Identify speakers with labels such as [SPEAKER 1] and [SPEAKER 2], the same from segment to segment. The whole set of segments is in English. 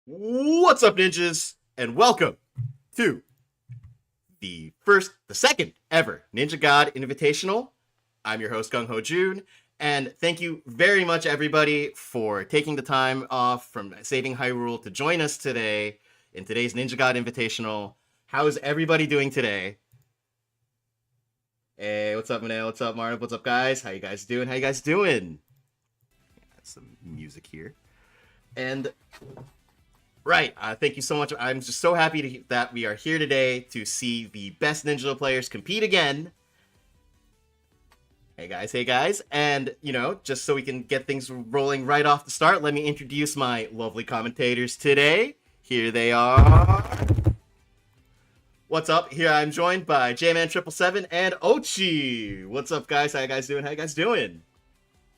[SPEAKER 1] What's up, ninjas, and welcome to the second ever Ninja God Invitational. I'm your host, Gung Ho Jun, and thank you very much, everybody, for taking the time off from Saving Hyrule to join us today in today's Ninja God Invitational. How's everybody doing today? Hey, what's up, Manel? What's up, Marv? What's up, guys? How you guys doing? How you guys doing? Got some music here. And right. Thank you so much. I'm just so happy that we are here today to see the best Ninja players compete again. Hey guys. And, just so we can get things rolling right off the start, let me introduce my lovely commentators today. Here they are. What's up? Here I'm joined by J-Man777 and Ochi. What's up, guys? How you guys doing? How you guys doing?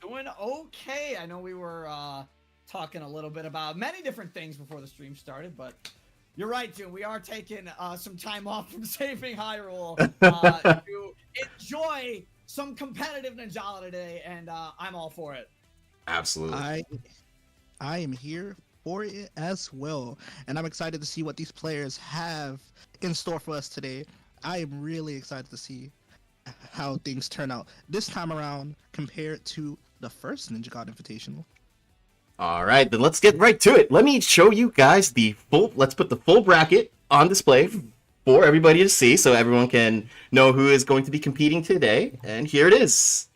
[SPEAKER 2] Doing okay. I know we were talking a little bit about many different things before the stream started, but you're right, June. We are taking some time off from Saving Hyrule to enjoy some competitive Ninjala today, and I'm all for it.
[SPEAKER 1] Absolutely.
[SPEAKER 3] I am here for it as well, and I'm excited to see what these players have in store for us today. I am really excited to see how things turn out this time around compared to the first Ninja God Invitational.
[SPEAKER 1] All right, then let's get right to it. Let me show you guys let's put the full bracket on display for everybody to see so everyone can know who is going to be competing today. And here it is.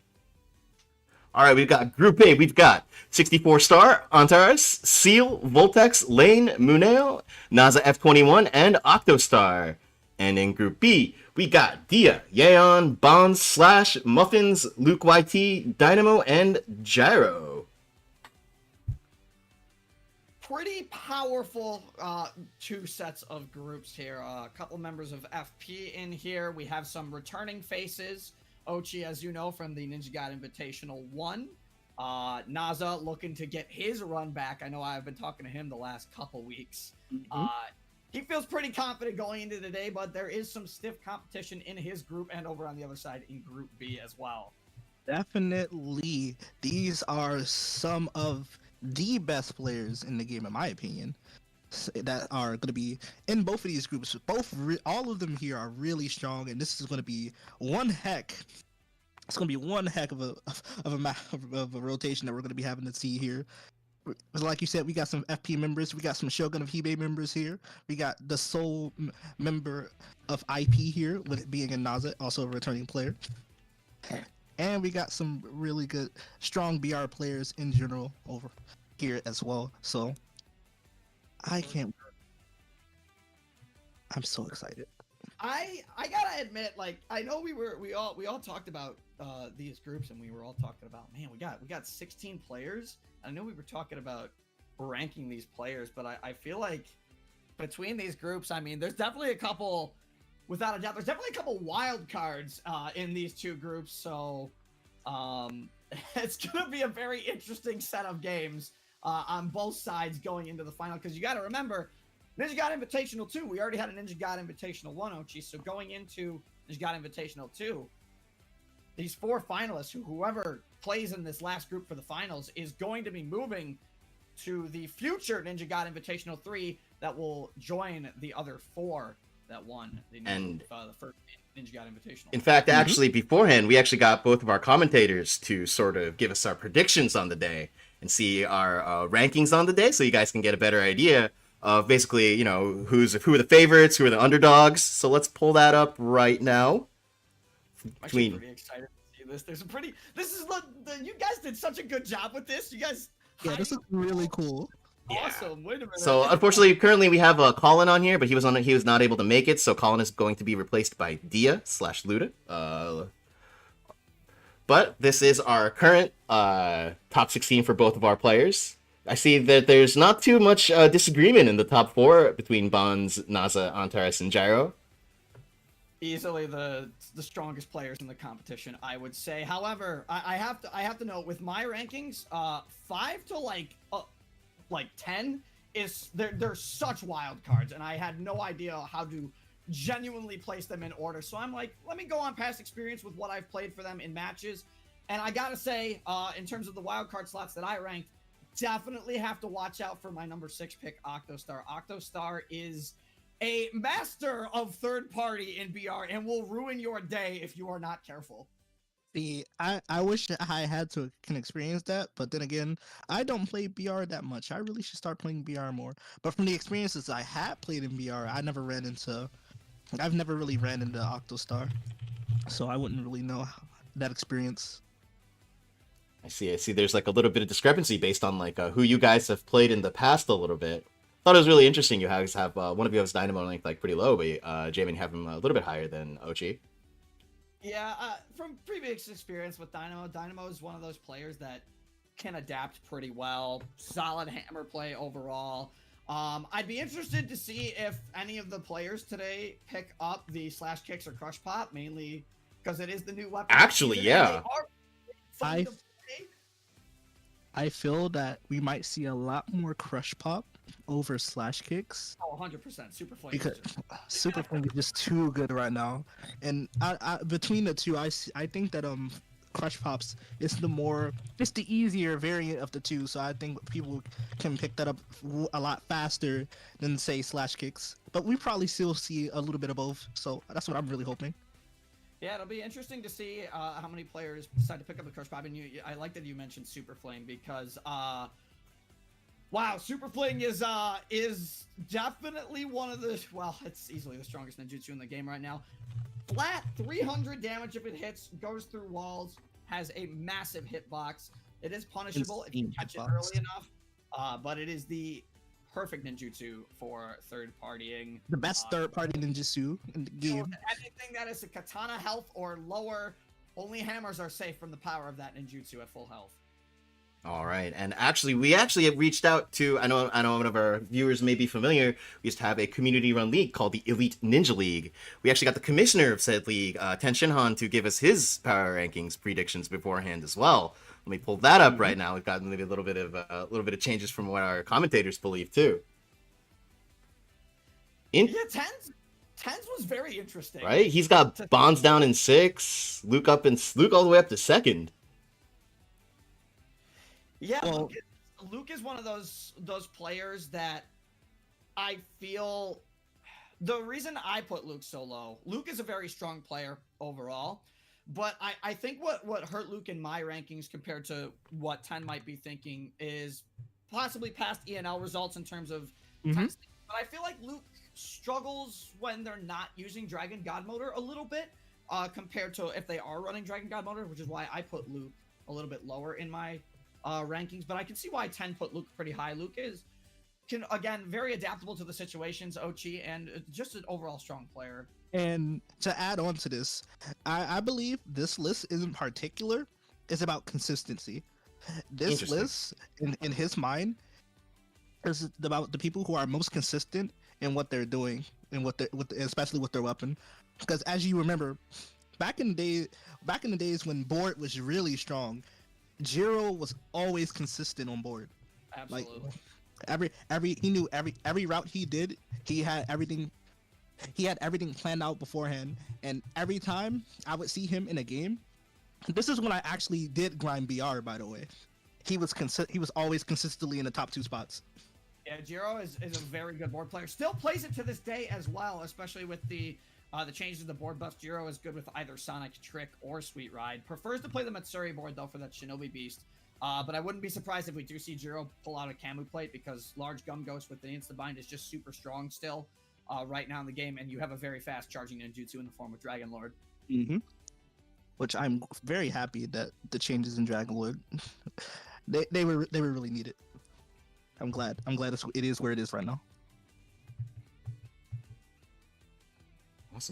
[SPEAKER 1] All right, we've got Group A. We've got 64-star, Antares, Seal, Voltex, Lane, Muneo, NASA F21, and Octostar. And in Group B, we got Dia, Yeon, Bonds, Slash, Muffins, Luke YT, Dynamo, and Gyro.
[SPEAKER 2] Pretty powerful two sets of groups here. A couple members of FP in here. We have some returning faces. Ochi, as you know, from the Ninja God Invitational 1. Naza looking to get his run back. I know I've been talking to him the last couple weeks.
[SPEAKER 3] Mm-hmm.
[SPEAKER 2] He feels pretty confident going into the day, but there is some stiff competition in his group and over on the other side in Group B as well.
[SPEAKER 3] Definitely, these are some of the best players in the game, in my opinion, that are going to be in both of these groups. All of them here are really strong, and this is going to be one heck. It's going to be one heck of a rotation that we're going to be having to see here. Like you said, we got some FP members, we got some Shogun of Hebe members here, we got the sole member of IP here, with it being a Naza, also a returning player. And we got some really good, strong BR players in general over here as well. So I can't. I'm so excited.
[SPEAKER 2] I gotta admit, like, I know we all talked about these groups, and we were all talking about, man, we got 16 players. I know we were talking about ranking these players, but I feel like between these groups, I mean, there's definitely a couple. Without a doubt, there's definitely a couple wild cards in these two groups, so it's gonna be a very interesting set of games on both sides going into the final. Because you got to remember, Ninja God Invitational 2, we already had a Ninja God Invitational 1, Ochi, so going into Ninja God Invitational 2, these four finalists, whoever plays in this last group for the finals, is going to be moving to the future Ninja God Invitational 3 that will join the other four that won the first Ninja God Invitational.
[SPEAKER 1] In fact, actually, beforehand, we actually got both of our commentators to sort of give us our predictions on the day and see our rankings on the day, so you guys can get a better idea of basically, who are the favorites, who are the underdogs. So let's pull that up right now.
[SPEAKER 2] I'm actually pretty excited to see this. There's a pretty. This is you guys did such a good job with this. You guys.
[SPEAKER 3] Yeah, this is really cool.
[SPEAKER 2] Awesome. Wait a minute.
[SPEAKER 1] So unfortunately, currently we have Colin on here, but he was not able to make it. So Colin is going to be replaced by Dia/Luda. But this is our current top 16 for both of our players. I see that there's not too much disagreement in the top four between Bonds, Naza, Antares, and Gyro.
[SPEAKER 2] Easily the strongest players in the competition, I would say. However, I have to note, with my rankings, 5 to like 10 is they're such wild cards, and I had no idea how to genuinely place them in order. So I'm like, let me go on past experience with what I've played for them in matches. And I gotta say, in terms of the wild card slots that I ranked, definitely have to watch out for my number 6 pick, Octostar. Octostar is a master of third party in BR and will ruin your day if you are not careful.
[SPEAKER 3] See, I wish I had to can experience that, but then again, I don't play BR that much. I really should start playing BR more. But from the experiences I had played in BR, I've never really ran into Octostar, so I wouldn't really know that experience.
[SPEAKER 1] I see. There's like a little bit of discrepancy based on like who you guys have played in the past a little bit. Thought it was really interesting. You guys have one of you has Dynamo length like pretty low, but Jamin, have him a little bit higher than Ochi.
[SPEAKER 2] Yeah, from previous experience with Dynamo is one of those players that can adapt pretty well. Solid hammer play overall. I'd be interested to see if any of the players today pick up the slash kicks or crush pop, mainly because it is the new weapon.
[SPEAKER 1] Actually, yeah.
[SPEAKER 3] I feel that we might see a lot more crush pop over slash kicks.
[SPEAKER 2] Oh, 100%. Super Flame.
[SPEAKER 3] Because Super Flame is just too good right now. And I between the two, I think that crush pops is it's the easier variant of the two. So I think people can pick that up a lot faster than say slash kicks. But we probably still see a little bit of both. So that's what I'm really hoping.
[SPEAKER 2] Yeah, it'll be interesting to see how many players decide to pick up the crush pop. And I like that you mentioned Super Flame because, wow, Super Flame is definitely one of the, well, it's easily the strongest ninjutsu in the game right now. Flat 300 damage if it hits, goes through walls, has a massive hitbox. It is punishable if you catch it early enough, but it is the perfect ninjutsu for third partying.
[SPEAKER 3] The best third party ninjutsu in the game.
[SPEAKER 2] So anything that is a katana health or lower, only hammers are safe from the power of that ninjutsu at full health.
[SPEAKER 1] All right, and we have reached out to, I know one of our viewers may be familiar, we used to have a community-run league called the Elite Ninja League. We actually got the commissioner of said league, Ten Shinhan, to give us his power rankings predictions beforehand as well. Let me pull that up right now. We've got maybe a little bit of changes from what our commentators believe too.
[SPEAKER 2] Yeah, Tens was very interesting.
[SPEAKER 1] Right? He's got Bonds down in 6, Luke all the way up to 2nd.
[SPEAKER 2] Yeah, well, Luke is one of those players that I feel the reason I put Luke so low. Luke is a very strong player overall, but I think what hurt Luke in my rankings compared to what 10 might be thinking is possibly past ENL results in terms of testing. But I feel like Luke struggles when they're not using Dragon God Motor a little bit compared to if they are running Dragon God Motor, which is why I put Luke a little bit lower in my rankings. But I can see why 10 put Luke pretty high. Luke can again very adaptable to the situations, Ochi, and just an overall strong player.
[SPEAKER 3] And to add on to this, I believe this list isn't particular. It's about consistency. This list, in his mind, is about the people who are most consistent in what they're doing and especially with their weapon. Because as you remember, back in the days when board was really strong, Jiro was always consistent on board.
[SPEAKER 2] Absolutely.
[SPEAKER 3] Like, he knew every route he did. He had everything planned out beforehand, and every time I would see him in a game, this is when I actually did grind BR, by the way. He was always consistently in the top 2 spots.
[SPEAKER 2] Yeah, Jiro is a very good board player. Still plays it to this day as well, especially with the changes to the board buff. Jiro is good with either Sonic Trick or Sweet Ride. Prefers to play the Matsuri board though for that Shinobi Beast. But I wouldn't be surprised if we do see Jiro pull out a Camu plate because large Gum Ghost with the Insta-Bind is just super strong still right now in the game, and you have a very fast charging ninjutsu in the form of Dragon Lord.
[SPEAKER 3] Which I'm very happy that the changes in Dragon Lord they were really needed. I'm glad it is where it is right now.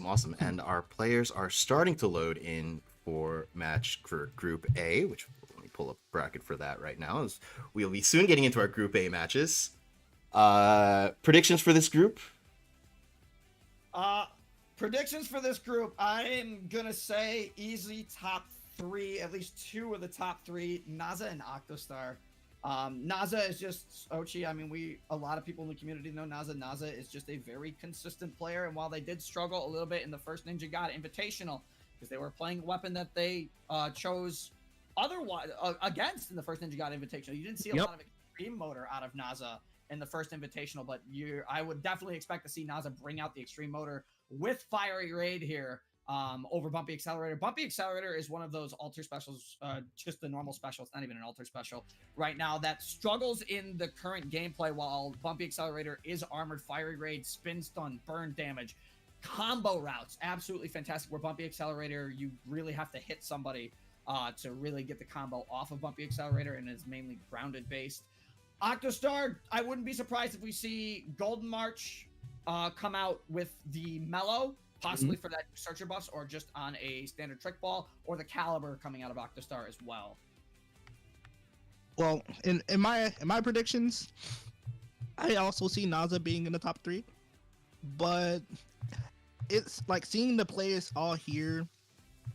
[SPEAKER 1] Awesome. And our players are starting to load in for Group A, which let me pull up a bracket for that right now. As we'll be soon getting into our Group A matches. Predictions for this group?
[SPEAKER 2] Predictions for this group, I'm gonna say easy top 3, at least 2 of the top 3, Naza and Octostar. Naza is just Ochi. I mean, a lot of people in the community know Naza. Naza is just a very consistent player, and while they did struggle a little bit in the first Ninja God Invitational because they were playing a weapon that they chose otherwise against in the first Ninja God Invitational, you didn't see a lot of extreme motor out of Naza in the first invitational, but I would definitely expect to see Naza bring out the extreme motor with Fiery Raid here over Bumpy Accelerator. Bumpy Accelerator is one of those alter specials, just the normal special. It's not even an alter special right now that struggles in the current gameplay, while Bumpy Accelerator is armored, Fiery Raid, spin stun, burn damage, combo routes. Absolutely fantastic. Where Bumpy Accelerator, you really have to hit somebody to really get the combo off of Bumpy Accelerator, and is mainly grounded based. Octostar, I wouldn't be surprised if we see Golden March come out with the Mellow, possibly for that Searcher buffs, or just on a standard Trick Ball, or the Caliber coming out of Octostar as well.
[SPEAKER 3] Well, in my predictions, I also see Naza being in the top 3, but it's like seeing the players all here.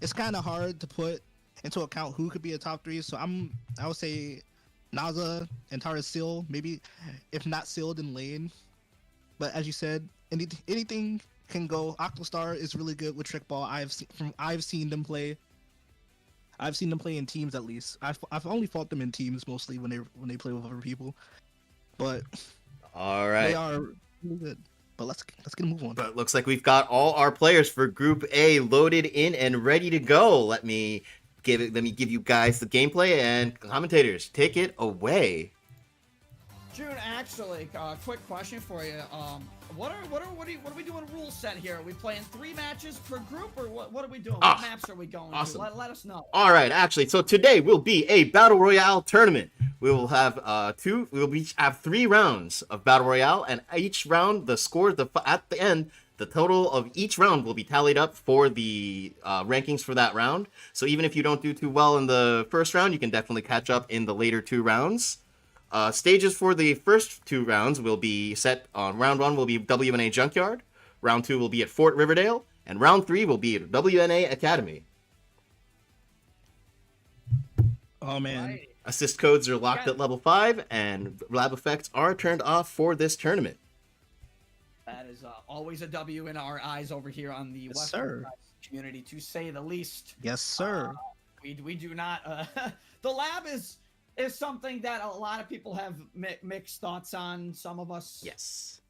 [SPEAKER 3] It's kind of hard to put into account who could be a top 3. So I would say Naza and Tara Seal, maybe if not Seal, then Lane. But as you said, anything can go. Octostar is really good with Trick Ball. I've seen them play. I've seen them play in teams at least. I've only fought them in teams mostly when they play with other people. But
[SPEAKER 1] all right,
[SPEAKER 3] they are really good. But let's get a move on.
[SPEAKER 1] But it looks like we've got all our players for Group A loaded in and ready to go. Let me give you guys the gameplay, and commentators, take it away.
[SPEAKER 2] June, actually, quick question for you. What are we doing rule set here? Are we playing 3 matches per group, or what are we doing? What maps are we going to? Let us know.
[SPEAKER 1] All right, actually, so today will be a Battle Royale tournament. We will have each have 3 rounds of Battle Royale, and each round, the score at the end, the total of each round will be tallied up for the rankings for that round. So even if you don't do too well in the first round, you can definitely catch up in the later 2 rounds. Stages for the first 2 rounds will be set on round 1 will be WNA Junkyard, round 2 will be at Fort Riverdale, and round 3 will be at WNA Academy.
[SPEAKER 3] Oh man.
[SPEAKER 2] Right.
[SPEAKER 1] Assist codes are locked at level 5, and lab effects are turned off for this tournament.
[SPEAKER 2] That is always a W in our eyes over here on the
[SPEAKER 3] Yes,
[SPEAKER 2] Western
[SPEAKER 3] sir.
[SPEAKER 2] community, to say the least.
[SPEAKER 3] Yes, sir.
[SPEAKER 2] We do not. The lab is something that a lot of people have mixed thoughts on. Some of us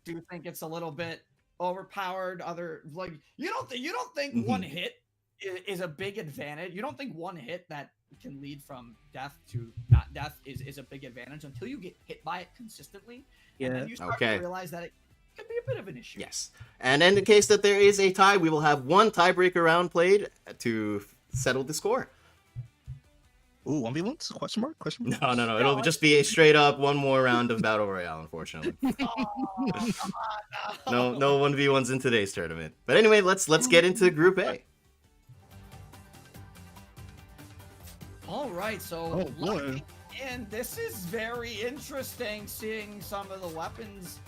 [SPEAKER 2] do think it's a little bit overpowered. Other, like, you don't think one hit is a big advantage. You don't think one hit that can lead from death to not death is a big advantage until you get hit by it consistently.
[SPEAKER 3] Yeah.
[SPEAKER 2] And then you start to realize that it could be a bit of an issue.
[SPEAKER 1] Yes. And in the case that there is a tie, we will have 1 tiebreaker round played to settle the score.
[SPEAKER 3] Ooh, 1v1s? Question mark?
[SPEAKER 1] No. It'll just be a straight up 1 more round of Battle Royale, unfortunately.
[SPEAKER 2] Oh, come on,
[SPEAKER 1] No 1v1s in today's tournament. But anyway, let's get into Group A.
[SPEAKER 2] All right, so
[SPEAKER 3] boy.
[SPEAKER 2] and this is very interesting, seeing some of the weapons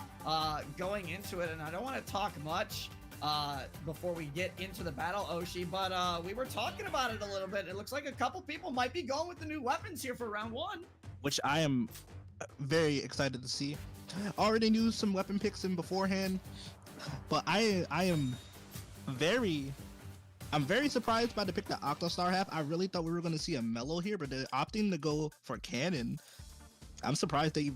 [SPEAKER 2] going into it. And I don't want to talk much before we get into the battle, Oshi, but we were talking about it a little bit. It looks like a couple people might be going with the new weapons here for round 1.
[SPEAKER 3] Which I am very excited to see. Already knew some weapon picks in beforehand, but I'm very surprised by the pick that Octostar have. I really thought we were going to see a Mellow here, but they're opting to go for Cannon. I'm surprised they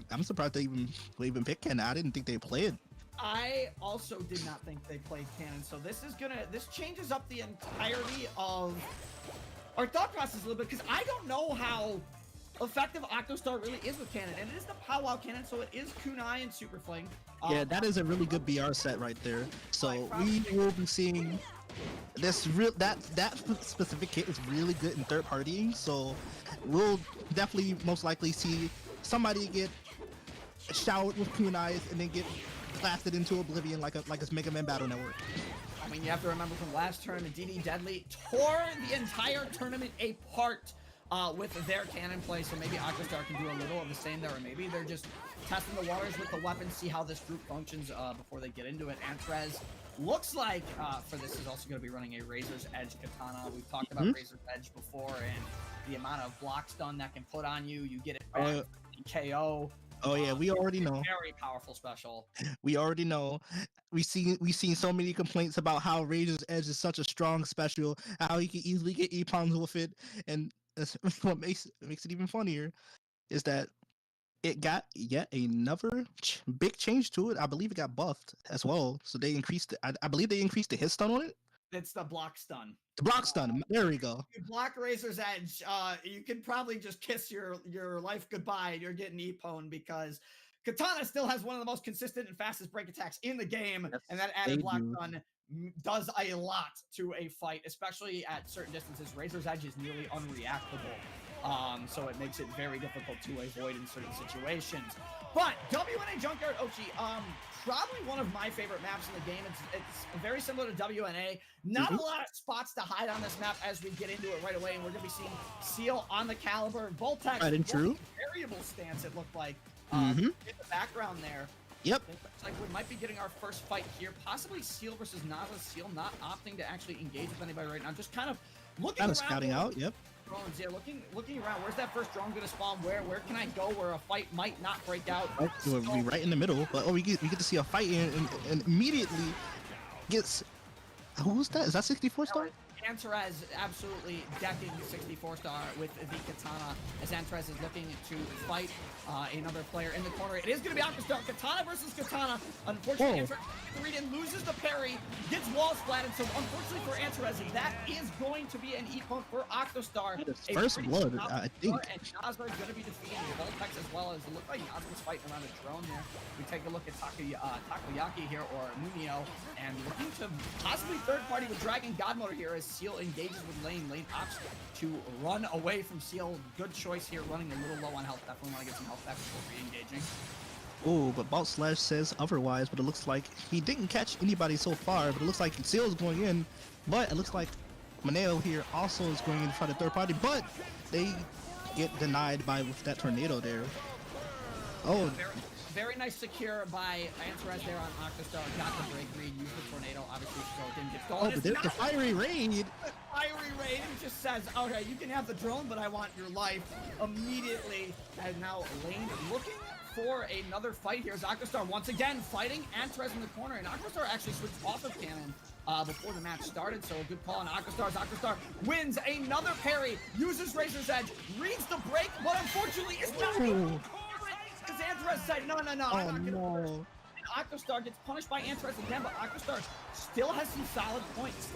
[SPEAKER 3] even picked Cannon. I didn't think they played.
[SPEAKER 2] I also did not think they played Cannon, so this changes up the entirety of our thought process a little bit, because I don't know how effective Octostar really is with Cannon, and it is the powwow Cannon, so it is Kunai and Super Fling.
[SPEAKER 3] Yeah, that is a really good BR set right there. So we will be seeing this that specific kit is really good in third partying. So we'll definitely most likely see somebody get showered with kunais and then get blasted into oblivion like it's Mega Man Battle Network.
[SPEAKER 2] I mean, you have to remember from last tournament, DD Deadly tore the entire tournament apart with their cannon play, so maybe Octostar can do a little of the same there, or maybe they're just testing the waters with the weapons, see how this group functions before they get into it. Antrez looks like for this is also going to be running a Razor's Edge katana. We've talked about Razor's Edge before, and the amount of block stun that can put on you. You get it back KO.
[SPEAKER 3] Oh yeah, we already know.
[SPEAKER 2] Very powerful special.
[SPEAKER 3] We already know. We've seen so many complaints about how Razor's Edge is such a strong special, how he can easily get E-Palms with it, and that's what makes it even funnier is that it got yet another big change to it. I believe it got buffed as well. So they increased. I believe they increased the hit stun on it.
[SPEAKER 2] It's the block stun.
[SPEAKER 3] The block stun. There we go.
[SPEAKER 2] You block Razor's Edge, you can probably just kiss your life goodbye and you're getting Epone because Katana still has one of the most consistent and fastest break attacks in the game,
[SPEAKER 3] Yes,
[SPEAKER 2] and that added
[SPEAKER 3] they
[SPEAKER 2] block
[SPEAKER 3] do.
[SPEAKER 2] stun does a lot to a fight, especially at certain distances. Razor's Edge is nearly unreactable, so it makes it very difficult to avoid in certain situations. But WNA Junkyard Ochi, probably one of my favorite maps in the game. It's very similar to WNA. Not a lot of spots to hide on this map as we get into it right away, and we're going to be seeing Seal on the Caliber. Voltex,
[SPEAKER 3] Right and true.
[SPEAKER 2] variable stance, it looked like, in the background there.
[SPEAKER 3] Yep.
[SPEAKER 2] It looks like we might be getting our first fight here. Possibly Seal versus Naza. Seal not opting to actually engage with anybody right now. Just kind of looking
[SPEAKER 3] Kind
[SPEAKER 2] around.
[SPEAKER 3] of scouting out. Yep.
[SPEAKER 2] Drones, yeah, looking around. Where's that first drone going to spawn? Where can I go where a fight might not break out?
[SPEAKER 3] Right, so we'll be right in the middle, but we get to see a fight and immediately gets. Who's that? Is that 64 star?
[SPEAKER 2] Antares absolutely decking 64 star with the Katana as Antares is looking to fight another player in the corner. It is going to be Aquastar. Katana versus Katana. Unfortunately, Antares gets the read and loses the parry, gets wall splatted. So unfortunately for Antares, that is going to be an Epone for Octostar.
[SPEAKER 3] First blood, I think.
[SPEAKER 2] And Nazar is going to be defeating Voltex as well as it looked like Nazar was fighting around a drone there. We take a look at Takoyaki here, or Mumio, and looking to possibly third party with Dragon God Motor here as Seal engages with Lane. Lane opts to run away from Seal. Good choice here, running a little low on health. Definitely want to get some health back before re-engaging.
[SPEAKER 3] Oh, but Bout Slash says otherwise, but it looks like he didn't catch anybody so far, but it looks like Seal's going in, but it looks like Maneo here also is going in to try the third party, but they get denied by with that tornado there. Oh,
[SPEAKER 2] very nice secure by Antares there on Octostar. Got the break read, used the tornado, obviously, so it didn't get stolen.
[SPEAKER 3] oh, but there's the fiery raid.
[SPEAKER 2] The fiery raid just says, okay, you can have the drone, but I want your life immediately. And now Lane looking for another fight here as Aquastar once again fighting Antares in the corner, and Aquastar actually switched off of Cannon before the match started, so a good call on Aquastar. Aquastar wins another parry, uses Razor's Edge, reads the break, but unfortunately is not because Antares said, no, I'm not gonna Octostar gets punished by Antares again, but Octostar still has some solid points.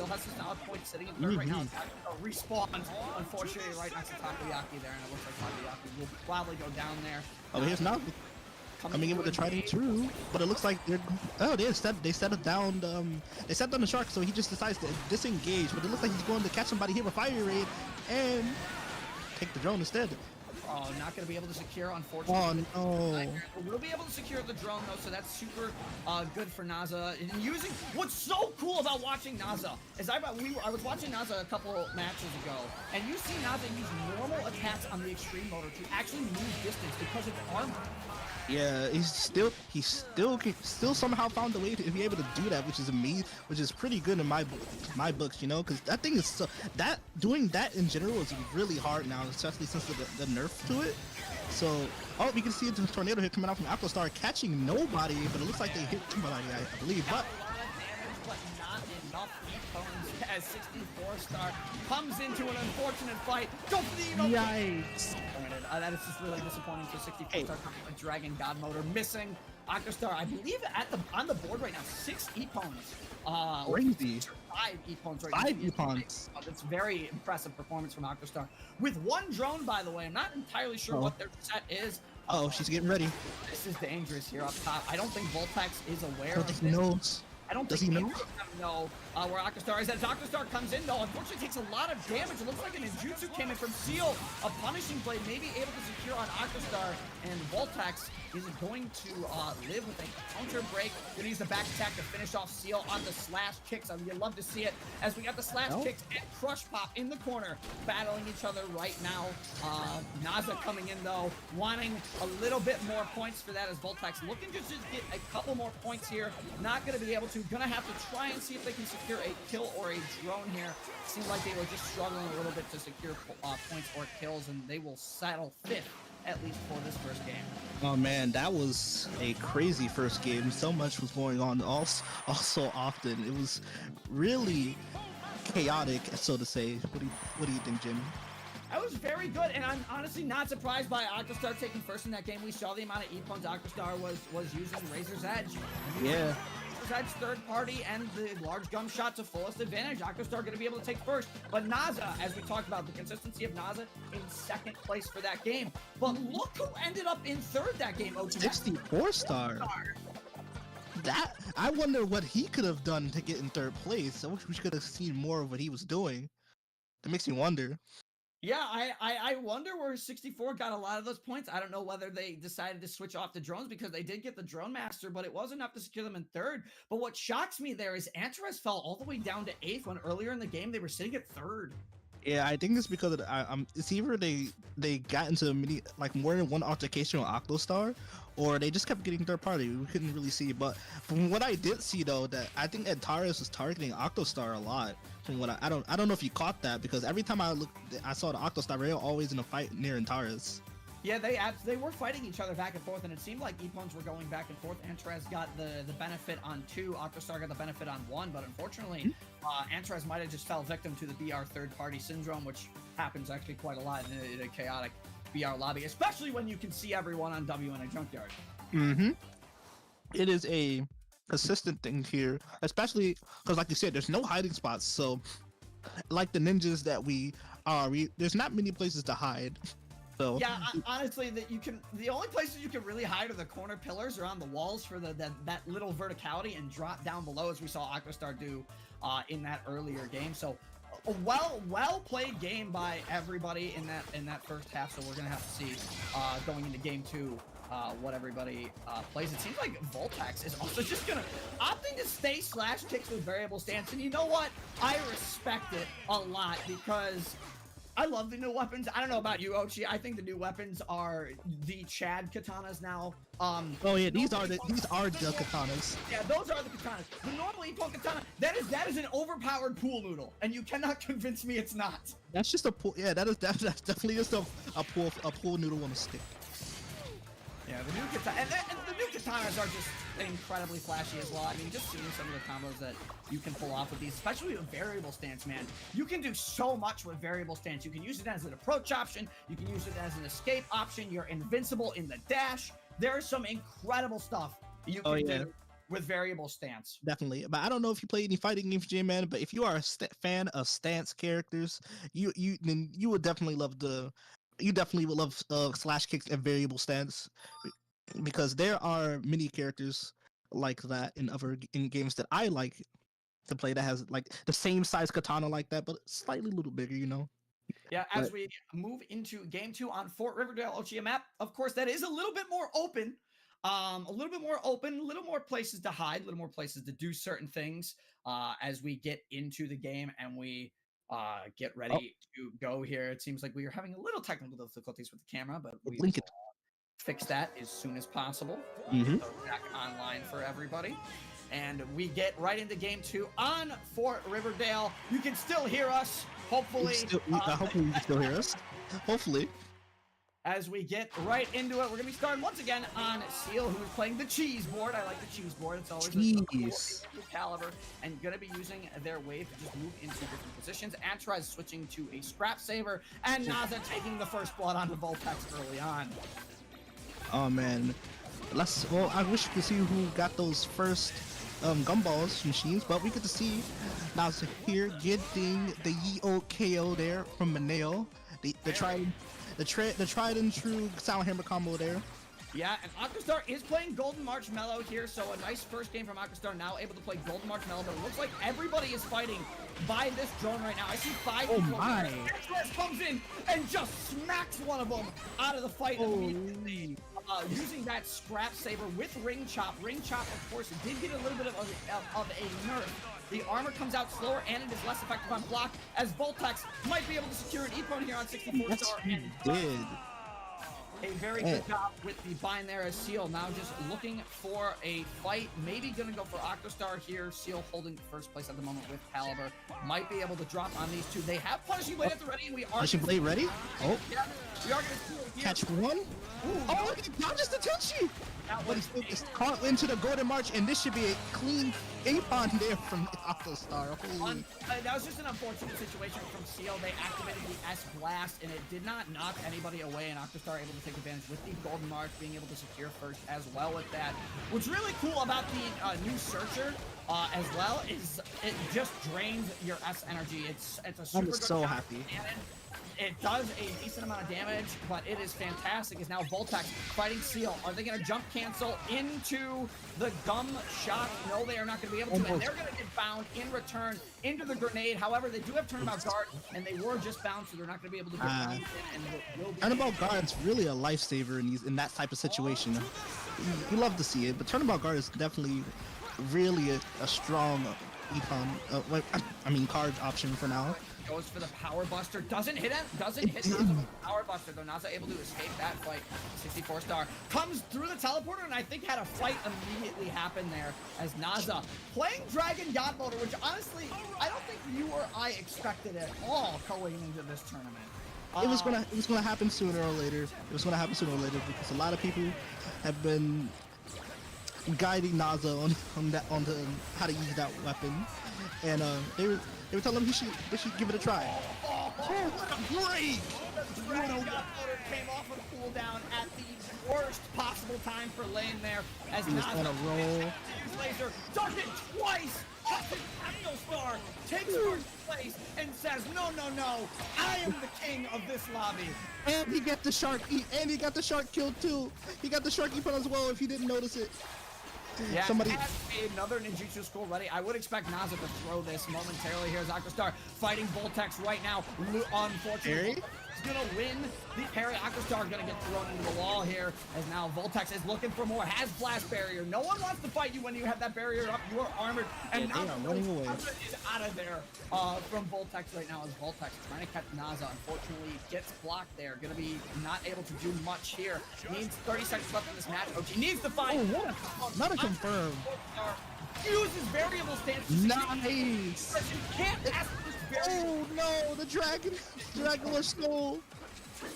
[SPEAKER 2] Sitting in third right now. Octostar respawns, unfortunately, right next to Takoyaki there, and it looks like Takoyaki will probably go down there.
[SPEAKER 3] Oh, here's not coming in with the Trident True, but it looks like they're. Oh, they set it down. They set down the shark, so he just decides to disengage. But it looks like he's going to catch somebody here with Fiery Raid and take the drone instead.
[SPEAKER 2] Oh, not going to be able to secure, unfortunately.
[SPEAKER 3] Oh, no.
[SPEAKER 2] We'll be able to secure the drone, though, so that's super good for Naza. And using what's so cool about watching Naza is I was watching Naza a couple matches ago, and you see Naza use normal attacks on the extreme motor to actually move distance because of armor.
[SPEAKER 3] Yeah, he still somehow found a way to be able to do that, which is amazing, which is pretty good in my books, you know, because that thing is doing that in general is really hard now, especially since the nerf to it. So, oh, we can see the tornado here coming out from Aquastar, catching nobody, but it looks like they hit somebody, I believe. But
[SPEAKER 2] not enough Ephones as 64 star comes into an unfortunate fight. Don't leave.
[SPEAKER 3] Yikes.
[SPEAKER 2] That is just really disappointing for 64 star. Dragon God Motor missing. Octostar, I believe on the board right now, 6 Ephones.
[SPEAKER 3] Crazy.
[SPEAKER 2] 5 Ephones right now.
[SPEAKER 3] 5 Ephones.
[SPEAKER 2] That's very impressive performance from Octostar. With one drone, by the way. I'm not entirely sure what their set is.
[SPEAKER 3] Oh, she's getting ready.
[SPEAKER 2] This is dangerous here up top. I don't think Voltex is aware
[SPEAKER 3] I don't think he knows.
[SPEAKER 2] I don't
[SPEAKER 3] Does
[SPEAKER 2] think
[SPEAKER 3] he know?
[SPEAKER 2] Where Aquastar is. As Aquastar comes in, though, unfortunately takes a lot of damage. It looks like an Ninjutsu came in from Seal. A punishing blade may be able to secure on Aquastar, and Voltex is going to live with a counter break. Gonna use the back attack to finish off Seal on the slash kicks. I mean, you'd love to see it as we got the slash kicks and Crush Pop in the corner, battling each other right now. Naza coming in, though, wanting a little bit more points for that as Voltex looking to just get a couple more points here. Not going to be able to. Gonna have to try and see if they can secure a kill or a drone here. Seems like they were just struggling a little bit to secure points or kills, and they will settle 5th, at least for this first game.
[SPEAKER 3] Oh man, that was a crazy first game. So much was going on also often. It was really chaotic, so to say. What do you think, Jim?
[SPEAKER 2] That was very good, and I'm honestly not surprised by Octostar taking first in that game. We saw the amount of E-Puns Octostar was using Razor's Edge.
[SPEAKER 3] Yeah.
[SPEAKER 2] Razor's Edge third party and the large gun shot to fullest advantage. Octostar going to be able to take first, but Naza, as we talked about, the consistency of Naza in second place for that game. But look who ended up in third that game, OG.
[SPEAKER 3] 64 star. That, I wonder what he could have done to get in third place. I wish we could have seen more of what he was doing. That makes me wonder.
[SPEAKER 2] Yeah, I wonder where 64 got a lot of those points. I don't know whether they decided to switch off the drones because they did get the drone master, but it was enough to secure them in third. But what shocks me there is Antares fell all the way down to 8th when earlier in the game they were sitting at 3rd.
[SPEAKER 3] Yeah, I think it's because of it's either they got into more than one altercation with Octostar, or they just kept getting third party. We couldn't really see, but from what I did see though, that I think Antares was targeting Octostar a lot. From what I don't know if you caught that, because every time I saw the Octostar, they were always in a fight near Antares.
[SPEAKER 2] Yeah, they were fighting each other back and forth, and it seemed like E-Puns were going back and forth. Antares got the benefit on 2, Octostar got the benefit on 1, but unfortunately, Antares might have just fell victim to the BR third-party syndrome, which happens actually quite a lot in a chaotic BR lobby, especially when you can see everyone on W in a junkyard.
[SPEAKER 3] Mm-hmm. It is a consistent thing here, especially because, like you said, there's no hiding spots, so like the ninjas that we are, there's not many places to hide. So
[SPEAKER 2] yeah, honestly, the only places you can really hide are the corner pillars or on the walls for that little verticality and drop down below, as we saw Octostar do in that earlier game. So a well played game by everybody in that first half. So we're gonna have to see going into game 2 what everybody plays. It seems like Voltax is also just gonna opting to stay slash kicks with variable stance, and you know what? I respect it a lot because I love the new weapons. I don't know about you, Ochi. I think the new weapons are the Chad katanas now.
[SPEAKER 3] Oh yeah, these are the katanas.
[SPEAKER 2] Yeah, those are the katanas. The normal Ippon katana, that is an overpowered pool noodle, and you cannot convince me it's not.
[SPEAKER 3] That's just a pool. Yeah, that's definitely just a pool noodle on a stick.
[SPEAKER 2] Yeah, the new katana, and the new katanas are just incredibly flashy as well. I mean, just seeing some of the combos that you can pull off with these, especially with variable stance, man. You can do so much with variable stance. You can use it as an approach option. You can use it as an escape option. You're invincible in the dash. There's some incredible stuff you can do with variable stance.
[SPEAKER 3] Definitely. But I don't know if you play any fighting games, J-Man, but if you are a fan of stance characters, you would definitely love slash kicks and variable stance, because there are many characters like that in games that I like to play that has like the same size katana like that, but slightly a little bigger, you know.
[SPEAKER 2] Yeah, as we move into game 2 on Fort Riverdale Ochia map, of course, that is a little bit more open. A little more places to hide, a little more places to do certain things as we get into the game and we get ready to go here. It seems like we are having a little technical difficulties with the camera, but we will fix that as soon as possible. Back online for everybody. And we get right into game 2 on Fort Riverdale. You can still hear us, hopefully.
[SPEAKER 3] Hopefully you can still hear us. Hopefully.
[SPEAKER 2] As we get right into it, we're going to be starting once again on Seal, who is playing the cheese board. I like the cheese board. It's always a cool caliber. And going to be using their wave to just move into different positions. Antares switching to a scrap saver. And Naza taking the first blood onto Voltex early on.
[SPEAKER 3] Oh, man. I wish you could see who got those first gumballs machines, but we get to see Naza here getting the EOKO there from Maneo. The tried and true Silent Hammer combo there.
[SPEAKER 2] Yeah, and Octostar is playing Golden Marshmallow here, so a nice first game from Octostar, now able to play Golden Marshmallow, but it looks like everybody is fighting by this drone right now. I see 5 people.
[SPEAKER 3] Oh my!
[SPEAKER 2] Antares comes in and just smacks one of them out of the fight immediately. Using that scrap saber with Ring Chop. Ring Chop, of course, did get a little bit of a nerf. The armor comes out slower and it is less effective on block, as Voltex might be able to secure an E-Pwn here on 64 star.
[SPEAKER 3] Yes, he did.
[SPEAKER 2] a very good job with the bind there as Seal now just looking for a fight. Maybe gonna go for Octostar here. Seal holding first place at the moment with Caliber. Might be able to drop on these two. They have Punishing Blade at the ready, and we are
[SPEAKER 3] Punishing Blade ready? Oh.
[SPEAKER 2] Yeah, we are gonna see it here.
[SPEAKER 3] Catch one.
[SPEAKER 2] Ooh,
[SPEAKER 3] Oh, he dodges the Tenchi! But he's just caught into the Golden March, and this should be a clean Apon there from Octostar.
[SPEAKER 2] That was just an unfortunate situation from Seal. They activated the S Blast, and it did not knock anybody away, and Octostar able to take advantage with the Golden March, being able to secure first as well with that. What's really cool about the new Searcher as well is it just drains your S energy. It's a super
[SPEAKER 3] I'm
[SPEAKER 2] good
[SPEAKER 3] so
[SPEAKER 2] shot
[SPEAKER 3] happy.
[SPEAKER 2] cannon. It does a decent amount of damage, but it is fantastic. Is now Voltex fighting Seal. Are they going to jump cancel into the gum shot? No, they are not going to be able to, and they're going to get bound in return into the grenade. However, they do have Turnabout Guard, and they were just bound, so they're not going to be able to get bound.
[SPEAKER 3] Turnabout Guard's really a lifesaver in that type of situation. You love to see it, but Turnabout Guard is definitely really a strong card option for now.
[SPEAKER 2] Goes for the Power Buster, doesn't hit Naza with the Power Buster, though Naza able to escape that fight. 64 star comes through the teleporter, and I think had a fight immediately happen there as Naza playing Dragon God Motor, which honestly I don't think you or I expected at all going into this tournament.
[SPEAKER 3] It was gonna happen sooner or later. It was gonna happen sooner or later because a lot of people have been guiding Naza on how to use that weapon, and they were telling him they should give it a try.
[SPEAKER 2] Oh, what a break! The Dragon God Motor came off of cooldown at the worst possible time for lane there as Naza
[SPEAKER 3] on a roll.
[SPEAKER 2] Laser does it twice. Star takes first place and says, no, I am the king of this lobby.
[SPEAKER 3] And he got the shark kill too. He got the shark eat as well if you didn't notice it.
[SPEAKER 2] Yeah,
[SPEAKER 3] Somebody
[SPEAKER 2] has another ninjutsu school ready. I would expect Naza to throw this momentarily. Here's Octostar fighting Voltex right now. Unfortunately, he's gonna win the parry. Octostar gonna get thrown into the wall here as now Voltex is looking for more. Has blast barrier. No one wants to fight you when you have that barrier up. You are armored, and now
[SPEAKER 3] running away.
[SPEAKER 2] is out of there from Voltex right now. As Voltex trying to catch Naza, unfortunately gets blocked there. Gonna be not able to do much here. Needs 30 seconds left in this match. OG needs to find.
[SPEAKER 3] Not a confirm.
[SPEAKER 2] Uses variable stance.
[SPEAKER 3] Nice.
[SPEAKER 2] You can't ask for this variable.
[SPEAKER 3] Oh no, the Dragon Skull.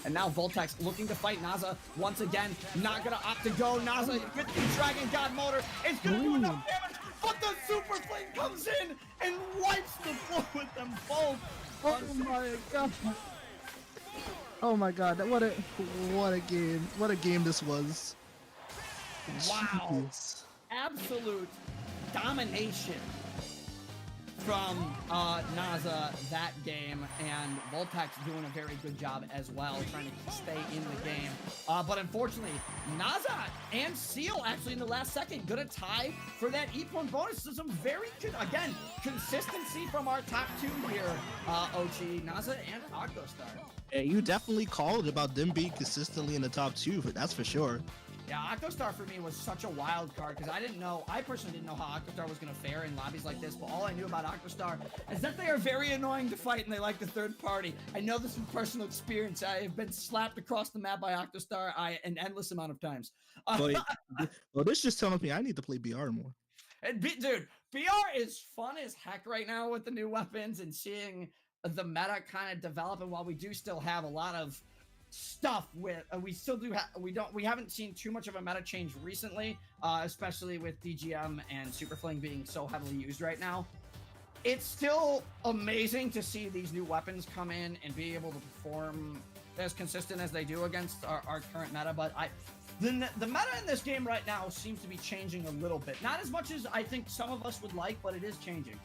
[SPEAKER 2] And now Voltex looking to fight Naza once again. Not gonna opt to go. Naza with the Dragon God Motor. It's gonna do enough damage, but the Super Flame comes in and wipes the floor with them both.
[SPEAKER 3] Oh my god. Oh my god, what a game. What a game this was.
[SPEAKER 2] Wow.
[SPEAKER 3] Jeez.
[SPEAKER 2] Absolute domination from Naza that game, and Voltex doing a very good job as well, trying to stay in the game. But unfortunately, Naza and Seal actually in the last second gonna tie for that E-point bonus. So some very good, again, consistency from our top two here, OG, Naza and Octostar.
[SPEAKER 3] Yeah, you definitely called about them being consistently in the top two, that's for sure.
[SPEAKER 2] Yeah, Octostar for me was such a wild card because I personally didn't know how Octostar was going to fare in lobbies like this, but all I knew about Octostar is that they are very annoying to fight and they like the third party. I know this from personal experience. I have been slapped across the map by Octostar an endless amount of times.
[SPEAKER 3] Well, this just telling me I need to play BR more.
[SPEAKER 2] And dude, BR is fun as heck right now with the new weapons and seeing the meta kind of develop, and while we do still have a lot of stuff with we haven't seen too much of a meta change recently, especially with DGM and Super Fling being so heavily used right now. It's still amazing to see these new weapons come in and be able to perform as consistent as they do against our current meta, but the meta in this game right now seems to be changing a little bit. Not as much as I think some of us would like, but it is changing.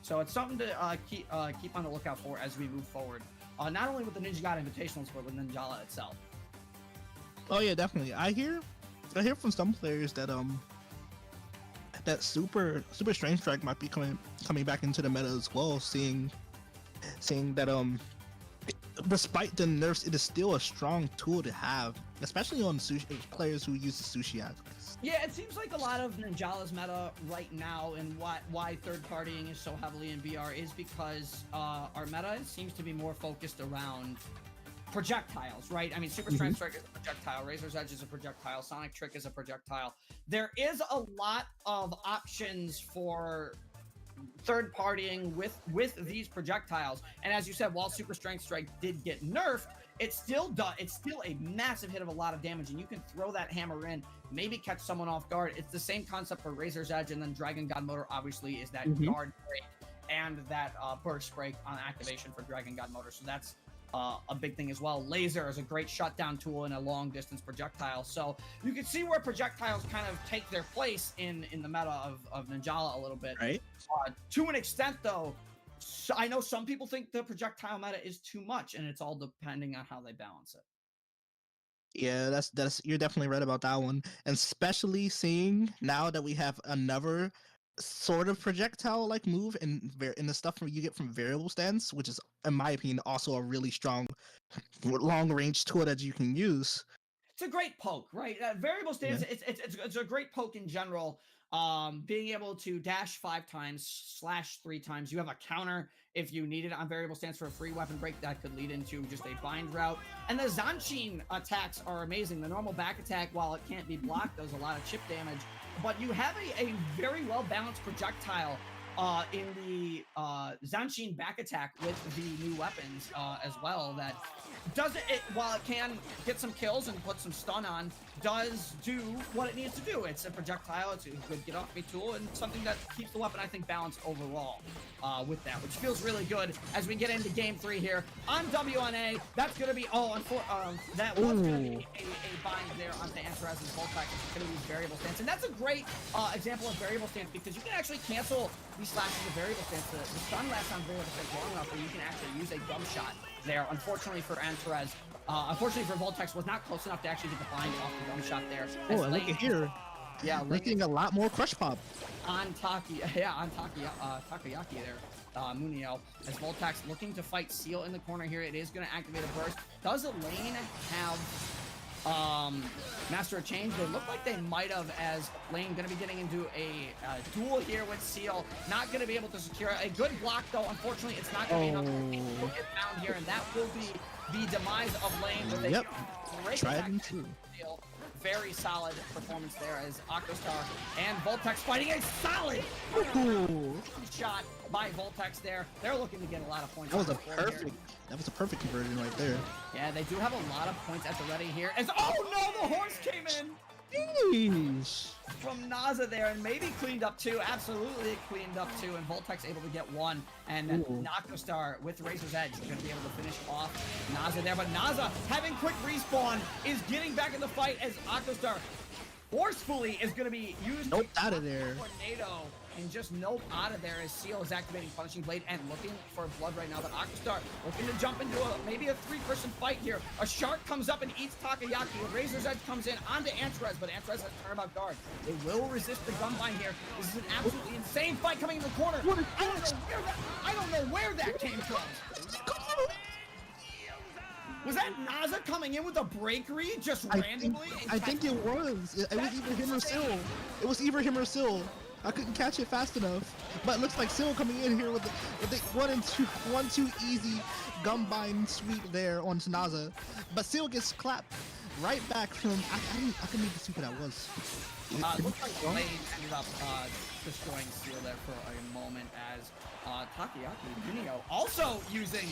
[SPEAKER 2] So it's something to keep on the lookout for as we move forward. Not only with the Ninja God Invitationals, but with Ninjala itself.
[SPEAKER 3] Oh yeah, definitely. I hear from some players that that super Strange Strike might be coming back into the meta as well. Seeing that despite the nerfs, it is still a strong tool to have, especially on players who use the sushi aspects.
[SPEAKER 2] Yeah, it seems like a lot of Ninjala's meta right now, and why third partying is so heavily in BR is because our meta seems to be more focused around projectiles, right? I mean, Super Strength Strike is a projectile, Razor's Edge is a projectile, Sonic Trick is a projectile. There is a lot of options for third partying with these projectiles, and as you said, while Super Strength Strike did get nerfed, it's still a massive hit of a lot of damage, and you can throw that hammer in, maybe catch someone off guard. It's the same concept for Razor's Edge, and then Dragon God Motor obviously is that guard break and that burst break on activation for Dragon God Motor, so that's a big thing as well. Laser is a great shutdown tool in a long distance projectile. So you can see where projectiles kind of take their place in the meta of Ninjala a little bit.
[SPEAKER 3] Right.
[SPEAKER 2] To an extent though, I know some people think the projectile meta is too much, and it's all depending on how they balance it.
[SPEAKER 3] Yeah, that's you're definitely right about that one. And especially seeing now that we have another sort of projectile like move in the stuff you get from variable stance, which is in my opinion also a really strong long range tool that you can use.
[SPEAKER 2] It's a great poke, right? Variable stance, it's a great poke in general. Being able to dash 5 times, slash 3 times. You have a counter if you need it on variable stance for a free weapon break that could lead into just a bind route. And the Zanshin attacks are amazing. The normal back attack, while it can't be blocked, does a lot of chip damage. But you have a very well balanced projectile in the Zanshin back attack with the new weapons as well, that does it while it can get some kills and put some stun on, does do what it needs to do. It's a projectile, it's a good get off me tool, and something that keeps the weapon, I think, balanced overall with that, which feels really good as we get into game 3 here on WNA. That's going to be, that was going to be a bind there onto Antaraz's Voltax. It's going to use variable stance, and that's a great example of variable stance, because you can actually cancel these slashes of variable stance. The stun lasts on variable stance long enough where you can actually use a gum shot there. Unfortunately for Antaraz, unfortunately for Voltax, was not close enough to actually get the bind off the gum shot there.
[SPEAKER 3] Oh, and look at here.
[SPEAKER 2] Yeah,
[SPEAKER 3] we're getting a lot more crush pop
[SPEAKER 2] on Takayaki there. Munio, as Voltax looking to fight Seal in the corner here. It is going to activate a burst. Does Elaine have Master of Change? They look like they might have, as Lane going to be getting into a duel here with Seal. Not going to be able to secure a good block though. Unfortunately, it's not going to be enough to get down here, and that will be the demise of Lane with a great attack. Very solid performance there as Octostar and Voltax fighting a solid shot by Voltax there. They're looking to get a lot of points. That
[SPEAKER 3] was a perfect conversion right there.
[SPEAKER 2] Yeah, they do have a lot of points at the ready here. As the horse came in.
[SPEAKER 3] Jeez.
[SPEAKER 2] From Naza there, and maybe cleaned up too. Absolutely cleaned up too, and Voltax able to get one. And Noctostar with Razor's Edge going to be able to finish off Naza there. But Naza, having quick respawn, is getting back in the fight as Octostar forcefully is going to be used
[SPEAKER 3] out of there.
[SPEAKER 2] Tornado, and just nope out of there as Seal is activating Punishing Blade and looking for blood right now. But Octostar looking to jump into maybe a 3-person fight here. A shark comes up and eats Takayaki. Razor's Edge comes in onto Antaraz, but Antaraz has turnabout guard. They will resist the gun bind here. This is an absolutely insane fight coming in the corner. I don't know where that came from. Was that Naza coming in with a break read just randomly?
[SPEAKER 3] I think it was. It was either him or Syl. It was either him or Syl. I couldn't catch it fast enough. But it looks like Syl coming in here with the 1-2 easy gum bind sweep there on Naza. But Syl gets clapped right back from. I couldn't even see who that was.
[SPEAKER 2] Looks like Blade ended up destroying Seal there for a moment as Takayaki Junio also using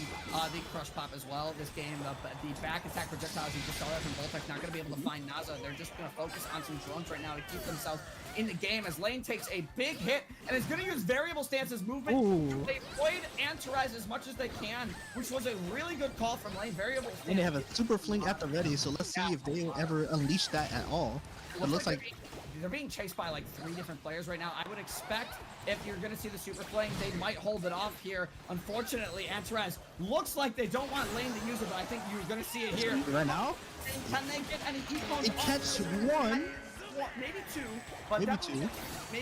[SPEAKER 2] the Crush Pop as well this game. The back attack projectiles you just saw that from Voltax not going to be able to find Naza. They're just going to focus on some drones right now to keep themselves in the game as Lane takes a big hit and is going to use variable stances movement. They avoid Antaraz as much as they can, which was a really good call from Lane. Variable stance.
[SPEAKER 3] And they have a super fling at the ready, so let's see if they ever unleash that at all. It looks like
[SPEAKER 2] they're being chased by like 3 different players right now. I would expect if you're going to see the super fling, they might hold it off here. Unfortunately, Antaraz looks like they don't want Lane to use it, but I think you're going to see it here.
[SPEAKER 3] Right now?
[SPEAKER 2] Can they get any econs?
[SPEAKER 3] It catch one.
[SPEAKER 2] one, maybe two, but
[SPEAKER 3] Maybe
[SPEAKER 2] definitely,
[SPEAKER 3] two.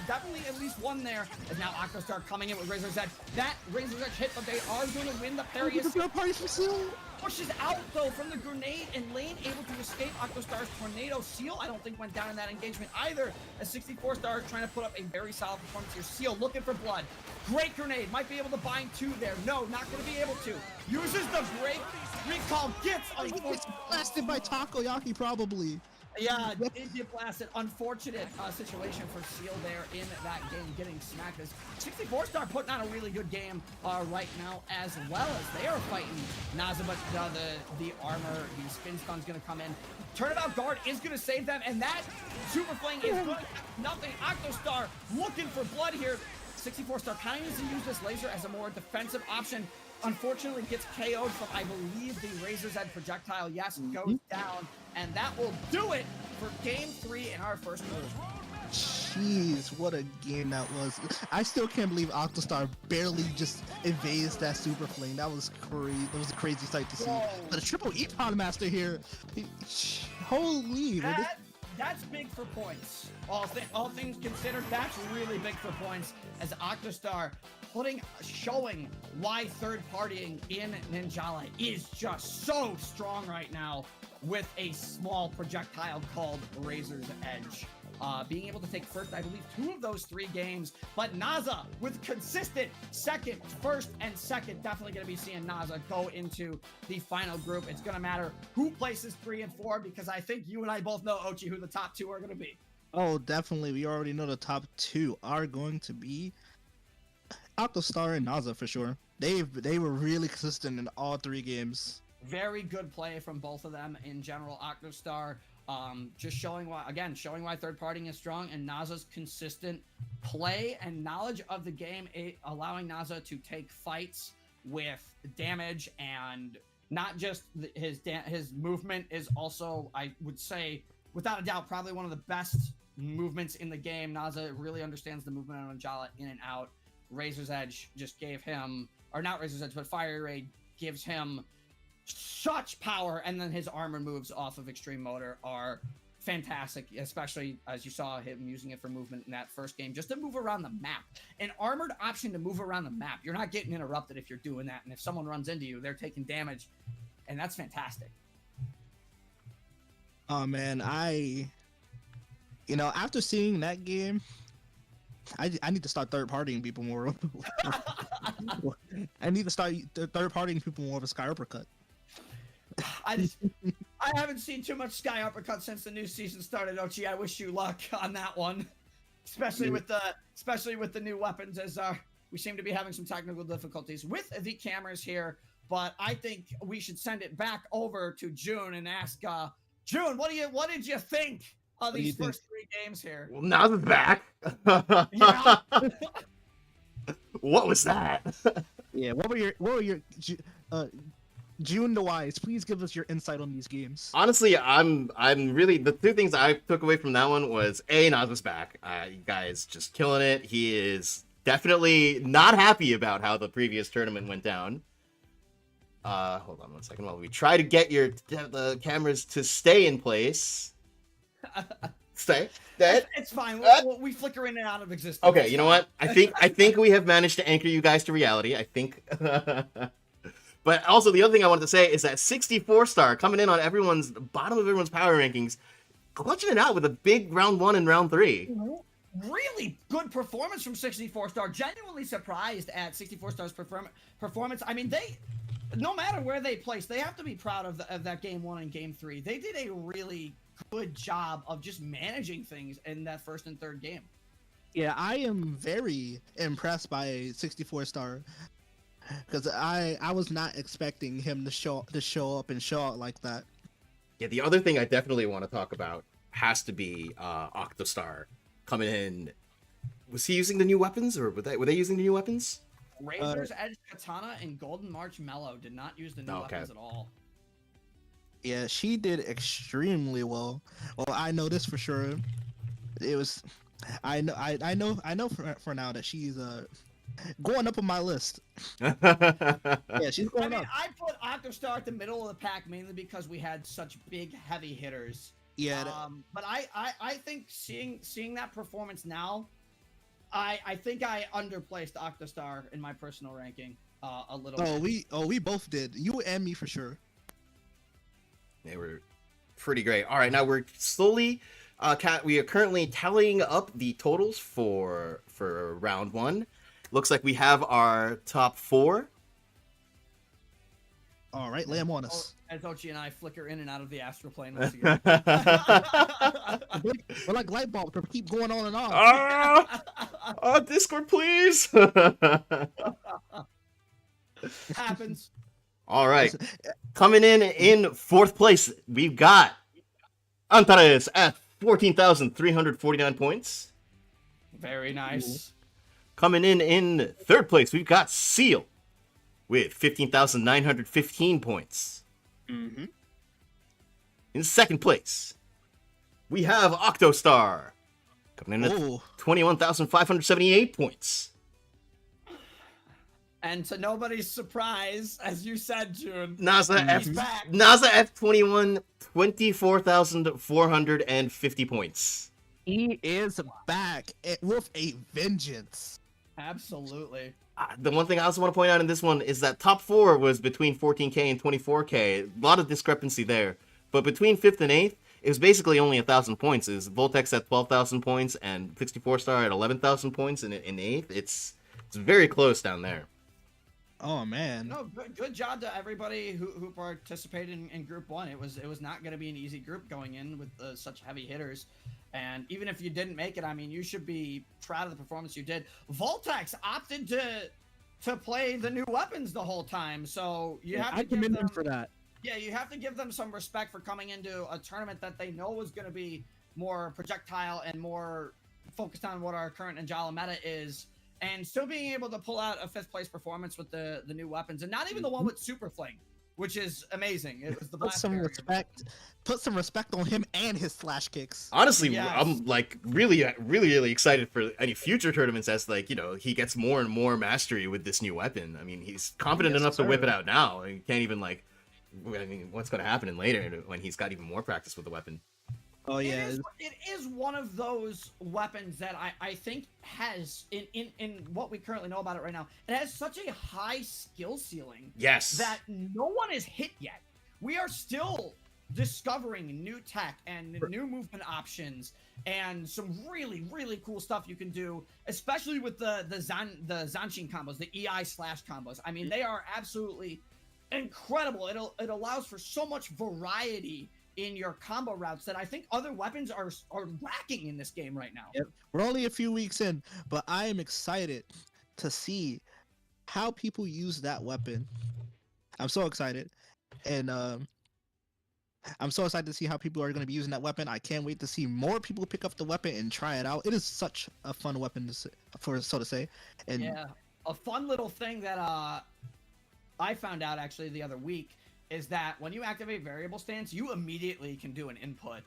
[SPEAKER 2] definitely at least one there. And now Octostar coming in with Razor's Edge. That Razor's Edge hit, but they are going to win the parry.
[SPEAKER 3] Party for Seal.
[SPEAKER 2] Pushes out though from the grenade, and Lane able to escape Octostar's tornado. Seal, I don't think, went down in that engagement either, as 64 Star is trying to put up a very solid performance here. Seal looking for blood. Great grenade, might be able to bind two there. No, not going to be able to. Uses the break, recall, gets
[SPEAKER 3] Blasted by Takoyaki, probably.
[SPEAKER 2] Yeah, it did blast it. Unfortunate situation for Seal there in that game, getting smacked. As 64 Star putting on a really good game right now, as well as they are fighting Naza, but the armor, the spin stun's gonna come in. Turnabout guard is gonna save them, and that super fling is good. Nothing. Octostar looking for blood here. 64 Star kind of needs to use this laser as a more defensive option. Unfortunately gets KO'd from, I believe, the Razor's Edge projectile. Yes, goes down, and that will do it for game 3 in our first move.
[SPEAKER 3] Jeez, what a game that was. I still can't believe Octostar barely just evades that super flame. That was crazy. That was a crazy sight to see.
[SPEAKER 2] Whoa.
[SPEAKER 3] But a triple Epon master here. Holy.
[SPEAKER 2] That's big for points. All things considered, that's really big for points, as Octostar showing why third partying in Ninjala is just so strong right now with a small projectile called Razor's Edge. Being able to take first, I believe, 2 of those 3 games, but Naza with consistent second, first, and second. Definitely going to be seeing Naza go into the final group. It's going to matter who places 3 and 4, because I think you and I both know, Ochi, who the top 2 are going to be.
[SPEAKER 3] Oh, definitely. We already know the top 2 are going to be Octostar and Naza for sure. They were really consistent in all 3 games.
[SPEAKER 2] Very good play from both of them in general. Octostar just showing why third partying is strong, and Naza's consistent play and knowledge of the game, allowing Naza to take fights with damage, and not just his movement is also, I would say, without a doubt, probably one of the best movements in the game. Naza really understands the movement on Ninjala in and out. Razor's Edge just gave him, or not Razor's Edge, but Fire Raid gives him such power, and then his armor moves off of Extreme Motor are fantastic, especially as you saw him using it for movement in that first game, just to move around the map. An armored option to move around the map. You're not getting interrupted if you're doing that, and if someone runs into you, they're taking damage, and that's fantastic.
[SPEAKER 3] Oh man, after seeing that game, I need to start third partying people more. I need to start third partying people more with Sky Uppercut.
[SPEAKER 2] I haven't seen too much Sky Uppercut since the new season started, Ochi. I wish you luck on that one, especially with the new weapons, as we seem to be having some technical difficulties with the cameras here. But I think we should send it back over to June and ask June, what did you think of these first 3 games here?
[SPEAKER 1] Well, now they're back.
[SPEAKER 2] Yeah.
[SPEAKER 1] What was that?
[SPEAKER 3] Yeah, what were your June the Wise? Please give us your insight on these games.
[SPEAKER 1] Honestly, I'm really, the 2 things I took away from that one was Naza's back. You guys just killing it. He is definitely not happy about how the previous tournament went down. Hold on one second while we try to get the cameras to stay in place. Stay.
[SPEAKER 2] It's fine. We flicker in and out of existence.
[SPEAKER 1] Okay, you know what? I think we have managed to anchor you guys to reality. I think. But also, the other thing I wanted to say is that 64 Star coming in on everyone's bottom of everyone's power rankings, clutching it out with a big round 1 and round 3.
[SPEAKER 2] Really good performance from 64 Star. Genuinely surprised at 64 Star's performance. I mean, no matter where they place, they have to be proud of that game 1 and game 3. They did a really good job of just managing things in that first and third game.
[SPEAKER 3] Yeah, I am very impressed by 64 Star, because I was not expecting him to show up and show out like that.
[SPEAKER 1] Yeah, the other thing I definitely want to talk about has to be Octostar coming in. Was he using the new weapons, or were they using the new weapons?
[SPEAKER 2] Razor's Edge Katana and Golden March Mellow did not use the new weapons at all.
[SPEAKER 3] Yeah, she did extremely well. Well, I know this for sure. It was, I know for now that she's going up on my list. Yeah, she's going up.
[SPEAKER 2] I put Octostar at the middle of the pack mainly because we had such big heavy hitters
[SPEAKER 3] Yeah.
[SPEAKER 2] But I think seeing that performance now, I think I underplaced Octostar in my personal ranking a little bit.
[SPEAKER 3] We both did. You and me for sure.
[SPEAKER 1] They were pretty great. All right, now we're slowly we are currently tallying up the totals for round 1. Looks like we have our top 4.
[SPEAKER 3] All right, lay 'em on us.
[SPEAKER 2] As Ochi and I flicker in and out of the astral plane once again.
[SPEAKER 3] We're like light bulbs. We keep going on and on.
[SPEAKER 1] Discord, please.
[SPEAKER 2] Happens.
[SPEAKER 1] All right, coming in 4th place, we've got Antares at 14,349 points.
[SPEAKER 2] Very nice.
[SPEAKER 1] Coming in 3rd place, we've got Seal with 15,915 points.
[SPEAKER 3] Mm-hmm.
[SPEAKER 1] In 2nd place, we have Octostar coming in at 21,578 points.
[SPEAKER 2] And to nobody's surprise, as you said, June,
[SPEAKER 1] NASA F21, 24,450 points.
[SPEAKER 3] He is back with a vengeance.
[SPEAKER 2] Absolutely.
[SPEAKER 1] The one thing I also want to point out in this one is that top 4 was between 14K and 24K. A lot of discrepancy there. But between 5th and 8th, it was basically only 1,000 points. It was Voltex at 12,000 points and 64 Star at 11,000 points in 8th. It's very close down there.
[SPEAKER 3] Oh man.
[SPEAKER 2] No, good job to everybody who participated in Group 1. It was not going to be an easy group going in with such heavy hitters. And even if you didn't make it, I mean, you should be proud of the performance you did. Voltex opted to play the new weapons the whole time, so you have to
[SPEAKER 3] commend them for that.
[SPEAKER 2] Yeah, you have to give them some respect for coming into a tournament that they know was going to be more projectile and more focused on what our current Ninjala meta is, and still being able to pull out a 5th place performance with the new weapons, and not even the one with Super Fling, which is amazing. It was the
[SPEAKER 3] Put some respect on him and his slash kicks.
[SPEAKER 1] Honestly,
[SPEAKER 2] Yes.
[SPEAKER 1] I'm like really excited for any future tournaments as like, he gets more and more mastery with this new weapon. I mean, he's confident enough to whip it out now. He can't even what's going to happen in later when he's got even more practice with the weapon.
[SPEAKER 3] Oh yeah.
[SPEAKER 2] It is one of those weapons that I think has in what we currently know about it right now, it has such a high skill ceiling.
[SPEAKER 1] Yes.
[SPEAKER 2] That no one has hit yet. We are still discovering new tech and new movement options and some really cool stuff you can do, especially with the Zanshin combos, the EI slash combos. I mean, they are absolutely incredible. It allows for so much variety in your combo routes that I think other weapons are lacking in this game right now.
[SPEAKER 3] Yep. We're only a few weeks in, but I am excited to see how people use that weapon. I'm so excited, and I'm so excited to see how people are going to be using that weapon. I can't wait to see more people pick up the weapon and try it out. It is such a fun weapon to say. And
[SPEAKER 2] yeah, a fun little thing that I found out actually the other week is that when you activate variable stance, you immediately can do an input,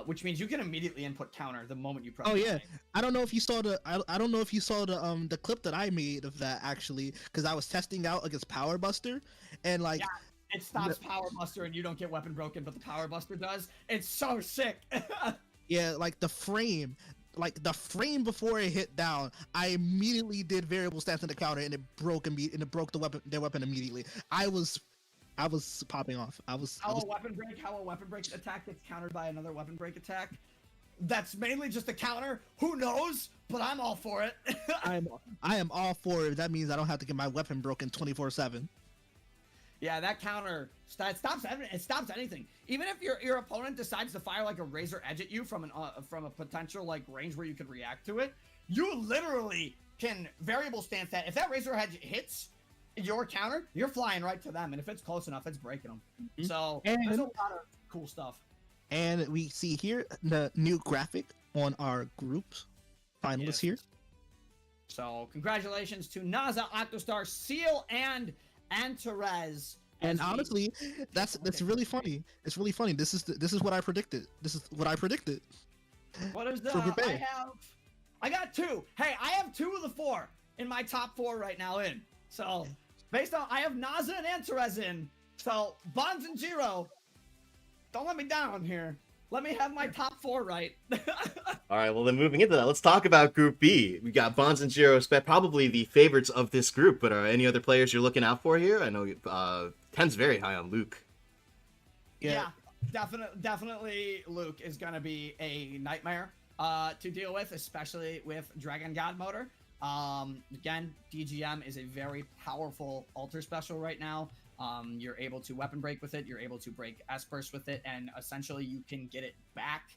[SPEAKER 2] which means you can immediately input counter the moment you press.
[SPEAKER 3] Oh yeah, I don't know if you saw the clip that I made of that actually, because I was testing out against Power Buster, and like.
[SPEAKER 2] Yeah. It stops Power Buster and you don't get weapon broken, but the Power Buster does. It's so sick.
[SPEAKER 3] Yeah, like the frame before it hit down, I immediately did variable stance in the counter, and it broke their weapon immediately. I was popping off. How a weapon break
[SPEAKER 2] attack gets countered by another weapon break attack. That's mainly just a counter. Who knows? But I'm all for it.
[SPEAKER 3] I am all for it. That means I don't have to get my weapon broken 24/7.
[SPEAKER 2] Yeah, that counter stops anything. Even if your opponent decides to fire like a razor edge at you from a potential like range where you could react to it, you literally can variable stance that. If that razor edge hits your counter, you're flying right to them, and if it's close enough, it's breaking them. Mm-hmm. So there's a lot of cool stuff.
[SPEAKER 3] And we see here the new graphic on our group finalists here.
[SPEAKER 2] So congratulations to Naza, Octostar, Seal, and Antares.
[SPEAKER 3] And honestly, that's really funny. It's really funny. This is what I predicted.
[SPEAKER 2] What is the? I got 2. Hey, I have 2 of the 4 in my top 4 right now in. So based on I have Naza and Antares in. So Bonds and Jiro, don't let me down here. Let me have my top 4 right.
[SPEAKER 1] All right, well then moving into that, let's talk about Group B. We got Bonds and Jiro, probably the favorites of this group. But are any other players you're looking out for here? I know Ken's very high on Luke.
[SPEAKER 2] Yeah, definitely Luke is gonna be a nightmare to deal with, especially with Dragon God Motor. Again, DGM is a very powerful alter special right now. You're able to weapon break with it, you're able to break S-Burst with it, and essentially you can get it back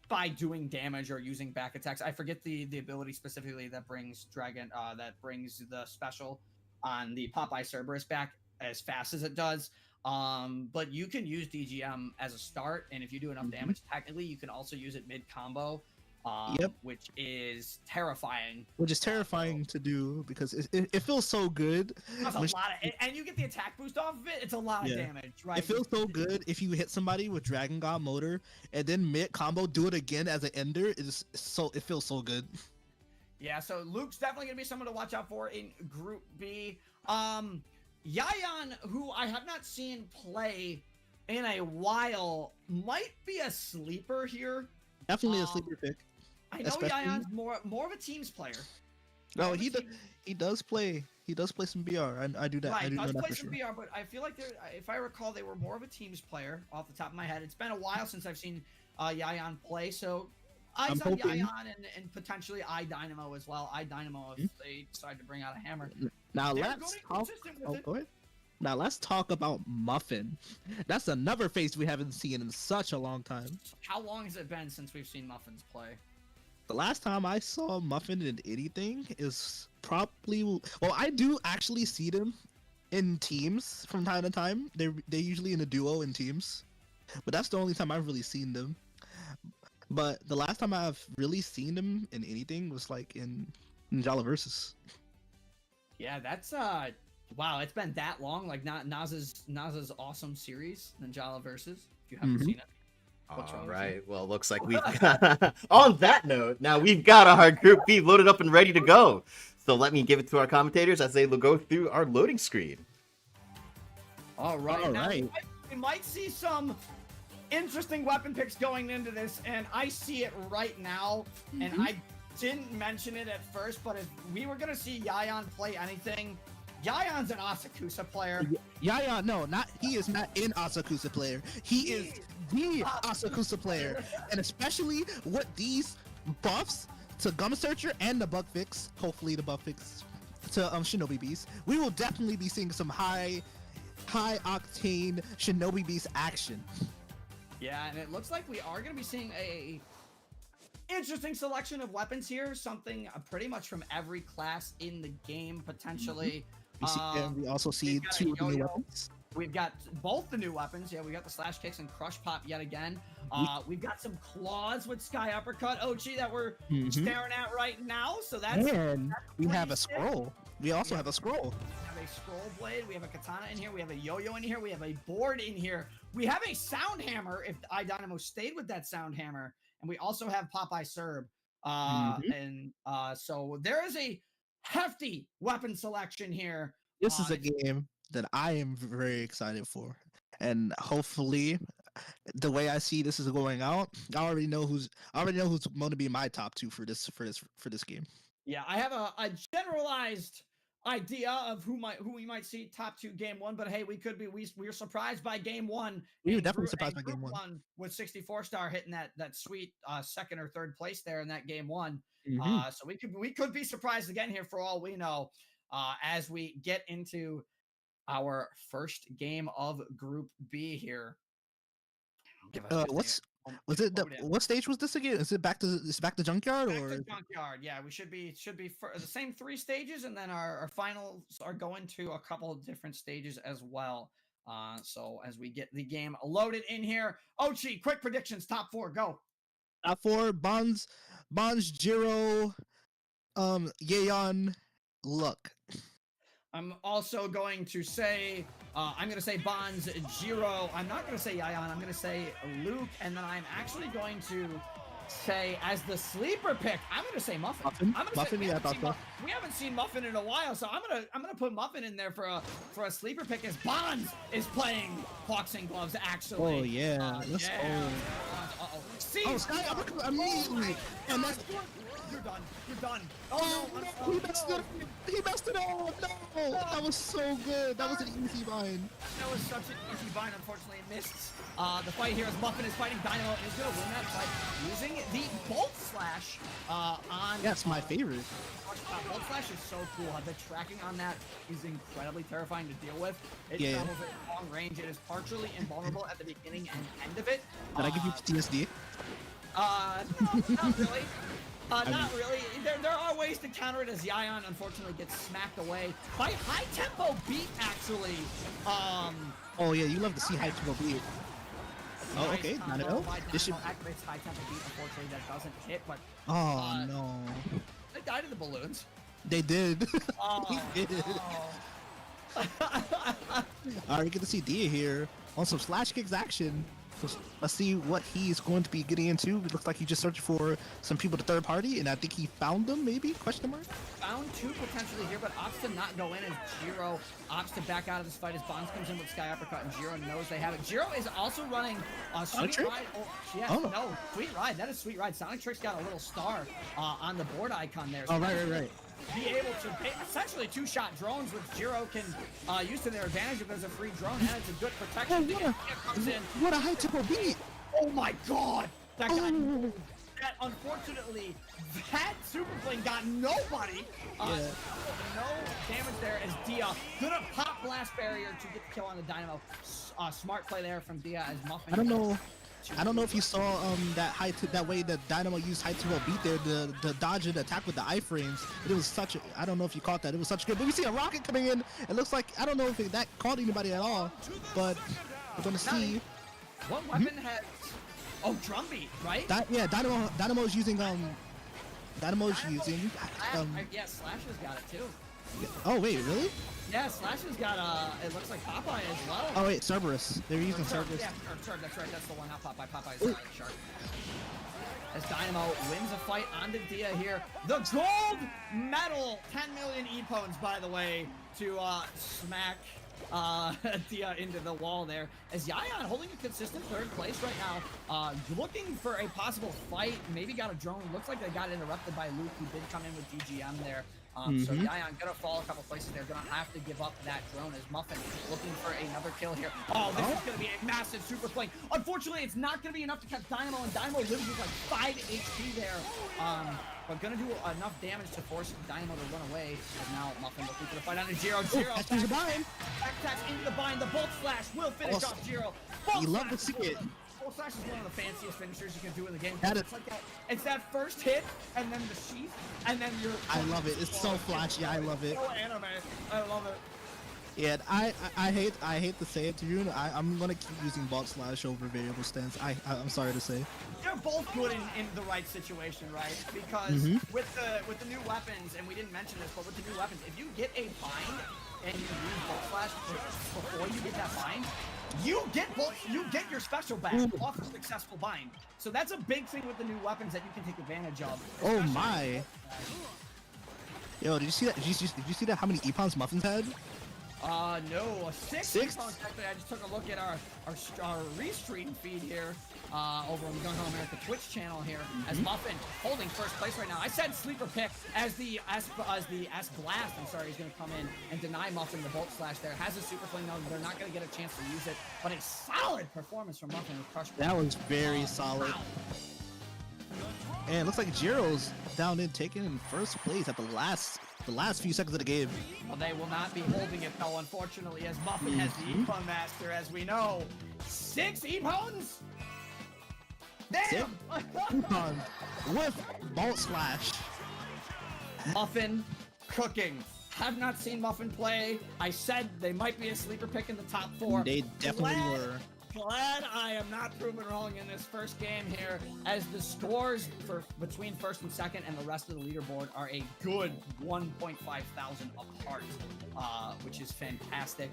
[SPEAKER 2] by doing damage or using back attacks. I forget the ability specifically that brings the special on the Popeye Cerberus back as fast as it does. But you can use DGM as a start, and if you do enough damage, technically you can also use it mid combo. Which is terrifying.
[SPEAKER 3] Which is terrifying to do because it feels so good.
[SPEAKER 2] That's a lot of, and you get the attack boost off of it. It's a lot of damage, right?
[SPEAKER 3] It feels so good if you hit somebody with Dragon God Motor and then mid combo do it again as an ender. It feels so good.
[SPEAKER 2] Yeah, so Luke's definitely gonna be someone to watch out for in Group B. Yayan, who I have not seen play in a while, might be a sleeper here.
[SPEAKER 3] Definitely a sleeper pick.
[SPEAKER 2] I know Yayan's more of a teams player.
[SPEAKER 3] No, he does play some BR. I do that.
[SPEAKER 2] Right,
[SPEAKER 3] I do
[SPEAKER 2] does
[SPEAKER 3] know
[SPEAKER 2] play
[SPEAKER 3] that for
[SPEAKER 2] some
[SPEAKER 3] sure.
[SPEAKER 2] BR, but I feel like if I recall, they were more of a teams player off the top of my head. It's been a while since I've seen Yayan play, so eyes on Yayan and potentially iDynamo as well. iDynamo if they decide to bring out a hammer.
[SPEAKER 3] Now let's talk. Go ahead. Now let's talk about Muffin. That's another face we haven't seen in such a long time.
[SPEAKER 2] How long has it been since we've seen Muffins play?
[SPEAKER 3] The last time I saw Muffin in anything is probably I do actually see them in teams from time to time. They're usually in a duo in teams, but that's the only time I've really seen them. But the last time I've really seen them in anything was like in Ninja Versus.
[SPEAKER 2] Yeah, that's wow, it's been that long. Like Naz's awesome series, Ninja Versus. If you haven't seen it.
[SPEAKER 1] All right. Well, looks like we've got, on that note, now we've got our Group B loaded up and ready to go. So let me give it to our commentators as they go through our loading screen.
[SPEAKER 2] All right. Now, we might see some interesting weapon picks going into this, and I see it right now. And I didn't mention it at first, but if we were gonna see Yayan play anything, Yayan's an Asakusa player.
[SPEAKER 3] Yayan, no, he is not an Asakusa player. He is the Asakusa player. And especially with these buffs to Gum Searcher and the bug fix, hopefully the bug fix to Shinobi Beast, we will definitely be seeing some high octane Shinobi Beast action.
[SPEAKER 2] Yeah, and it looks like we are going to be seeing a interesting selection of weapons here. Something pretty much from every class in the game, potentially.
[SPEAKER 3] We also see two of the new weapons.
[SPEAKER 2] We've got both the new weapons. Yeah, we got the Slash Kicks and Crush Pop yet again. We've got some claws with Sky Uppercut, Ochi, that we're staring at right now. So that's
[SPEAKER 3] we have a scroll. We also have a scroll.
[SPEAKER 2] We have a scroll blade. We have a katana in here. We have a yo-yo in here. We have a board in here. We have a sound hammer if iDynamo stayed with that sound hammer. And we also have Popeye Serb. So there is a hefty weapon selection here.
[SPEAKER 3] This is a game that I am very excited for, and hopefully, the way I see this is going out, I already know who's going to be my top two for this game.
[SPEAKER 2] Yeah, I have a generalized idea of who we might see top two game one, but hey, we were surprised by game one.
[SPEAKER 3] We were definitely surprised by game one
[SPEAKER 2] with 64-star hitting that sweet second or third place there in that game one. So we could be surprised again here for all we know, as we get into our first game of Group B here.
[SPEAKER 3] What stage was this again? Is it back to Junkyard
[SPEAKER 2] back to Junkyard? Yeah, we should be for the same 3 stages, and then our finals are going to a couple of different stages as well. So as we get the game loaded in here, Ochi, quick predictions, top 4, go.
[SPEAKER 3] Top 4: Bonds, Jiro, Yayan, Luck.
[SPEAKER 2] I'm also going to say, Bonds, Jiro. I'm not going to say Yayan. I'm going to say Luke. And then I'm actually going to say as the sleeper pick, I'm gonna say Muffin.
[SPEAKER 3] Muffin?
[SPEAKER 2] I'm gonna
[SPEAKER 3] Muffin,
[SPEAKER 2] say,
[SPEAKER 3] yeah, I thought so.
[SPEAKER 2] We haven't seen Muffin in a while, so I'm gonna put Muffin in there for a sleeper pick as Bonds is playing boxing gloves actually.
[SPEAKER 3] Oh yeah, let's
[SPEAKER 2] yeah.
[SPEAKER 3] go.
[SPEAKER 2] Uh-oh. See,
[SPEAKER 3] Oh, Sky uppercut immediately, and that's
[SPEAKER 2] you're done. You're done.
[SPEAKER 3] oh no, he messed it up. He messed it up. No, that was so good. That was an easy bind.
[SPEAKER 2] That was such an easy bind. Unfortunately, it missed. The fight here as Muffin is fighting Dynamo and is going to win that fight using the Bolt Slash on...
[SPEAKER 3] That's my favorite.
[SPEAKER 2] Bolt Slash is so cool. The tracking on that is incredibly terrifying to deal with. It
[SPEAKER 3] Yeah.
[SPEAKER 2] travels at long range. It is partially invulnerable at the beginning and end of it.
[SPEAKER 3] Did I give you PTSD?
[SPEAKER 2] No, not really. Not really. There are ways to counter it as Yayan unfortunately gets smacked away by High Tempo Beat actually.
[SPEAKER 3] Oh yeah, you love to see high tempo beat. Oh,
[SPEAKER 2] Nice
[SPEAKER 3] okay,
[SPEAKER 2] combo
[SPEAKER 3] not at all.
[SPEAKER 2] by
[SPEAKER 3] This should.
[SPEAKER 2] Dynamo activates High Tempo Beat. Unfortunately, that doesn't hit, but
[SPEAKER 3] Oh no,
[SPEAKER 2] they died in the balloons.
[SPEAKER 3] they did.
[SPEAKER 2] Oh,
[SPEAKER 3] They did. All right, we get to see Dia here on some slash kicks action. So let's see what he's going to be getting into. It looks like he just searched for some people to third party, and I think he found them. Maybe? Question mark.
[SPEAKER 2] Found two potentially here, but opts to not go in as Jiro opts to back out of this fight as Bonds comes in with Sky Uppercut, and Jiro knows they have it. Jiro is also running a Sweet
[SPEAKER 3] Trick?
[SPEAKER 2] Ride. Oh, yes,
[SPEAKER 3] Oh.
[SPEAKER 2] no, Sweet Ride. That is Sweet Ride. Sonic Trick's got a little star on the board icon there.
[SPEAKER 3] Oh, right.
[SPEAKER 2] Be able to essentially two-shot drones, which Jiro can use to their advantage if there's a free drone, and it's a good protection.
[SPEAKER 3] Oh,
[SPEAKER 2] Comes in.
[SPEAKER 3] what a high tempo beat!
[SPEAKER 2] Oh my god! That guy,
[SPEAKER 3] Oh.
[SPEAKER 2] that unfortunately, that super plane got nobody.
[SPEAKER 3] Yeah.
[SPEAKER 2] No damage there as Dia gonna pop blast barrier to get the kill on the Dynamo. Smart play there from Dia as Muffin.
[SPEAKER 3] I don't know if you saw that way that Dynamo used high tempo beat there, the dodge and attack with the iframes. It was such a, I don't know if you caught that. It was such good. But we see a rocket coming in. It looks like, I don't know if that caught anybody at all, but we're gonna see.
[SPEAKER 2] What weapon has? Oh, Drumbeat, right?
[SPEAKER 3] Dynamo's using
[SPEAKER 2] Yeah, Slash has got it too.
[SPEAKER 3] Oh wait, really?
[SPEAKER 2] Yeah, Slash has got it looks like Popeye as well.
[SPEAKER 3] Oh wait, Cerberus. They're using Cerberus.
[SPEAKER 2] Yeah, sure, that's right. That's the one, not Popeye. Popeye's Shark. As Dynamo wins a fight onto Dia here. The gold medal, 10 million E-Pones, by the way, to smack Dia into the wall there. As Yayan holding a consistent third place right now, looking for a possible fight. Maybe got a drone. Looks like they got interrupted by Luke, who did come in with DGM there. So Yayan gonna fall a couple places there. Gonna have to give up that drone as Muffin looking for another kill here. Oh, this is gonna be a massive super flank. Unfortunately, it's not gonna be enough to catch Dynamo, and Dynamo lives with like 5 HP there. But gonna do enough damage to force Dynamo to run away. And now Muffin looking for the fight on a Jiro. Backtax into the bind. The Bolt Slash will finish off Jiro.
[SPEAKER 3] You love to see it.
[SPEAKER 2] Bolt Slash is one of the fanciest finishers you can do in the game.
[SPEAKER 3] That is-
[SPEAKER 2] It's like that. It's that first hit, and then the sheath, and then you're.
[SPEAKER 3] I love it. It's so flashy. I love it.
[SPEAKER 2] So anime. I love it.
[SPEAKER 3] Yeah, I hate to say it to you. I'm gonna keep using Bolt Slash over variable stance. I'm sorry to say.
[SPEAKER 2] They're both good in the right situation, right? Because with the new weapons, and we didn't mention this, but with the new weapons, if you get a bind and you use Bolt Slash before you get that bind, you get your special back off a successful bind. So that's a big thing with the new weapons that you can take advantage of.
[SPEAKER 3] Oh my! Yo, did you see that? Did you see that? How many E-Pons Muffins had?
[SPEAKER 2] No, six.
[SPEAKER 3] Six?
[SPEAKER 2] Actually, I just took a look at our restream feed here over on the Gung Ho America Twitch channel here as Muffin holding first place right now. I said sleeper pick as the S Blast. I'm sorry, he's going to come in and deny Muffin the Bolt Slash there. Has a super flame though. They're not going to get a chance to use it, but a solid performance from Muffin with Crush.
[SPEAKER 3] That was very solid.
[SPEAKER 2] Wow.
[SPEAKER 3] And it looks like Jiro's down in taking in first place at the last few seconds of the game.
[SPEAKER 2] Well, they will not be holding it though, unfortunately, as Muffin has the E-Pone Master, as we know. 6 E-Pones? Damn!
[SPEAKER 3] E-Pons with Bolt Slash.
[SPEAKER 2] Muffin cooking. Have not seen Muffin play. I said they might be a sleeper pick in the top 4.
[SPEAKER 3] They definitely were.
[SPEAKER 2] Glad I am not proven wrong in this first game here, as the scores for between first and second and the rest of the leaderboard are a good 1.5 thousand apart, which is fantastic.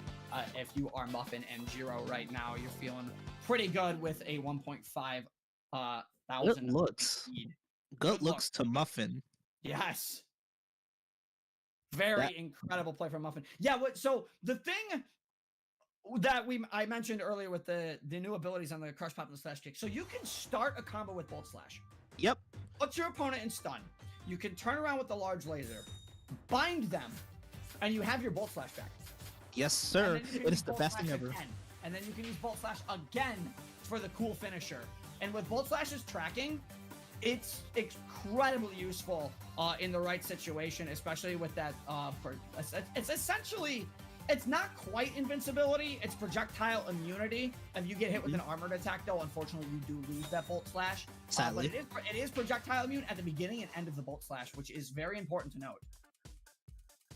[SPEAKER 2] If you are Muffin and Jiro right now, you're feeling pretty good with a 1.5
[SPEAKER 3] Good looks.
[SPEAKER 2] Indeed.
[SPEAKER 3] Good looks to Muffin.
[SPEAKER 2] Yes. Very incredible play from Muffin. Yeah, so the thing that I mentioned earlier with the new abilities on the Crush Pop and the Slash Kick. So you can start a combo with Bolt Slash.
[SPEAKER 3] Yep.
[SPEAKER 2] Put your opponent in stun. You can turn around with the large laser, bind them, and you have your Bolt Slash back.
[SPEAKER 3] Yes, sir. It is the best thing ever.
[SPEAKER 2] Again. And then you can use Bolt Slash again for the cool finisher. And with Bolt Slash's tracking, it's incredibly useful in the right situation, especially with that. It's essentially, it's not quite invincibility. It's projectile immunity. If you get hit with an armored attack, though, unfortunately, you do lose that Bolt Slash.
[SPEAKER 3] Sadly,
[SPEAKER 2] but it is projectile immune at the beginning and end of the Bolt Slash, which is very important to note.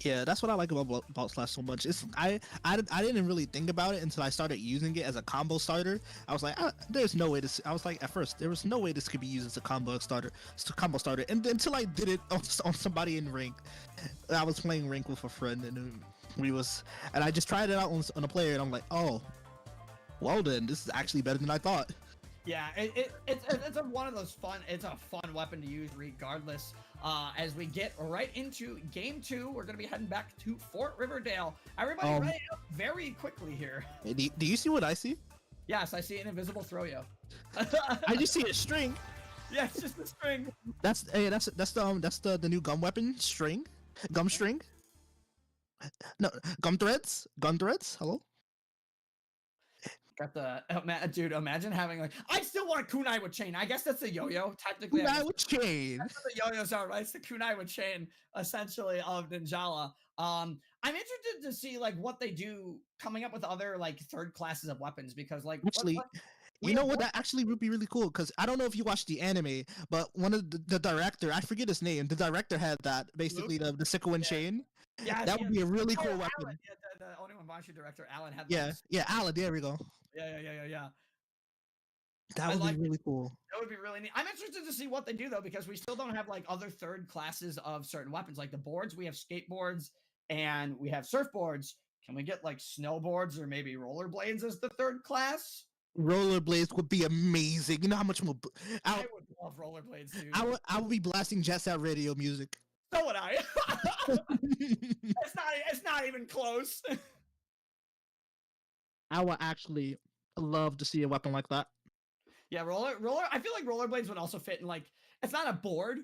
[SPEAKER 3] Yeah, that's what I like about Bolt Slash so much. I didn't really think about it until I started using it as a combo starter. I was like, there's no way this. I was like, at first, there was no way this could be used as a combo starter. And then until I did it on somebody in rank, I was playing rank with a friend, and I just tried it out on a player, and I'm like, oh, well then, this is actually better than I thought.
[SPEAKER 2] Yeah, it's one of those fun. It's a fun weapon to use regardless. As we get right into game 2, we're gonna be heading back to Fort Riverdale. Everybody ready up very quickly here.
[SPEAKER 3] Do you see what I see?
[SPEAKER 2] Yes, I see an invisible throw-yo.
[SPEAKER 3] I just see a string.
[SPEAKER 2] Yeah, it's just a string.
[SPEAKER 3] That's the new gum weapon string, gum string. No, gum threads. Hello.
[SPEAKER 2] Got the dude. Imagine having like. I still want a kunai with chain. I guess that's a yo-yo. Technically,
[SPEAKER 3] kunai with chain.
[SPEAKER 2] That's what the yo-yos are, right? It's the kunai with chain, essentially, of Ninjala. I'm interested to see like what they do coming up with other like third classes of weapons because like
[SPEAKER 3] actually. You know what? That actually would be really cool because I don't know if you watched the anime, but one of the director, I forget his name, the director had that basically the sickle and chain.
[SPEAKER 2] Yeah,
[SPEAKER 3] that would be a really cool weapon.
[SPEAKER 2] Alan, yeah, the only one Banshee director, Alan had.
[SPEAKER 3] Yeah, Alan. There we go.
[SPEAKER 2] Yeah.
[SPEAKER 3] That would be really cool.
[SPEAKER 2] That would be really neat. I'm interested to see what they do though, because we still don't have like other third classes of certain weapons. Like the boards, we have skateboards and we have surfboards. Can we get like snowboards or maybe rollerblades as the third class?
[SPEAKER 3] Rollerblades would be amazing. You know how much more
[SPEAKER 2] I would love rollerblades, dude.
[SPEAKER 3] I would be blasting Jet Set Radio music.
[SPEAKER 2] So would I. It's not even close.
[SPEAKER 3] I would actually love to see a weapon like that.
[SPEAKER 2] Yeah, roller. I feel like rollerblades would also fit in like it's not a board,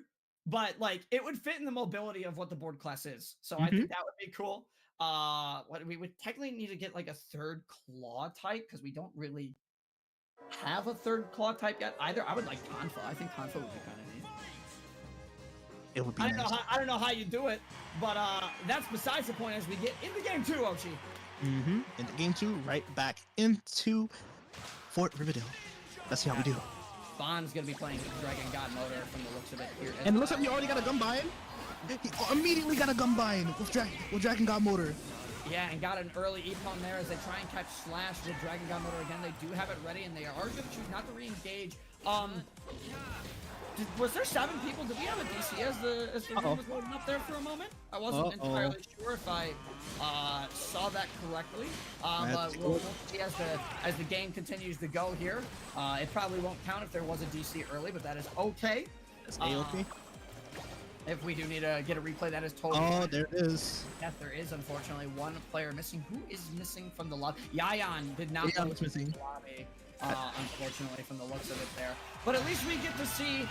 [SPEAKER 2] but like it would fit in the mobility of what the board class is. So I think that would be cool. What we would technically need to get like a third claw type because we don't really have a third claw type yet either. I would like Tonfa. I think Tonfa would be kind of neat.
[SPEAKER 3] It would be.
[SPEAKER 2] I don't know how you do it, but that's besides the point. As we get into game 2, Ochi.
[SPEAKER 3] Into game 2, right back into Fort Riverdale. Let's see how we do.
[SPEAKER 2] Bond's gonna be playing Dragon God Motor from the looks of it here.
[SPEAKER 3] And it looks like we already got a gun buy-in. He immediately got a gun buy-in with Dragon God Motor.
[SPEAKER 2] Yeah, and got an early E-pwn there as they try and catch Slash with Dragon God Motor again. They do have it ready, and they are going to choose not to re-engage. Was there 7 people? Did we have a DC as the room was loading up there for a moment? I wasn't entirely sure if I saw that correctly. But we'll see as the game continues to go here. It probably won't count if there was a DC early, but that is okay.
[SPEAKER 3] That's A-okay.
[SPEAKER 2] If we do need to get a replay, that is totally
[SPEAKER 3] fine. There is.
[SPEAKER 2] Yes, there is, unfortunately, one player missing. Who is missing from the lobby? Yayan did not
[SPEAKER 3] go to the
[SPEAKER 2] lobby, unfortunately, from the looks of it there. But at least we get to see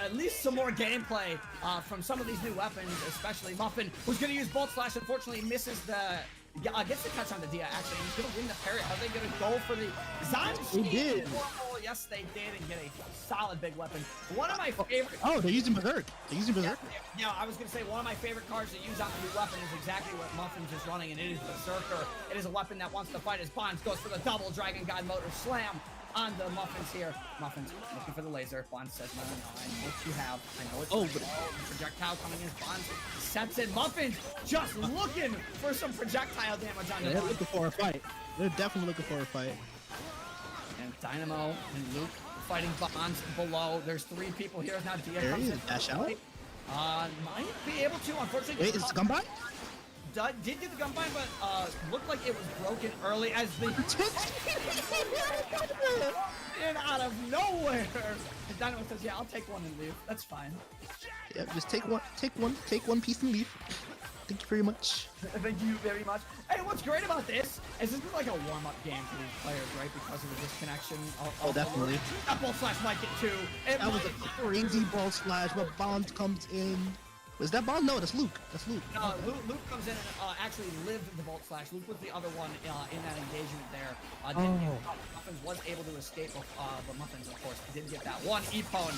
[SPEAKER 2] at least some more gameplay from some of these new weapons, especially Muffin, who's going to use Bolt Slash. Unfortunately, misses the... gets the catch on the Dia, actually. He's going to win the parry. Are they going to go for the Zanshi?
[SPEAKER 3] They did.
[SPEAKER 2] Yes, they did, and get a solid big weapon. One of my favorite...
[SPEAKER 3] Oh, they're using Berserk.
[SPEAKER 2] Yeah, I was going to say, one of my favorite cards to use on the new weapon is exactly what Muffin's is running, and it is Berserker. It is a weapon that wants to fight as Bonds goes for the double Dragon God Motor Slam on the Muffins here. Muffins looking for the laser. Bonds says, no, I know what you have. I know it's projectile coming in. Bonds sets it. Muffins just looking for some projectile damage on the
[SPEAKER 3] They're looking for a fight. They're definitely looking for a fight.
[SPEAKER 2] And Dynamo and Luke fighting Bonds below. There's 3 people here. Now Dia comes in.
[SPEAKER 3] Dash out?
[SPEAKER 2] Might be able to, unfortunately.
[SPEAKER 3] Wait, is it gun buy?
[SPEAKER 2] Did get the gun bind, but looked like it was broken early as the in out of nowhere. And Dynamo says, "Yeah, I'll take one and leave. That's fine."
[SPEAKER 3] Yeah, just take one piece and leave. Thank you very much.
[SPEAKER 2] Thank you very much. Hey, what's great about this is like a warm-up game for these players, right? Because of the disconnection.
[SPEAKER 3] Oh, definitely.
[SPEAKER 2] That ball slash might get two.
[SPEAKER 3] That was a crazy ball slash, but Bond comes in. Was that Bond? No, that's Luke. That's Luke.
[SPEAKER 2] No, Luke comes in and actually lived the Volt Slash. Luke was the other one in that engagement there. Muffins was able to escape, but Muffins, of course, did get that one Epone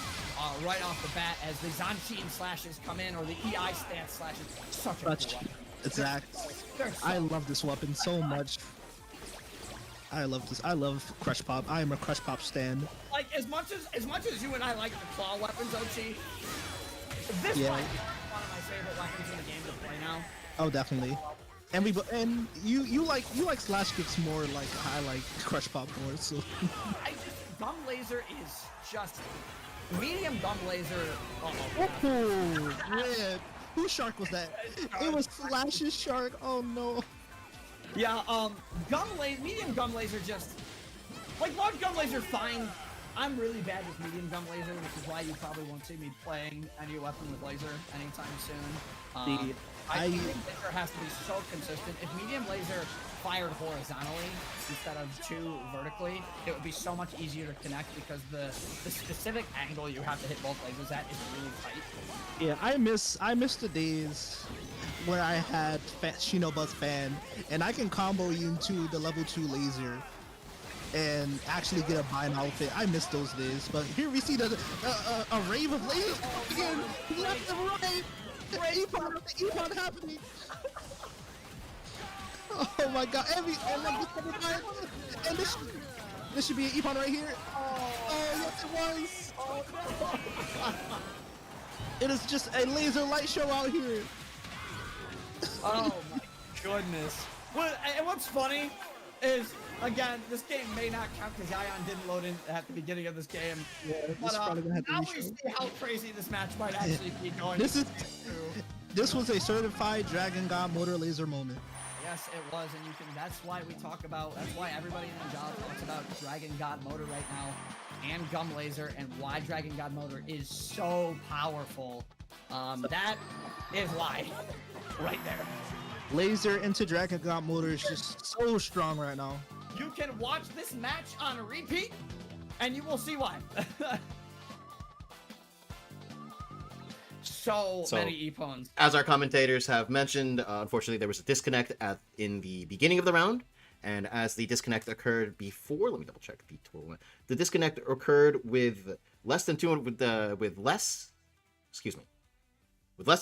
[SPEAKER 2] right off the bat as the Zanchin slashes come in, or the EI stance slashes. Such a cool weapon.
[SPEAKER 3] Exactly. I love this weapon so much. I love this. I love Crush Pop. I am a Crush Pop stan.
[SPEAKER 2] Like, as much as you and I like the claw weapons, Ochi, this might be one of my favorite weapons in the game to play now.
[SPEAKER 3] Oh, definitely. And you like slash kicks more, like I like Crush Pop more. So
[SPEAKER 2] Gum Laser is just medium Gum Laser.
[SPEAKER 3] Oh, man. Whose shark was that? It was Flash's shark. Oh no.
[SPEAKER 2] Yeah, medium Gum Laser just like large Gum Laser fine. I'm really bad with medium Gum Laser, which is why you probably won't see me playing any weapon with laser anytime soon. I think laser has to be so consistent. If medium laser fired horizontally instead of two vertically, it would be so much easier to connect because the specific angle you have to hit both lasers at is really tight.
[SPEAKER 3] Yeah, I miss the days where I had Shinobuzz fan and I can combo you into the level 2 laser and actually get a bind outfit. I miss those days, but here we see a rave of lasers again, left and right. Epon happening. Oh my god! And this should be an Epon right here. Oh yes, it was. It is just a laser light show out here.
[SPEAKER 2] Oh my goodness! And what's funny is, again, this game may not count because Yayan didn't load in at the beginning of this game. Yeah, but now we see how crazy this match might actually be going.
[SPEAKER 3] This was a certified Dragon God Motor Laser moment.
[SPEAKER 2] Yes, it was, and that's why that's why everybody in the job talks about Dragon God Motor right now, and Gum Laser, and why Dragon God Motor is so powerful. That is why, right there.
[SPEAKER 3] Laser into Dragon God Motor is just so strong right now.
[SPEAKER 2] You can watch this match on a repeat, and you will see why. So many Epones.
[SPEAKER 1] As our commentators have mentioned, unfortunately there was a disconnect in the beginning of the round, and as the disconnect occurred before, let me double check the total. The disconnect occurred with less than 200 with less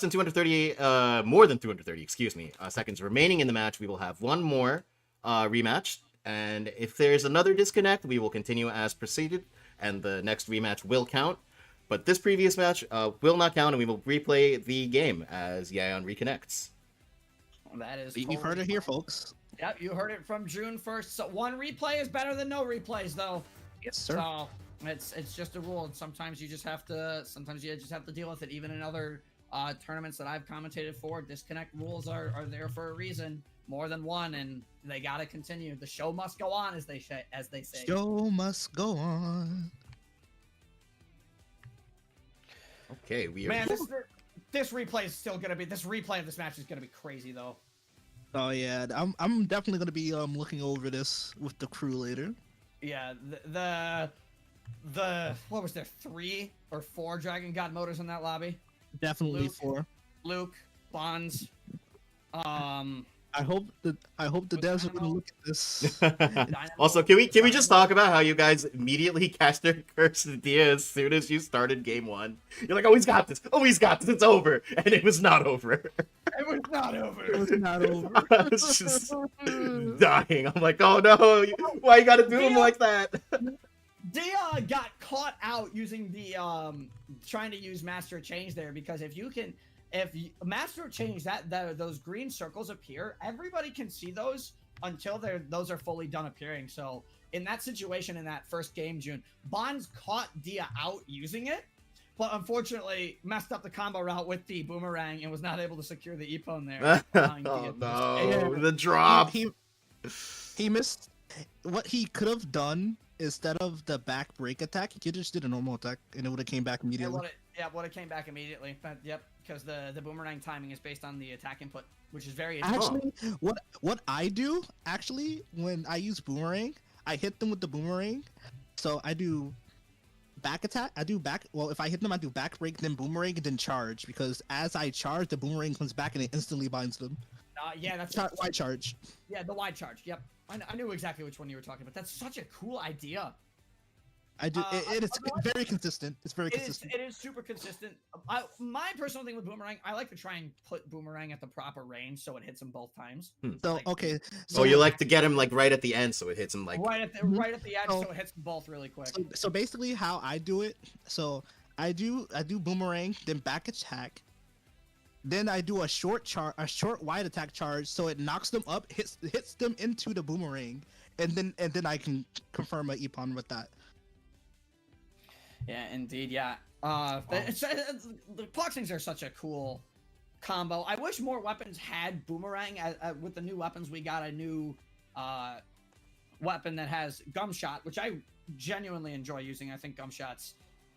[SPEAKER 1] than 238 more than 230 seconds remaining in the match. We will have one more rematch, and if there's another disconnect, we will continue as proceeded, and the next rematch will count. But this previous match will not count, and we will replay the game as Yayan reconnects.
[SPEAKER 2] That is.
[SPEAKER 3] You've heard it here, folks.
[SPEAKER 2] Yep, you heard it from June 1st. So one replay is better than no replays, though.
[SPEAKER 3] Yes, sir.
[SPEAKER 2] So it's just a rule. And sometimes you just have to deal with it. Even in other tournaments that I've commentated for, disconnect rules are there for a reason. More than one, and they gotta continue. The show must go on, as they say.
[SPEAKER 3] Show must go on.
[SPEAKER 1] Okay, we are.
[SPEAKER 2] Man, this replay is still gonna be. This replay of this match is gonna be crazy, though.
[SPEAKER 3] Oh yeah, I'm definitely gonna be looking over this with the crew later.
[SPEAKER 2] Yeah, the what was there, 3 or 4 Dragon God Motors in that lobby?
[SPEAKER 3] Definitely
[SPEAKER 2] Luke,
[SPEAKER 3] 4.
[SPEAKER 2] Luke, Bonds.
[SPEAKER 3] I hope the devs are gonna look at this.
[SPEAKER 1] Also, can we just talk about how you guys immediately cast your curse to Dia as soon as you started game 1? You're like, oh, he's got this, it's over, and it was not over.
[SPEAKER 2] It was not over.
[SPEAKER 3] It was not over.
[SPEAKER 1] I was just dying. I'm like, oh no, why you gotta do him like that?
[SPEAKER 2] Dia got caught out using the trying to use Master Change there, because if Master Change those green circles appear, everybody can see those until those are fully done appearing. So in that situation, in that first game, June, Bonds caught Dia out using it, but unfortunately messed up the combo route with the boomerang and was not able to secure the Epone there.
[SPEAKER 1] Oh no, the drop.
[SPEAKER 3] He missed. What he could have done instead of the back break attack, you could just did a normal attack and it would have came back immediately.
[SPEAKER 2] Would have came back immediately. But, yep, because the boomerang timing is based on the attack input, which is very interesting.
[SPEAKER 3] Actually, what I do actually when I use boomerang, I hit them with the boomerang. So I do back attack. Well, if I hit them, I do back break, then boomerang, and then charge. Because as I charge, the boomerang comes back and it instantly binds them.
[SPEAKER 2] Yeah, that's
[SPEAKER 3] wide charge.
[SPEAKER 2] Yeah, the wide charge. Yep, I knew exactly which one you were talking about. That's such a cool idea.
[SPEAKER 3] I do. It's very consistent. It's very consistent.
[SPEAKER 2] It is super consistent. My personal thing with boomerang, I like to try and put boomerang at the proper range so it hits them both times.
[SPEAKER 3] So
[SPEAKER 2] like,
[SPEAKER 3] okay.
[SPEAKER 1] So you like to get him like right at the end, so it hits him like
[SPEAKER 2] right at the edge, so it hits them both really quick.
[SPEAKER 3] So basically, how I do it, so I do boomerang, then back attack, then I do a short wide attack charge, so it knocks them up, hits them into the boomerang, and then I can confirm my Epon with that.
[SPEAKER 2] Yeah, indeed, yeah. The Poxings are such a cool combo. I wish more weapons had boomerang. With the new weapons, we got a new weapon that has Gumshot, which I genuinely enjoy using. I think Gumshot's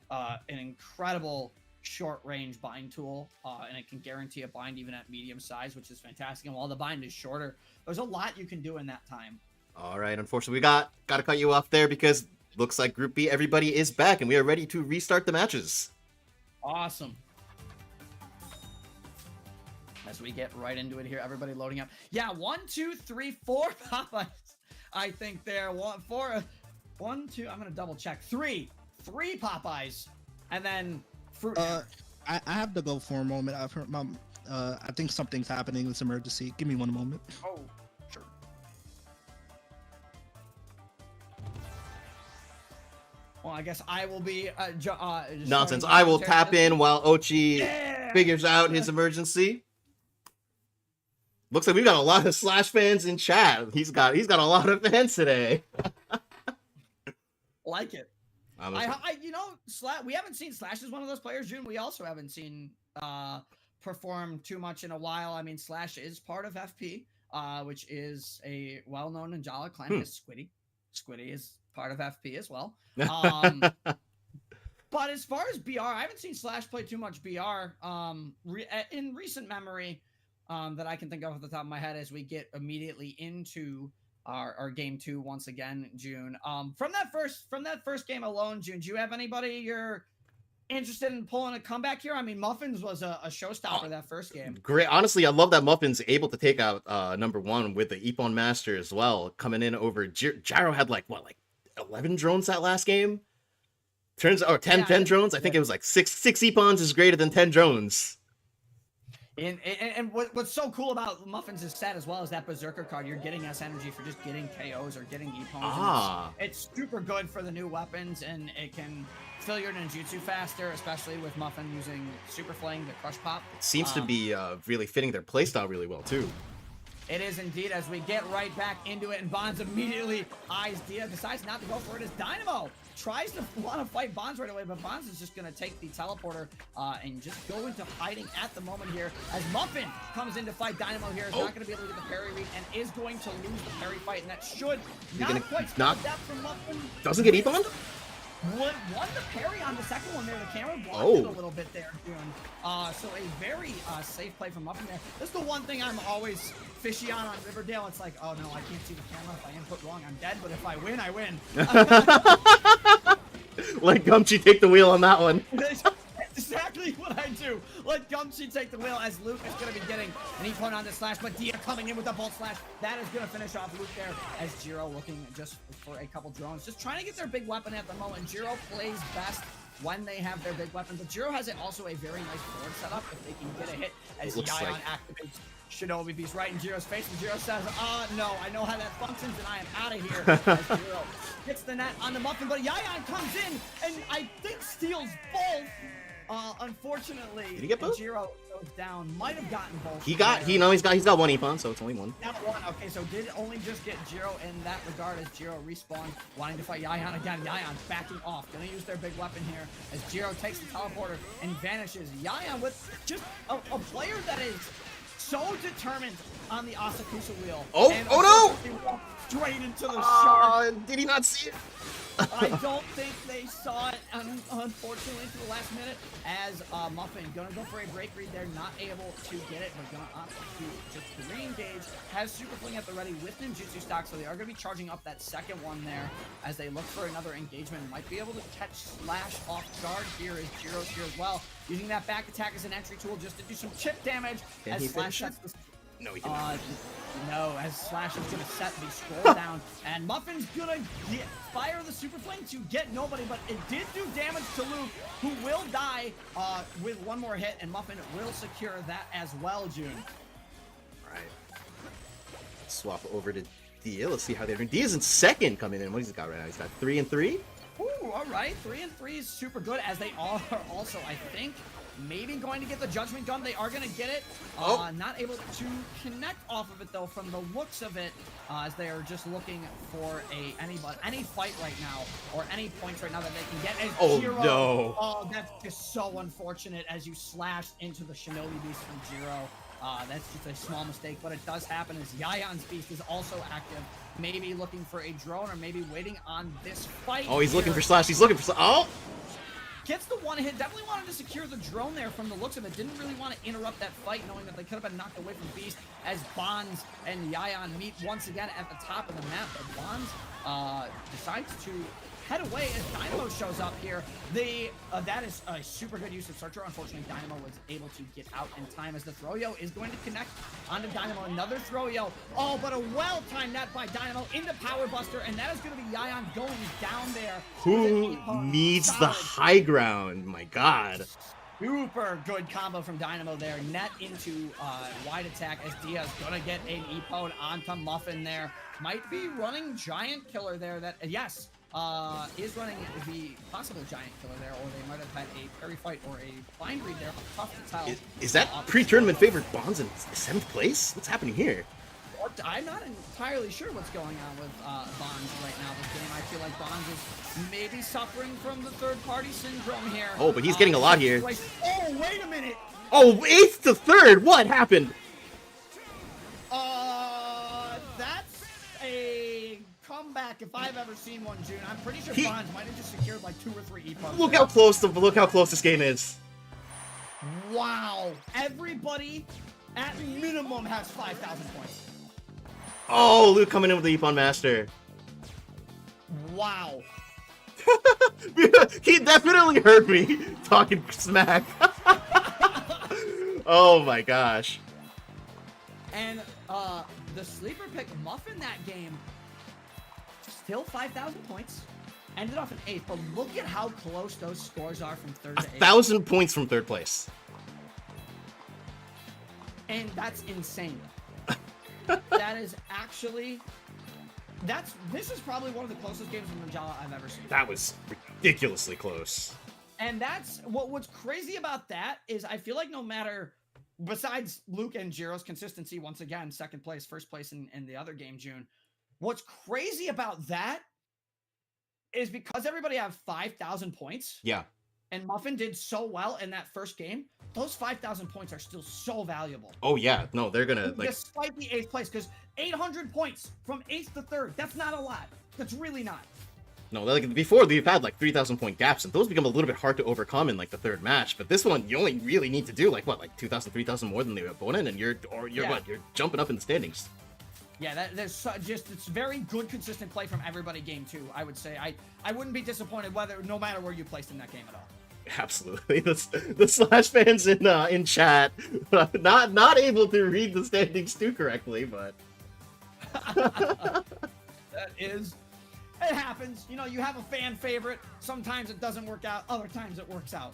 [SPEAKER 2] an incredible short-range bind tool, and it can guarantee a bind even at medium size, which is fantastic. And while the bind is shorter, there's a lot you can do in that time.
[SPEAKER 1] All right, unfortunately, we got to cut you off there because looks like Group B, everybody is back, and we are ready to restart the matches.
[SPEAKER 2] Awesome. As we get right into it here, everybody loading up. Yeah, 1, 2, 3, 4 Popeyes. I think there. 1, 2. I'm gonna double check. 3 Popeyes, and then fruit.
[SPEAKER 3] I have to go for a moment. I've heard I think something's happening. It's emergency. Give me one moment.
[SPEAKER 2] Oh, sure. Well, I guess I will be
[SPEAKER 1] nonsense. I will tap in while Ochi figures out his emergency. Looks like we've got a lot of Slash fans in chat. He's got a lot of fans today.
[SPEAKER 2] Like it. We haven't seen Slash as one of those players, June. We also haven't seen perform too much in a while. I mean, Slash is part of FP, which is a well-known Ninjala clan. Is Squiddy. Squiddy is part of FP as well. But as far as BR, I haven't seen Slash play too much BR in recent memory that I can think of off the top of my head as we get immediately into our game 2 once again, June. From that first game alone, June, do you have anybody you're interested in pulling a comeback here? I mean, Muffins was a showstopper that first game.
[SPEAKER 1] Great. Honestly, I love that Muffins able to take out number 1 with the Epon Master as well, coming in over Gyro had like 11 drones that last game. 10 drones. I think it was like six Epons is greater than 10 drones.
[SPEAKER 2] And what's so cool about Muffins' set as well is that Berserker card. You're getting S energy for just getting KOs or getting Epons. It's super good for the new weapons, and it can fill your ninjutsu faster, especially with Muffin using Super Fling to crush pop.
[SPEAKER 1] It seems to be really fitting their playstyle really well too.
[SPEAKER 2] It is indeed, as we get right back into it, and Bonds immediately eyes Dia, decides not to go for it as Dynamo tries to want to fight Bonds right away, but Bonds is just going to take the teleporter and just go into hiding at the moment here as Muffin comes in to fight Dynamo here. Is not going to be able to get the parry read and is going to lose the parry fight, and that should not quite stop that from Muffin.
[SPEAKER 1] Doesn't get Epon?
[SPEAKER 2] Won the parry on the second one there. The camera blocked it a little bit there, June. So a very safe play from Muffin there. This is the one thing I'm always fishy on Riverdale. It's like, oh no, I can't see the camera. If I input wrong, I'm dead. But if I win, I win.
[SPEAKER 1] Let Gumshy take the wheel on that one.
[SPEAKER 2] That's exactly what I do. Let Gumshy take the wheel as Luke is going to be getting an Epon on the slash, but Dia coming in with the bolt slash. That is going to finish off Luke there as Jiro looking just for a couple drones. Just trying to get their big weapon at the moment. Jiro plays best when they have their big weapon, but Jiro has also a very nice forward setup if they can get a hit as Yion activates Shinobi Beast right in Jiro's face, and Jiro says, no, I know how that functions, and I am out of here. As Jiro gets the net on the Muffin, but Yion comes in, and I think steals both. Unfortunately,
[SPEAKER 1] did he get both?
[SPEAKER 2] Jiro goes down. Might have gotten both.
[SPEAKER 1] He's got one Epon, so it's only one.
[SPEAKER 2] Not one. Okay, so did only just get Jiro in that regard as Jiro respawned, wanting to fight Yion again. Yion backing off, gonna use their big weapon here as Jiro takes the teleporter and vanishes. Yion with just a player that is so determined on the Asakusa wheel.
[SPEAKER 1] Oh no!
[SPEAKER 2] Straight into the shark.
[SPEAKER 1] Did he not see it?
[SPEAKER 2] I don't think they saw it, unfortunately, to the last minute, as Muffin gonna go for a break read there, not able to get it, but gonna opt to just re-engage, has Super Fling at the ready with Ninjutsu stock, so they are gonna be charging up that second one there as they look for another engagement. Might be able to catch Slash off guard here as Jiro's here as well, using that back attack as an entry tool just to do some chip damage.
[SPEAKER 1] Can
[SPEAKER 2] as
[SPEAKER 1] he
[SPEAKER 2] Slash
[SPEAKER 1] finish
[SPEAKER 2] sets the
[SPEAKER 1] No, he cannot.
[SPEAKER 2] no, as Slash is gonna set the scroll down, and Muffin's gonna fire the Super Flame to get nobody, but it did do damage to Luke, who will die with one more hit, and Muffin will secure that as well, June.
[SPEAKER 1] All right. Swap over to Dia. Let's see how they're doing. Dia's in second coming in. What has he got right now? He's got 3 and 3.
[SPEAKER 2] Ooh, all right, 3 and 3 is super good, as they are also, I think, maybe going to get the Judgment Gun. They are going to get it. Not able to connect off of it, though, from the looks of it, as they are just looking for any fight right now, or any points right now that they can get. As Jiro,
[SPEAKER 1] no.
[SPEAKER 2] Oh, that's just so unfortunate as you slashed into the Shinobi Beast from Jiro. That's just a small mistake, but it does happen as Yayon's Beast is also active. Maybe looking for a drone, or maybe waiting on this fight.
[SPEAKER 1] Oh, he's
[SPEAKER 2] here.
[SPEAKER 1] looking for Slash. He's looking for Slash. Oh!
[SPEAKER 2] Gets the one hit. Definitely wanted to secure the drone there from the looks of it. Didn't really want to interrupt that fight, knowing that they could have been knocked away from Beast as Bonds and Yayan meet once again at the top of the map. But Bonds decides to head away as Dynamo shows up here. That is a super good use of Searcher. Unfortunately, Dynamo was able to get out in time as the throw-yo is going to connect onto Dynamo. Another throw-yo. Oh, but a well-timed net by Dynamo into Power Buster, and that is going to be Yayan going down there.
[SPEAKER 1] Who needs the high ground? My God.
[SPEAKER 2] Super good combo from Dynamo there. Net into wide attack as Diaz gonna get an E-Pone onto Muffin there. Might be running Giant Killer there. That yes, is running the possible Giant Killer there, or they might have had a parry fight or a blind read there. Tough to tell.
[SPEAKER 1] Is that pre-tournament favorite Bonds in 7th place? What's happening here?
[SPEAKER 2] I'm not entirely sure what's going on with Bonds right now this game. I feel like Bonds is maybe suffering from the third-party syndrome here.
[SPEAKER 1] Oh, but he's getting a lot here.
[SPEAKER 2] Oh, wait a minute!
[SPEAKER 1] Oh, 8th to 3rd! What happened?
[SPEAKER 2] That's a comeback if I've ever seen one, June. I'm pretty sure Bonds might have just secured like 2 or 3 E-Pumps.
[SPEAKER 1] Look how close this game is.
[SPEAKER 2] Wow. Everybody at minimum has 5,000 points.
[SPEAKER 1] Oh, Luke coming in with the Ippon Master.
[SPEAKER 2] Wow.
[SPEAKER 1] He definitely heard me talking smack. Oh my gosh.
[SPEAKER 2] And the sleeper pick Muffin that game, still 5,000 points. Ended off in 8th, but look at how close those scores are from 3rd to 8th.
[SPEAKER 1] 1,000 points from 3rd place.
[SPEAKER 2] And that's insane. That is actually... This is probably one of the closest games from Ninjala I've ever seen.
[SPEAKER 1] That was ridiculously close.
[SPEAKER 2] And that's... What's crazy about that is I feel like no matter... Besides Luke and Jiro's consistency, once again, 2nd place, 1st place in the other game, June. What's crazy about that is because everybody have 5,000 points.
[SPEAKER 1] Yeah.
[SPEAKER 2] And Muffin did so well in that first game, those 5,000 points are still so valuable.
[SPEAKER 1] Oh yeah, no, they're gonna like.
[SPEAKER 2] Despite the 8th place, because 800 points from 8th to 3rd, that's not a lot. That's really not.
[SPEAKER 1] No, like before they've had like 3,000 point gaps, and those become a little bit hard to overcome in like the 3rd match. But this one, you only really need to do like what, like 2,000, 3,000 more than the opponent, and you're jumping up in the standings.
[SPEAKER 2] Yeah, there's it's very good, consistent play from everybody game 2, I would say. I wouldn't be disappointed no matter where you placed in that game at all.
[SPEAKER 1] Absolutely, the Slash fans in chat not able to read the standings too correctly, but
[SPEAKER 2] it happens. You know, you have a fan favorite. Sometimes it doesn't work out. Other times it works out.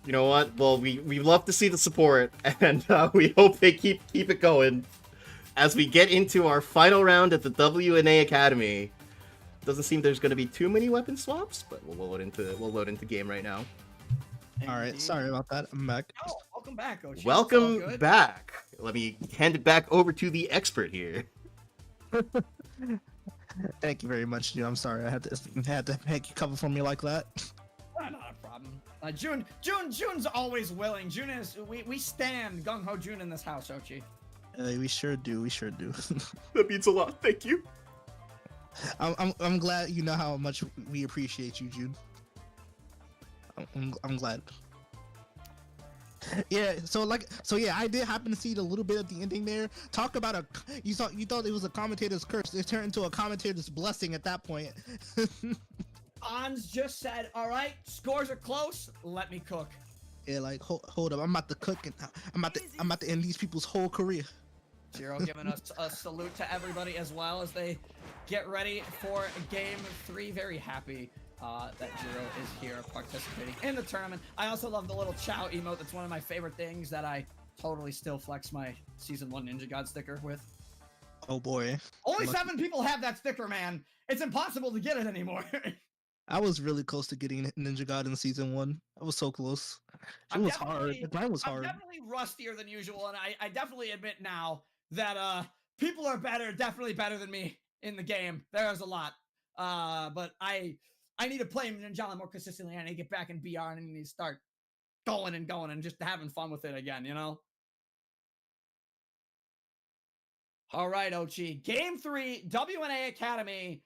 [SPEAKER 1] You know what? Well, we love to see the support, and we hope they keep it going as we get into our final round at the WNA Academy. Doesn't seem there's going to be too many weapon swaps, but we'll load into game right now.
[SPEAKER 3] All right, sorry about that. I'm back.
[SPEAKER 2] Oh, welcome back, Ochi.
[SPEAKER 1] Welcome back. Let me hand it back over to the expert here.
[SPEAKER 3] Thank you very much, June. I'm sorry I had to make you cover for me like that.
[SPEAKER 2] Not a problem. June's always willing. June is we stand gung ho June in this house, Ochi.
[SPEAKER 3] We sure do.
[SPEAKER 1] That means a lot. Thank you.
[SPEAKER 3] I'm glad you know how much we appreciate you, Jude. I'm glad. Yeah, so yeah, I did happen to see the little bit at the ending there. Talk about you thought it was a commentator's curse. It turned into a commentator's blessing at that point.
[SPEAKER 2] Ons just said, "All right, scores are close. Let me cook."
[SPEAKER 3] Yeah, like hold up, I'm about to cook and I'm about to end these people's whole career.
[SPEAKER 2] Zero giving us a salute to everybody as well as they get ready for game 3. Very happy that Zero is here participating in the tournament. I also love the little chow emote. That's one of my favorite things that I totally still flex my Season 1 Ninja God sticker with.
[SPEAKER 3] Oh boy.
[SPEAKER 2] Only 7 people have that sticker, man. It's impossible to get it anymore.
[SPEAKER 3] I was really close to getting Ninja God in Season 1. I was so close. It was hard. The grind was hard.
[SPEAKER 2] I'm definitely rustier than usual, and I definitely admit now that people are definitely better than me in the game. There's a lot. But I need to play Ninja more consistently. I need to get back in BR and I need to start going and just having fun with it again, you know? All right, Ochi. Game 3, WNA Academy.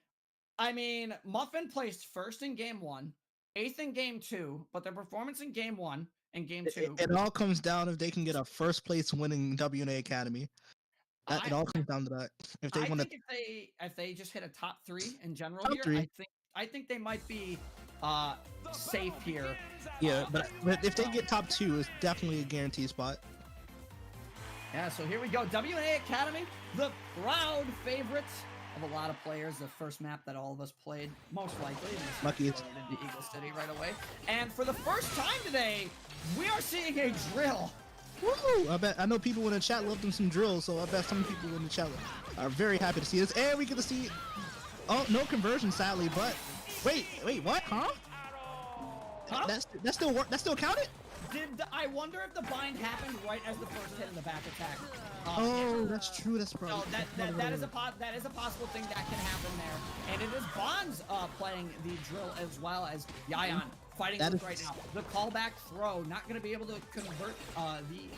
[SPEAKER 2] I mean, Muffin placed first in Game 1, 8th in Game 2, but their performance in Game 1 and Game 2...
[SPEAKER 3] It all comes down if they can get a first place winning WNA Academy. It all comes down to that. If they want to...
[SPEAKER 2] if they just hit a top 3 in general
[SPEAKER 3] top
[SPEAKER 2] here,
[SPEAKER 3] 3.
[SPEAKER 2] I think they might be safe here.
[SPEAKER 3] Yeah, but if they get top 2, it's definitely a guaranteed spot.
[SPEAKER 2] Yeah, so here we go. WNA Academy, the proud favorites of a lot of players. The first map that all of us played, most likely.
[SPEAKER 3] Lucky
[SPEAKER 2] into Eagle City right away. And for the first time today, we are seeing a drill.
[SPEAKER 3] Woo! I know people in the chat love them some drills, so I bet some people in the chat are very happy to see this. And we get to see, oh, no conversion sadly, but wait, what? Huh? That still counted?
[SPEAKER 2] I wonder if the bind happened right as the first hit in the back attack.
[SPEAKER 3] Oh, that's true. That's probably.
[SPEAKER 2] No, that is a possible thing that can happen there, and it is Bonds playing the drill as well as Yayan fighting Luke right now. The callback throw not going to be able to convert the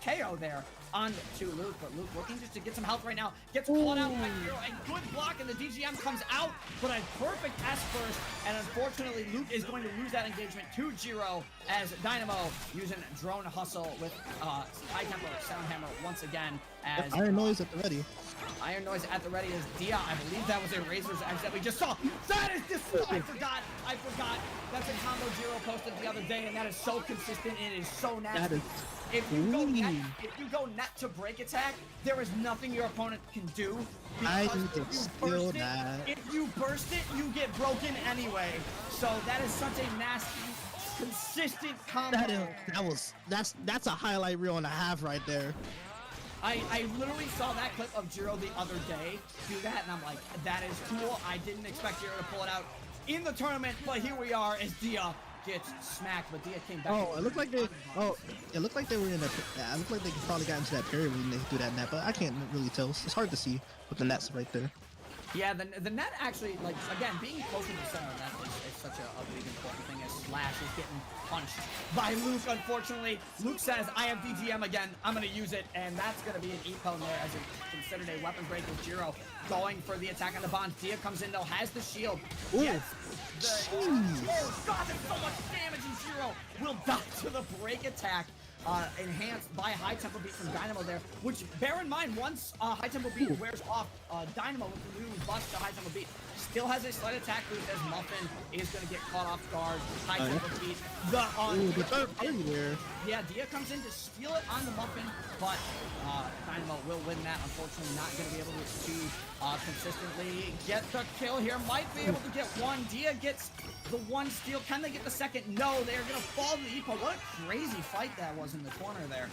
[SPEAKER 2] KO there onto Luke, but Luke looking just to get some health right now. Gets caught out by Zero, and good block, and the DGM comes out, but a perfect S burst, and unfortunately Luke is going to lose that engagement to Jiro as Dynamo using Drone Hustle with high tempo Sound Hammer once again as
[SPEAKER 3] Iron Noise at the ready.
[SPEAKER 2] Iron Noise at the ready as Dia. I believe that was a Razor's Edge that we just saw. That is just, I forgot. That's a combo Jiro posted the other day, and that is so consistent, and it is so nasty. If you go net to break attack, there is nothing your opponent can do. If you burst it, you get broken anyway. So that is such a nasty, consistent combo.
[SPEAKER 3] That's a highlight reel and a half right there.
[SPEAKER 2] I literally saw that clip of Jiro the other day do that, and I'm like, that is cool. I didn't expect Jiro to pull it out in the tournament, but here we are as Dia gets smacked, but Dia came back.
[SPEAKER 3] Oh, it looked like they were in a. It looked like they probably got into that parry when they do that net, but I can't really tell. It's hard to see with the nets right there.
[SPEAKER 2] Yeah, the net actually, like, again, being close to the center of that is such a big important thing, as Slash is getting punched by Luke, unfortunately. Luke says, I have DGM again, I'm going to use it, and that's going to be an epone there as it's considered a weapon break with Jiro going for the attack on the bond. Dia comes in, though, has the shield.
[SPEAKER 3] Ooh.
[SPEAKER 2] Yes. Oh, God, there's so much damage, and Jiro will die to the break attack. Enhanced by high tempo beat from Dynamo there, which bear in mind, once high tempo beat wears off, Dynamo with the new bust to high tempo beat still has a slight attack boost as Muffin is going to get caught off guard. High tempo beat.
[SPEAKER 3] The third party there.
[SPEAKER 2] Yeah, Dia comes in to steal it on the Muffin, but Dynamo will win that. Unfortunately, not going to be able to consistently get the kill here. Might be able to get one. Dia gets the one steal. Can they get the second? No, they're going to fall to the epo. What a crazy fight that was in the corner there.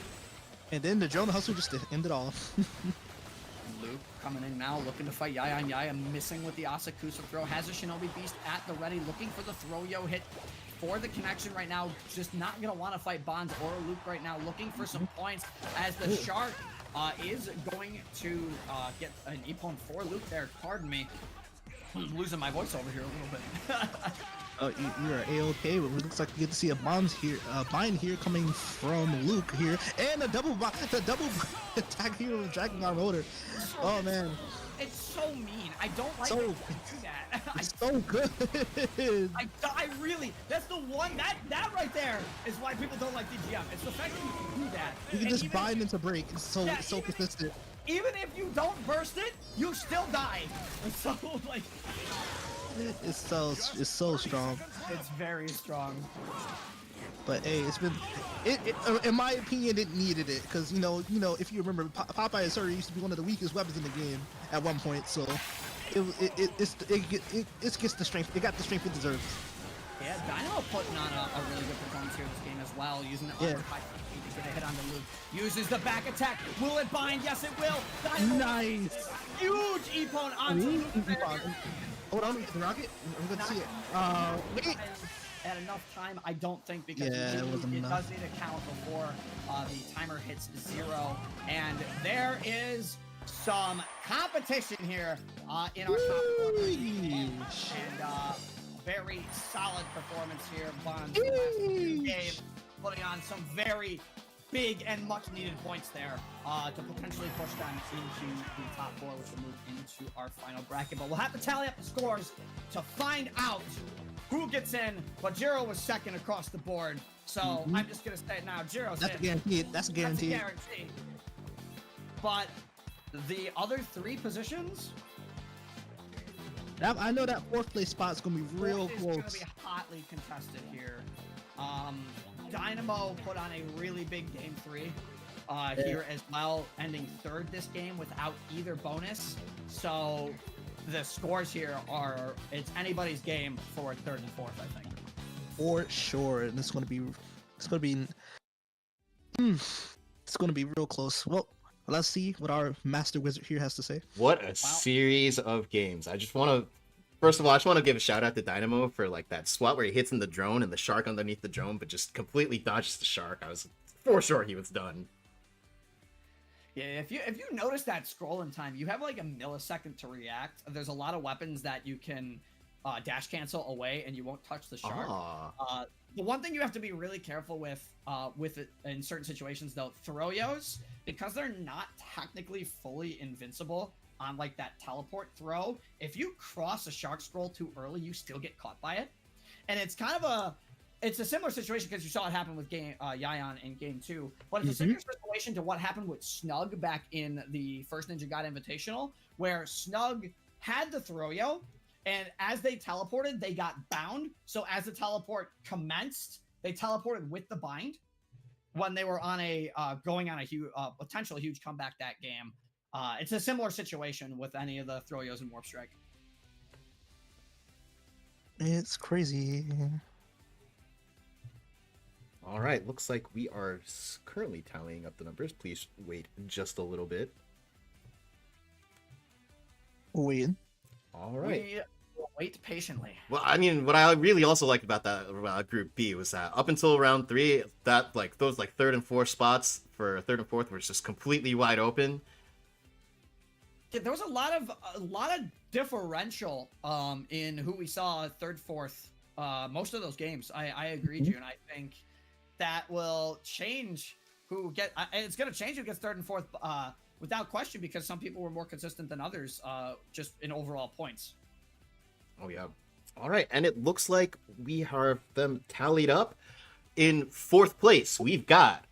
[SPEAKER 3] And then the drone hustle just ended off.
[SPEAKER 2] Luke coming in now, looking to fight Yaya, and Yaya missing with the Asakusa throw. Has a Shinobi Beast at the ready, looking for the throw-yo hit for the connection right now. Just not going to want to fight Bonds or Luke right now, looking for some points as the Shark is going to get an epone for Luke there. Pardon me. I'm losing my voice over here a little bit.
[SPEAKER 3] You are A-okay, but it looks like you get to see a bind here coming from Luke here, and the double attack here with Dragon Rotor. Oh man,
[SPEAKER 2] it's so mean. I don't like
[SPEAKER 3] So-
[SPEAKER 2] when you do that.
[SPEAKER 3] It's so good.
[SPEAKER 2] I really, that's the one, that right there is why people don't like DGM. It's the fact that you can do that.
[SPEAKER 3] You can
[SPEAKER 2] And
[SPEAKER 3] just
[SPEAKER 2] even
[SPEAKER 3] bind
[SPEAKER 2] if-
[SPEAKER 3] into break. It's so
[SPEAKER 2] Yeah,
[SPEAKER 3] so
[SPEAKER 2] even-
[SPEAKER 3] consistent.
[SPEAKER 2] Even if you don't burst it, you still die. So, like,
[SPEAKER 3] It's so strong.
[SPEAKER 2] it's very strong.
[SPEAKER 3] But hey, it's been, in my opinion, it needed it because you know, if you remember, Popeye and Surrey used to be one of the weakest weapons in the game at one point. So it gets the strength. It got the strength it deserves.
[SPEAKER 2] Yeah, Dynamo putting on a really good performance here in this game as well, using the
[SPEAKER 3] Yeah.
[SPEAKER 2] uppercut to get a hit on the loop. Uses the back attack. Will it bind? Yes, it will. Dynamo
[SPEAKER 3] Nice.
[SPEAKER 2] huge Epon onto Luke there.
[SPEAKER 3] Hold on, the rocket. I'm good to see it. Wait.
[SPEAKER 2] At enough time, I don't think, because
[SPEAKER 3] Yeah, it wasn't
[SPEAKER 2] it
[SPEAKER 3] enough.
[SPEAKER 2] does need to count before the timer hits 0. And there is some competition here in our top corner. And very solid performance here. Bonds the last game, putting on some very big and much needed points there to potentially push them into the top 4, which will move into our final bracket. But we'll have to tally up the scores to find out who gets in. But Jiro was second across the board. So I'm just going to say it now. Jiro's
[SPEAKER 3] That's a
[SPEAKER 2] in.
[SPEAKER 3] guarantee. That's a guarantee.
[SPEAKER 2] That's a guarantee. But the other 3 positions,
[SPEAKER 3] I know that 4th place spot's gonna be real
[SPEAKER 2] is going to
[SPEAKER 3] close.
[SPEAKER 2] be hotly contested here. Dynamo put on a really big game 3 here as well, ending 3rd this game without either bonus. So the scores here it's anybody's game for 3rd and 4th, I think.
[SPEAKER 3] For sure, and it's gonna be real close. Well, let's see what our master wizard here has to say.
[SPEAKER 1] What a series of games. I just want to, first of all, I just want to give a shout out to Dynamo for like that swat where he hits in the drone and the shark underneath the drone, but just completely dodges the shark. I was for sure he was done.
[SPEAKER 2] Yeah, if you notice that scroll in time, you have like a millisecond to react. There's a lot of weapons that you can dash cancel away, and you won't touch the shark. The one thing you have to be really careful with it in certain situations, though, throw-yos, because they're not technically fully invincible on like that teleport throw. If you cross a shark scroll too early, you still get caught by it, and it's kind of it's a similar situation because you saw it happen with Yayan in game 2, but it's a similar situation to what happened with Snug back in the first Ninja God Invitational, where Snug had the throw-yo, and as they teleported, they got bound. So as the teleport commenced, they teleported with the bind when they were on going on a huge, potential huge comeback that game. It's a similar situation with any of the throw-yos in Warp Strike.
[SPEAKER 3] It's crazy.
[SPEAKER 1] All right, looks like we are currently tallying up the numbers. Please wait just a little bit.
[SPEAKER 3] Wait.
[SPEAKER 1] All right.
[SPEAKER 2] We will wait patiently.
[SPEAKER 1] Well, I mean, what I really also liked about that Group B was that up until round 3, that like those like 3rd and 4th spots for 3rd and 4th were just completely wide open.
[SPEAKER 2] Yeah, there was a lot of differential in who we saw 3rd, 4th, most of those games. I agree with you, and I think that will change it's going to change who gets 3rd and 4th without question, because some people were more consistent than others just in overall points.
[SPEAKER 1] Oh yeah. All right, and it looks like we have them tallied up. In 4th place, we've got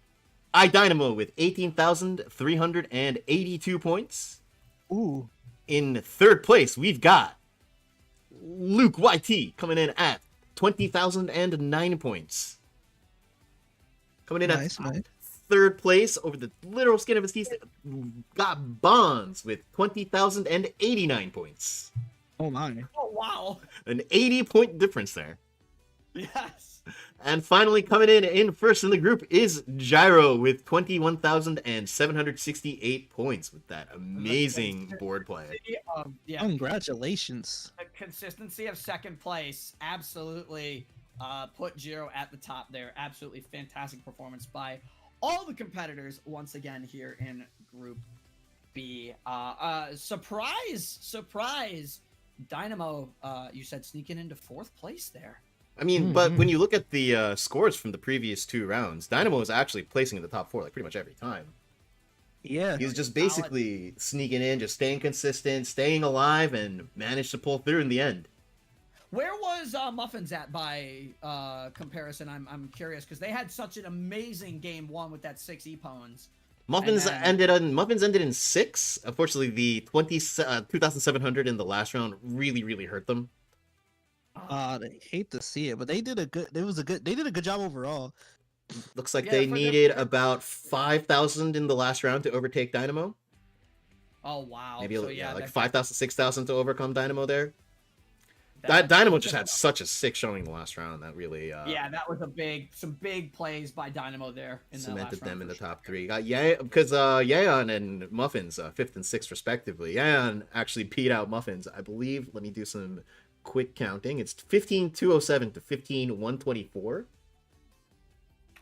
[SPEAKER 1] iDynamo with 18,382 points.
[SPEAKER 3] Ooh.
[SPEAKER 1] In 3rd place, we've got Luke YT coming in at 20,009 points. Coming in
[SPEAKER 3] Nice,
[SPEAKER 1] at
[SPEAKER 3] nice.
[SPEAKER 1] 3rd place, over the literal skin of his teeth, got Bonds with 20,089 points.
[SPEAKER 3] Oh my.
[SPEAKER 2] Oh, wow.
[SPEAKER 1] An 80-point difference there.
[SPEAKER 2] Yes.
[SPEAKER 1] And finally, coming in first in the group is Gyro with 21,768 points with that amazing board play.
[SPEAKER 2] Yeah,
[SPEAKER 3] Congratulations.
[SPEAKER 2] the consistency of 2nd place absolutely put Jiro at the top there. Absolutely fantastic performance by all the competitors once again here in Group B. Surprise! Dynamo, you said sneaking into 4th place there.
[SPEAKER 1] I mean, but when you look at the scores from the previous 2 rounds, Dynamo is actually placing in the top 4 like pretty much every time.
[SPEAKER 3] Yeah.
[SPEAKER 1] He was just
[SPEAKER 2] Solid.
[SPEAKER 1] basically sneaking in, just staying consistent, staying alive, and managed to pull through in the end.
[SPEAKER 2] Where was Muffins at by comparison? I'm curious because they had such an amazing game one with that 6 E-Pawns.
[SPEAKER 1] Muffins
[SPEAKER 2] then-
[SPEAKER 1] ended in 6. Unfortunately, the 2,700 in the last round really hurt them.
[SPEAKER 3] They hate to see it, but they did a good. They did a good job overall.
[SPEAKER 1] Looks like
[SPEAKER 2] Yeah,
[SPEAKER 1] they
[SPEAKER 2] for their-
[SPEAKER 1] needed about 5,000 in the last round to overtake Dynamo.
[SPEAKER 2] Oh wow!
[SPEAKER 1] Maybe
[SPEAKER 2] so,
[SPEAKER 1] like
[SPEAKER 2] that-
[SPEAKER 1] 5,000, 6,000 to overcome Dynamo there.
[SPEAKER 2] that-
[SPEAKER 1] Dynamo just had such a sick showing in the last round that really
[SPEAKER 2] Yeah, that was some big plays by Dynamo there in the
[SPEAKER 1] cemented
[SPEAKER 2] last round
[SPEAKER 1] them in
[SPEAKER 2] for
[SPEAKER 1] the
[SPEAKER 2] sure.
[SPEAKER 1] top 3. Yeah, because Yayon and Muffins 5th and 6th respectively. Yayon actually beat out Muffins, I believe. Let me do some quick counting. It's 15,207 to 15,124.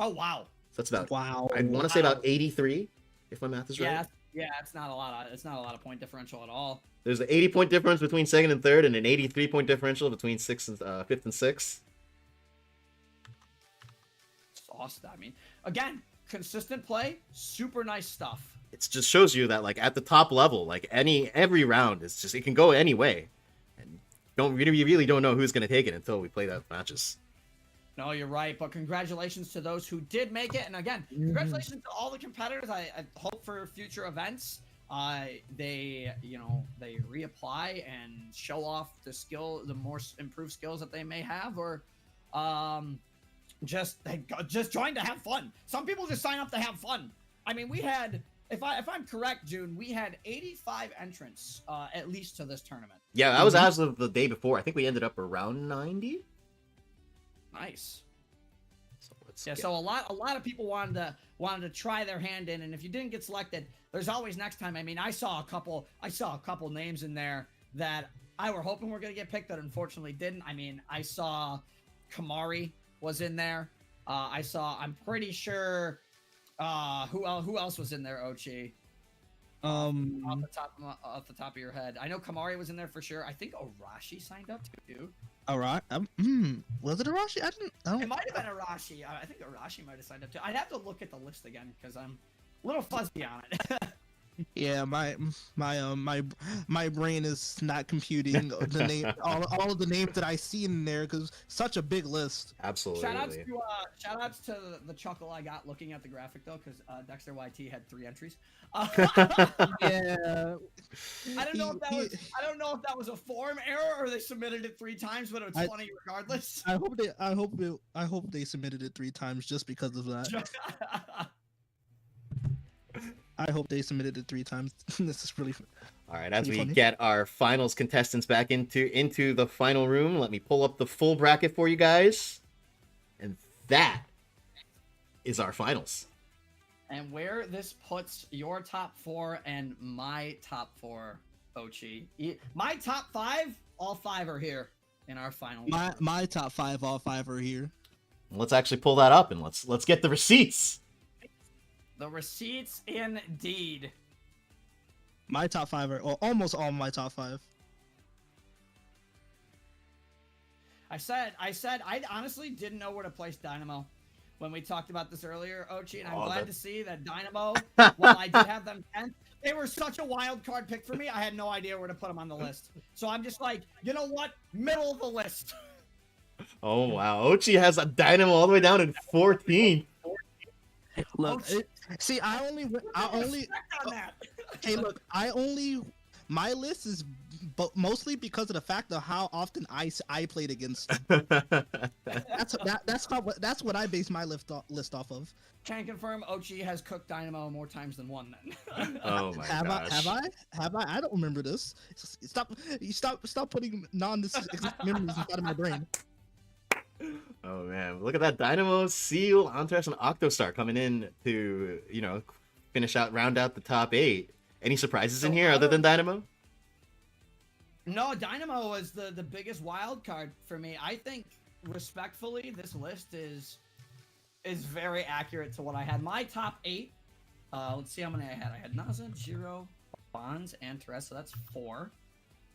[SPEAKER 2] Oh wow!
[SPEAKER 1] So that's about
[SPEAKER 3] Wow.
[SPEAKER 1] I want to say about 83, if my math is right.
[SPEAKER 2] Yeah, it's not a lot of point differential at all.
[SPEAKER 1] There's an 80-point difference between 2nd and 3rd, and an 83-point differential between 5th and 6th.
[SPEAKER 2] It's awesome. I mean, again, consistent play, super nice stuff.
[SPEAKER 1] It just shows you that, like, at the top level, like, every round is just, it can go any way, and you really don't know who's gonna take it until we play that matches.
[SPEAKER 2] No, you're right. But congratulations to those who did make it, and again, congratulations to all the competitors. I hope for future events, they reapply and show off the more improved skills that they may have, or just join to have fun. Some people just sign up to have fun. I mean, we had, if I'm correct, June, we had 85 entrants at least to this tournament.
[SPEAKER 1] Yeah, that was as of the day before. I think we ended up around 90.
[SPEAKER 2] Nice.
[SPEAKER 1] So let's
[SPEAKER 2] Yeah,
[SPEAKER 1] get-
[SPEAKER 2] so a lot of people wanted to try their hand in, and if you didn't get selected, there's always next time. I mean, I saw a couple names in there that I were hoping were gonna get picked, but unfortunately didn't. I mean, I saw Kamari was in there. I'm pretty sure. Who else was in there, Ochi? Off the top of your head, I know Kamari was in there for sure. I think Arashi signed up too.
[SPEAKER 3] All right. Was it Arashi? I
[SPEAKER 2] It
[SPEAKER 3] don't.
[SPEAKER 2] might have been Arashi. I think Arashi might have signed up too. I'd have to look at the list again because I'm a little fuzzy on it.
[SPEAKER 3] Yeah, my brain is not computing the name, all of the names that I see in there because such a big list.
[SPEAKER 1] Absolutely.
[SPEAKER 2] Shout outs to the chuckle I got looking at the graphic though, because Dexter YT had 3 entries.
[SPEAKER 3] Yeah.
[SPEAKER 2] I don't know if that was a form error or they submitted it 3 times, but it's funny regardless.
[SPEAKER 3] I hope they submitted it 3 times just because of that. I hope they submitted it 3 times. This is really fun.
[SPEAKER 1] All right, as
[SPEAKER 3] Pretty
[SPEAKER 1] we
[SPEAKER 3] funny.
[SPEAKER 1] get our finals contestants back into the final room, let me pull up the full bracket for you guys. And that is our finals.
[SPEAKER 2] And where this puts your top 4 and my top 4, Ochi. My top 5, all 5 are here in our final.
[SPEAKER 3] My top 5, all 5 are here.
[SPEAKER 1] Let's actually pull that up and let's get the receipts.
[SPEAKER 2] The receipts indeed.
[SPEAKER 3] My top 5 are almost all my top 5.
[SPEAKER 2] I said I honestly didn't know where to place Dynamo when we talked about this earlier, Ochi, and I'm glad to see that Dynamo, while I did have them 10th, they were such a wild card pick for me. I had no idea where to put them on the list. So I'm just like, you know what? Middle of the list.
[SPEAKER 1] Oh wow, Ochi has a Dynamo all the way down in 14.
[SPEAKER 3] Look, see, I my list is mostly because of the fact of how often I played against them. That's what I base my list off of.
[SPEAKER 2] Can confirm Ochi has cooked Dynamo more times than one then.
[SPEAKER 1] Oh my
[SPEAKER 3] Have
[SPEAKER 1] gosh.
[SPEAKER 3] I? I don't remember this. Stop putting memories inside of my brain.
[SPEAKER 1] Oh man, look at that Dynamo, Seal, Antares, and Octostar coming in to, round out the top 8. Any surprises in here other than Dynamo?
[SPEAKER 2] No, Dynamo was the biggest wild card for me. I think, respectfully, this list is very accurate to what I had. My top 8, let's see how many I had. I had Naza, Jiro, Bonds, and Teres, so that's 4.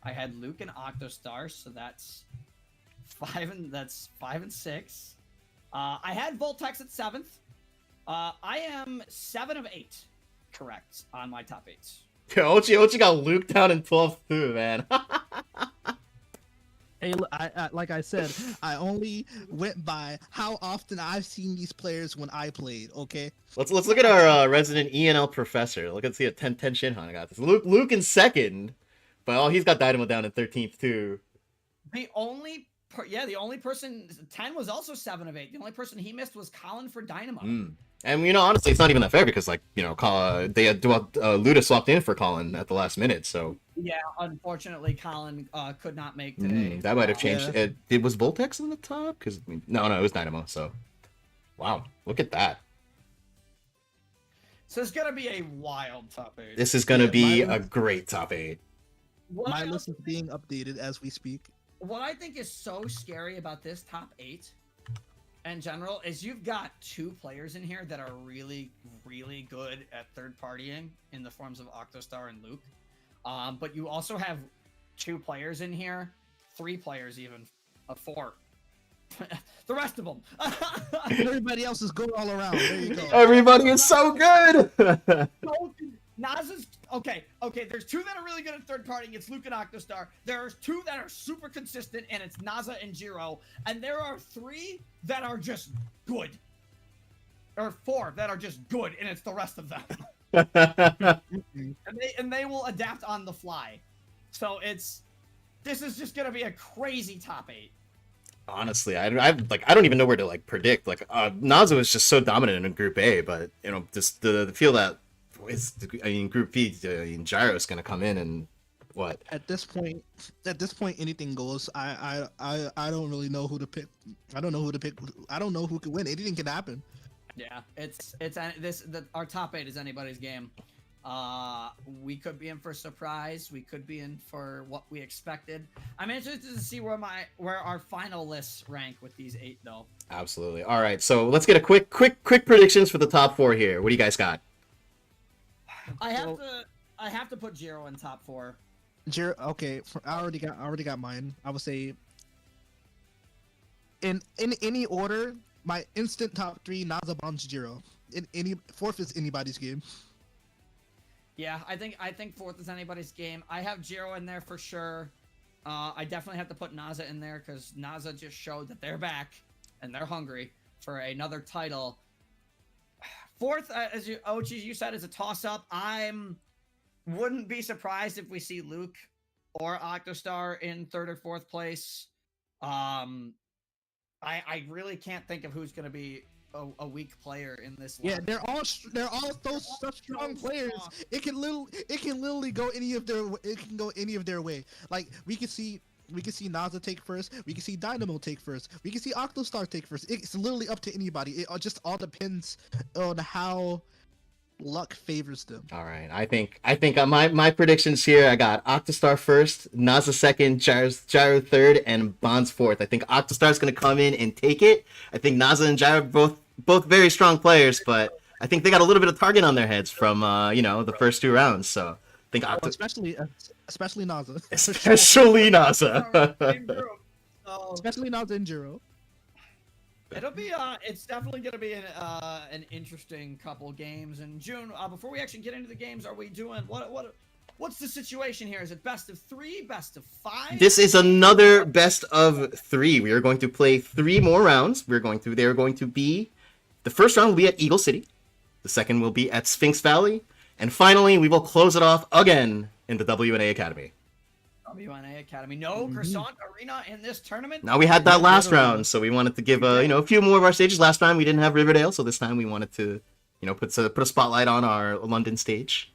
[SPEAKER 2] I had Luke and Octostar, so that's 5 and 6. I had Voltex at 7th. I am 7 of 8 correct on my top 8.
[SPEAKER 1] Ochi got Luke down in 12th too, man.
[SPEAKER 3] Hey, like I said, I only went by how often I've seen these players when I played. Okay.
[SPEAKER 1] Let's look at our resident ENL professor. Look and see a 10 Shinhan got this. Luke in 2nd, but he's got Dynamo down in 13th too.
[SPEAKER 2] The only person 10 was also 7 of 8. The only person he missed was Colin for Dynamo.
[SPEAKER 1] And honestly, it's not even that fair because they had Luda swapped in for Colin at the last minute. So
[SPEAKER 2] yeah, unfortunately, Colin could not make today.
[SPEAKER 1] That might have changed.
[SPEAKER 3] Yeah.
[SPEAKER 1] It was Voltex in the top because no, it was Dynamo. So wow, look at that.
[SPEAKER 2] So it's gonna be a wild top 8.
[SPEAKER 1] This is gonna be a great top 8.
[SPEAKER 3] My list is being updated as we speak.
[SPEAKER 2] What I think is so scary about this top 8 in general is you've got 2 players in here that are really, really good at third partying in the forms of Octostar and Luke. But you also have 2 players in here, 3 players even, 4. The rest of them.
[SPEAKER 3] Everybody else is good all around. There you go.
[SPEAKER 1] Everybody is so good.
[SPEAKER 2] Naza's okay. There's 2 that are really good at third partying. It's Luke and Octostar. There's 2 that are super consistent, and it's Naza and Jiro. And there are 3 that are just good, or 4 that are just good, and it's the rest of them. and they will adapt on the fly. So this is just gonna be a crazy top 8.
[SPEAKER 1] Honestly, I don't even know where to predict. Nazo is just so dominant in Group A, but just the feel that. Group B, Gyro's gonna come in and what?
[SPEAKER 3] At this point, anything goes. I don't really know who to pick. I don't know who to pick. I don't know who can win. Anything can happen.
[SPEAKER 2] Yeah, our top 8 is anybody's game. We could be in for a surprise. We could be in for what we expected. I'm interested to see where our final lists rank with these 8 though.
[SPEAKER 1] Absolutely. All right, so let's get a quick predictions for the top 4 here. What do you guys got?
[SPEAKER 2] I have to put Jiro in top 4.
[SPEAKER 3] Jiro, okay. I already got mine. I would say in any order, my instant top 3: Naza, Bombs, Jiro. In any 4th is anybody's game.
[SPEAKER 2] Yeah, I think 4th is anybody's game. I have Jiro in there for sure. I definitely have to put Naza in there because Naza just showed that they're back and they're hungry for another title. 4th, as you said, is a toss-up. Wouldn't be surprised if we see Luke or Octostar in 3rd or 4th place. I really can't think of who's going to be a weak player in this line.
[SPEAKER 3] Yeah, they're all such strong players. It can literally go any of their way. Like we can see Naza take first. We can see Dynamo take first. We can see Octostar take first. It's literally up to anybody. It just all depends on how luck favors them.
[SPEAKER 1] All right, I think on my predictions here, I got Octostar first, Naza second, Gyro third, and Bonds 4th. I think Octostar's gonna come in and take it. I think Naza and Gyro both very strong players, but I think they got a little bit of target on their heads from the first 2 rounds. So I think
[SPEAKER 3] especially Naza.
[SPEAKER 1] Especially Naza.
[SPEAKER 3] Especially Naza and Jiro.
[SPEAKER 2] It'll be it's definitely gonna be an interesting couple games. And June, before we actually get into the games, are we doing what's the situation here? Is it best of 3, best of 5?
[SPEAKER 1] This is another best of 3. We are going to play 3 more rounds. They are going to be, the first round will be at Eagle City, the second will be at Sphinx Valley, and finally we will close it off again in the WNA Academy.
[SPEAKER 2] WNA Academy. No Croissant Arena in this tournament.
[SPEAKER 1] Now we had that last round, so we wanted to give a few more of our stages. Last time we didn't have Riverdale, so this time we wanted to put a spotlight on our London stage.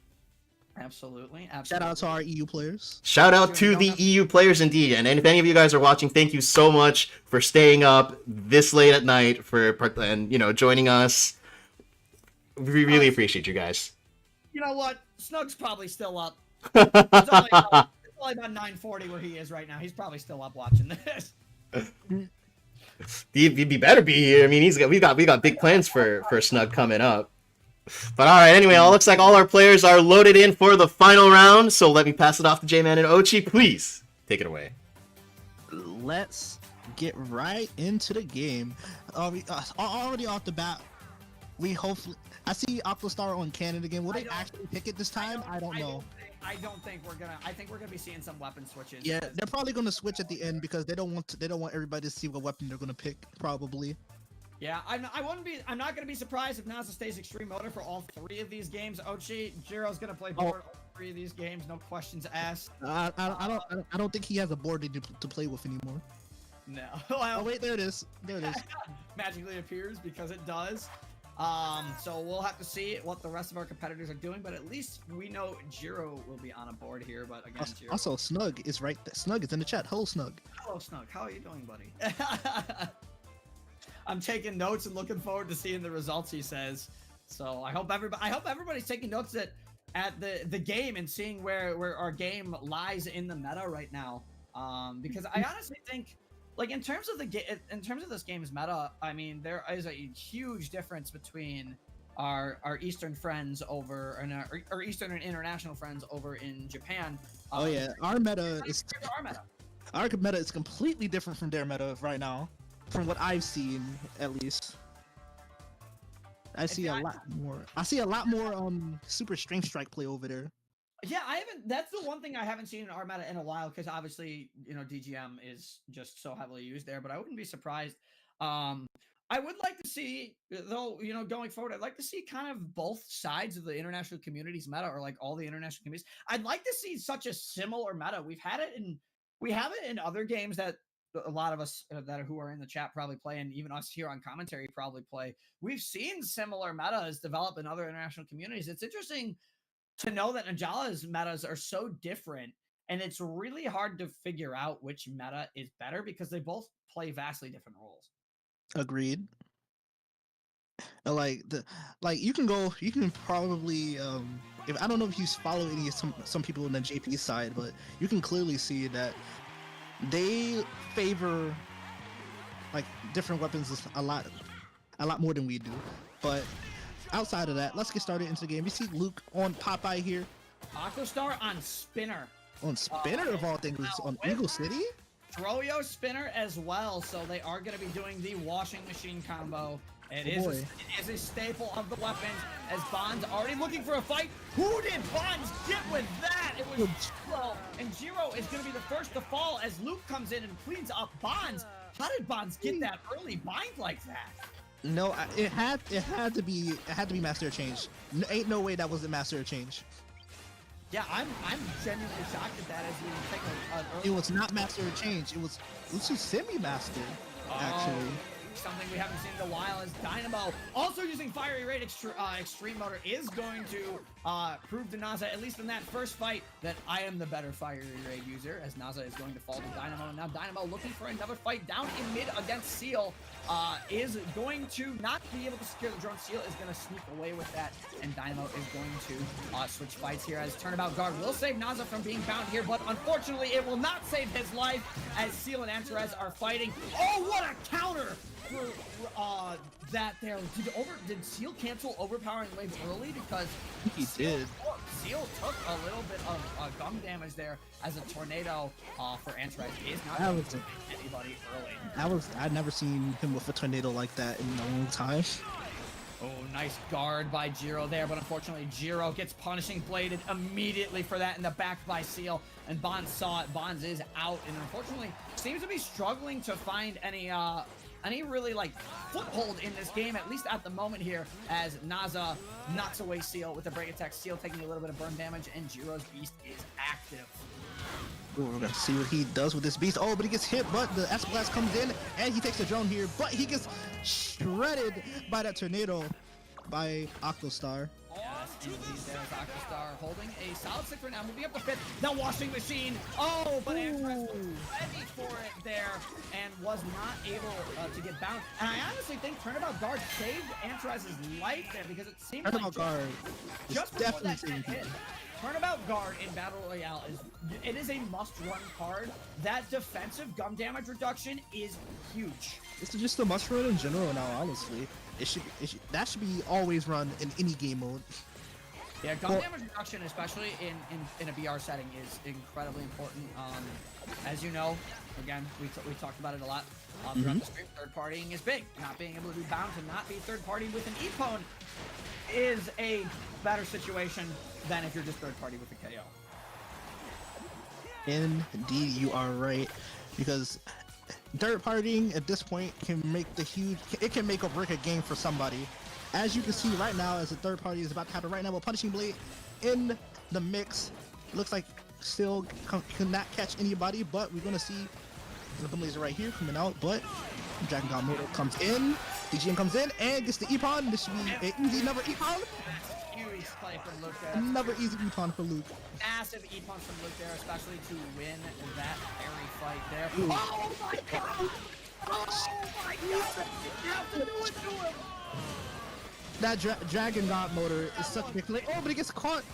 [SPEAKER 2] Absolutely.
[SPEAKER 3] Shout out to our EU players.
[SPEAKER 1] Shout out to the EU players indeed. And if any of you guys are watching, thank you so much for staying up this late at night and joining us. We really appreciate you guys.
[SPEAKER 2] You know what? Snug's probably still up. It's only about 9:40 where he is right now. He's probably still up watching this.
[SPEAKER 1] He better be here. I mean, we got big plans for Snug coming up. But all right, anyway, it looks like all our players are loaded in for the final round. So let me pass it off to J-Man and Ochi. Please take it away.
[SPEAKER 3] Let's get right into the game. Already off the bat, We hopefully. I see Aquastar on cannon again. Will
[SPEAKER 2] I
[SPEAKER 3] they
[SPEAKER 2] don't-
[SPEAKER 3] actually pick it this time? I don't know.
[SPEAKER 2] I don't think we're gonna. I think we're gonna be seeing some weapon switches.
[SPEAKER 3] Yeah,
[SPEAKER 2] because-
[SPEAKER 3] they're probably gonna switch at the end because they don't want to, they don't want everybody to see what weapon they're gonna pick. Probably.
[SPEAKER 2] Yeah, I'm not gonna be surprised if NASA stays extreme motor for all 3 of these games. Ochi, Jiro's gonna play board all 3 of these games, no questions asked.
[SPEAKER 3] I don't think he has a board to play with anymore.
[SPEAKER 2] No.
[SPEAKER 3] Oh wait, there it is. There it is.
[SPEAKER 2] Magically appears because it does. So we'll have to see what the rest of our competitors are doing, but at least we know Jiro will be on a board here. But again, Jiro.
[SPEAKER 3] Also, Snug is right there. Snug is in the chat. Hello, Snug.
[SPEAKER 2] Hello, Snug. How are you doing, buddy? I'm taking notes and looking forward to seeing the results. He says. So I hope everybody's taking notes at the game and seeing where our game lies in the meta right now. Because I honestly think, like in terms of this game's meta, I mean there is a huge difference between our Eastern friends over and our Eastern and international friends over in Japan.
[SPEAKER 3] Oh yeah, our meta is
[SPEAKER 2] our meta.
[SPEAKER 3] Our meta is completely different from their meta right now, from what I've seen at least. I see a lot more. I see a lot more super strength strike play over there.
[SPEAKER 2] Yeah, I haven't. That's the one thing I haven't seen in our meta in a while, because obviously, DGM is just so heavily used there. But I wouldn't be surprised. I would like to see, though, going forward, I'd like to see kind of both sides of the international community's meta, or like all the international communities. I'd like to see such a similar meta. We have it in other games that a lot of us who are in the chat probably play, and even us here on commentary probably play. We've seen similar metas develop in other international communities. It's interesting to know that Najala's metas are so different, and it's really hard to figure out which meta is better because they both play vastly different roles.
[SPEAKER 3] Agreed. You can probably if I don't know if you follow some people on the JP side, but you can clearly see that they favor like different weapons a lot more than we do. But outside of that, let's get started into the game. We see Luke on Popeye here.
[SPEAKER 2] Aquastar on Spinner.
[SPEAKER 3] On Spinner of all things, on Eagle City?
[SPEAKER 2] Froyo Spinner as well, so they are going to be doing the washing machine combo. It is a staple of the weapons, as Bond's already looking for a fight. Who did Bonds get with that? It was Jiro, and Jiro is going to be the first to fall as Luke comes in and cleans up Bonds. How did Bonds get that early bind like that?
[SPEAKER 3] No, it had to be Master Change. Ain't no way that wasn't Master Change.
[SPEAKER 2] Yeah, I'm genuinely shocked at that as we take an early...
[SPEAKER 3] It was not Master Change. It was semi-master, actually.
[SPEAKER 2] Something we haven't seen in a while is Dynamo also using Fiery Raid Extreme Motor is going to prove to Naza, at least in that first fight, that I am the better Fiery Raid user, as Naza is going to fall to Dynamo. And now Dynamo looking for another fight down in mid against Seal is going to not be able to secure the drone. Seal is going to sneak away with that, and Dynamo is going to switch fights here, as Turnabout Guard will save Naza from being bound here, but unfortunately it will not save his life as Seal and Antares are fighting. Oh, what a counter! For that there. Did Seal cancel overpowering wave early? Because
[SPEAKER 3] he did.
[SPEAKER 2] Seal took a little bit of gum damage there, as a tornado for Antares is not anybody early.
[SPEAKER 3] I'd never seen him with a tornado like that in a long time.
[SPEAKER 2] Oh, nice guard by Jiro there, but unfortunately Jiro gets punishing bladed immediately for that in the back by Seal, and Bonds saw it. Bonds is out, and unfortunately seems to be struggling to find any really like foothold in this game, at least at the moment here, as Naza knocks away Seal with a break attack. Seal taking a little bit of burn damage, and Jiro's beast is active.
[SPEAKER 3] Ooh, we're gonna see what he does with this beast. Oh, but he gets hit, but the S-Blast comes in, and he takes the drone here, but he gets shredded by that tornado by Octostar.
[SPEAKER 2] Yes, indeed, there's Aquastar holding a solid 6 right now, moving up the 5th. The washing machine. Oh, but Antares was ready for it there and was not able to get bound. And I honestly think Turnabout Guard saved Antares' life there, because it seemed
[SPEAKER 3] Turnabout Guard
[SPEAKER 2] just
[SPEAKER 3] is
[SPEAKER 2] before that
[SPEAKER 3] definitely
[SPEAKER 2] hit. Turnabout Guard in Battle Royale is a must-run card. That defensive gum damage reduction is huge.
[SPEAKER 3] It's just a must run in general now, honestly. That should be always run in any game mode.
[SPEAKER 2] Yeah, gum damage reduction, especially in a BR setting, is incredibly important. As you know, Again, we talked about it a lot throughout the stream. Third partying is big. Not being able to be bound to not be third party with an Epone is a better situation than if you're just third party with a KO.
[SPEAKER 3] Indeed, you are right, because third partying at this point can make it can make or break a game for somebody. As you can see right now, as the third party is about to happen right now, with Punishing Blade in the mix, looks like still cannot catch anybody, but we're gonna see the Blazer right here coming out, but Dragon God Motor comes in, DGN comes in and gets the Epon. This should be an easy another Epon.
[SPEAKER 2] Huge play from Luke there.
[SPEAKER 3] Another easy Epon for Luke.
[SPEAKER 2] Massive Epon from Luke there, especially to win that parry fight there.
[SPEAKER 3] Ooh.
[SPEAKER 2] Oh my god! Oh my god! You have to do it to him!
[SPEAKER 3] That Dragon God Motor is such a big play. Oh, but he gets caught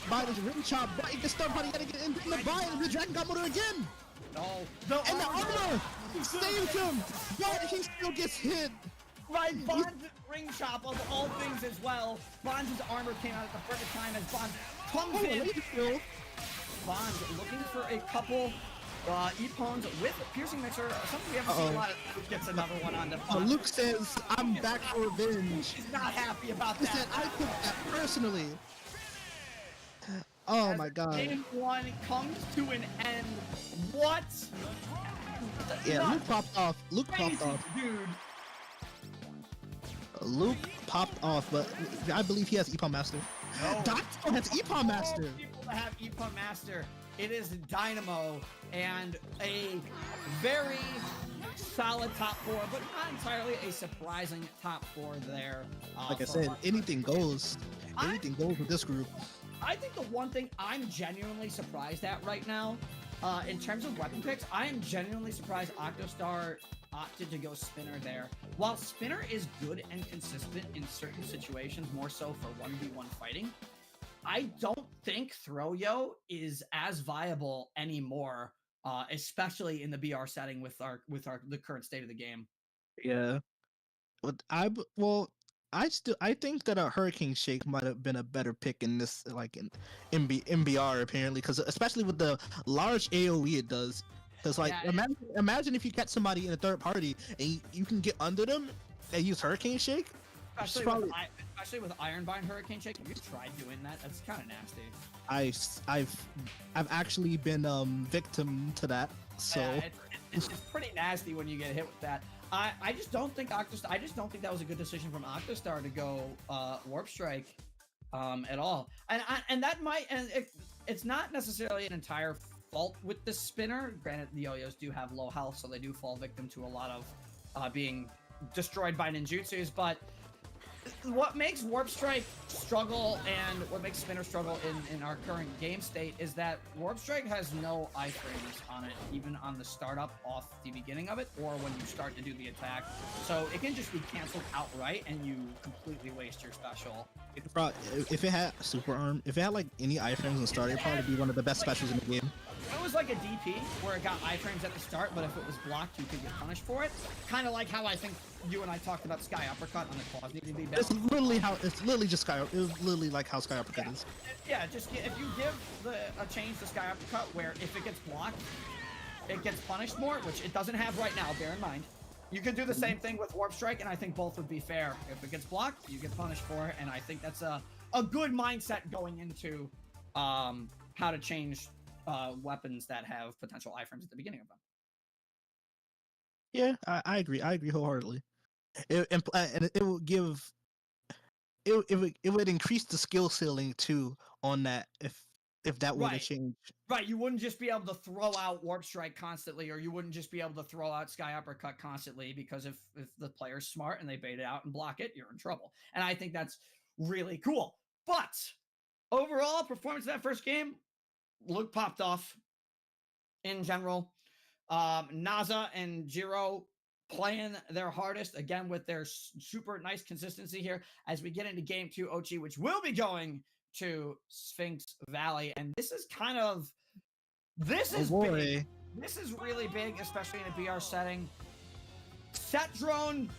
[SPEAKER 3] by this ring chop, but he gets third party, gotta get into the bind, the Dragon God Motor again!
[SPEAKER 2] No,
[SPEAKER 3] And the armor saved him, but he still gets hit.
[SPEAKER 2] Right, Bond's ring chop of all things as well. Bond's armor came out at the perfect time as Bond comes in. Bond looking for a couple Epones with Piercing Mixer. Something we haven't seen a lot of. Luke gets another one on the Bond.
[SPEAKER 3] Luke says, I'm back for revenge.
[SPEAKER 2] He's not happy about
[SPEAKER 3] He
[SPEAKER 2] that.
[SPEAKER 3] said, I took that personally. Oh
[SPEAKER 2] As
[SPEAKER 3] my god.
[SPEAKER 2] Game 1 comes to an end. What?
[SPEAKER 3] Yeah, Luke popped off. Luke
[SPEAKER 2] Crazy,
[SPEAKER 3] popped off.
[SPEAKER 2] dude.
[SPEAKER 3] Luke popped off, but I believe he has Epon Master.
[SPEAKER 2] No.
[SPEAKER 3] Doctor has Epon Master.
[SPEAKER 2] People that have Epon Master. It is Dynamo and a very solid top 4, but not entirely a surprising top 4 there.
[SPEAKER 3] Like I said, anything goes. Anything goes with this group.
[SPEAKER 2] I think the one thing I'm genuinely surprised at right now, in terms of weapon picks, I am genuinely surprised Octostar opted to go Spinner there. While Spinner is good and consistent in certain situations, more so for 1v1 fighting, I don't think Throw-Yo is as viable anymore, especially in the BR setting with the current state of the game.
[SPEAKER 3] Yeah. But I think that a Hurricane Shake might have been a better pick in this, like in MBR apparently, because especially with the large AOE it does. Because like
[SPEAKER 2] Yeah,
[SPEAKER 3] imagine if you catch somebody in a third party and you can get under them and use Hurricane Shake.
[SPEAKER 2] Especially with Ironbind Hurricane Shake. Have you tried doing that? That's kind of nasty.
[SPEAKER 3] I've actually been victim to that. So
[SPEAKER 2] Yeah, it's pretty nasty when you get hit with that. I just don't think that was a good decision from Octostar to go Warp Strike at all. And that might, and it's not necessarily an entire fault with the Spinner. Granted, the Yo-Yos do have low health, so they do fall victim to a lot of being destroyed by ninjutsus, but what makes Warp Strike struggle and what makes Spinner struggle in our current game state is that Warp Strike has no iframes on it, even on the startup off the beginning of it, or when you start to do the attack. So it can just be canceled outright and you completely waste your special.
[SPEAKER 3] if it had Super Arm, if it had like any iframes in the start, it'd probably be one of the best specials in the game.
[SPEAKER 2] It was like a DP where it got iframes at the start, but if it was blocked, you could get punished for it. Kind of like how I think you and I talked about Sky Uppercut on the claws needing to be better.
[SPEAKER 3] It's literally just Sky. It was literally like how Sky Uppercut is.
[SPEAKER 2] Yeah, if you give a change to Sky Uppercut where if it gets blocked, it gets punished more, which it doesn't have right now, bear in mind. You could do the same thing with Warp Strike, and I think both would be fair. If it gets blocked, you get punished for it, and I think that's a good mindset going into how to change weapons that have potential iframes at the beginning of them.
[SPEAKER 3] Yeah, I agree. I agree wholeheartedly. And it will give. It would increase the skill ceiling too on that if that were to change.
[SPEAKER 2] Right, you wouldn't just be able to throw out Warp Strike constantly, or you wouldn't just be able to throw out Sky Uppercut constantly, because if the player's smart and they bait it out and block it, you're in trouble. And I think that's really cool. But overall, performance of that first game, Luke popped off in general. Naza and Jiro playing their hardest, again, with their super nice consistency here as we get into game 2 Ochi, which will be going to Sphinx Valley. And this is big. This is really big, especially in a BR setting. Set Drone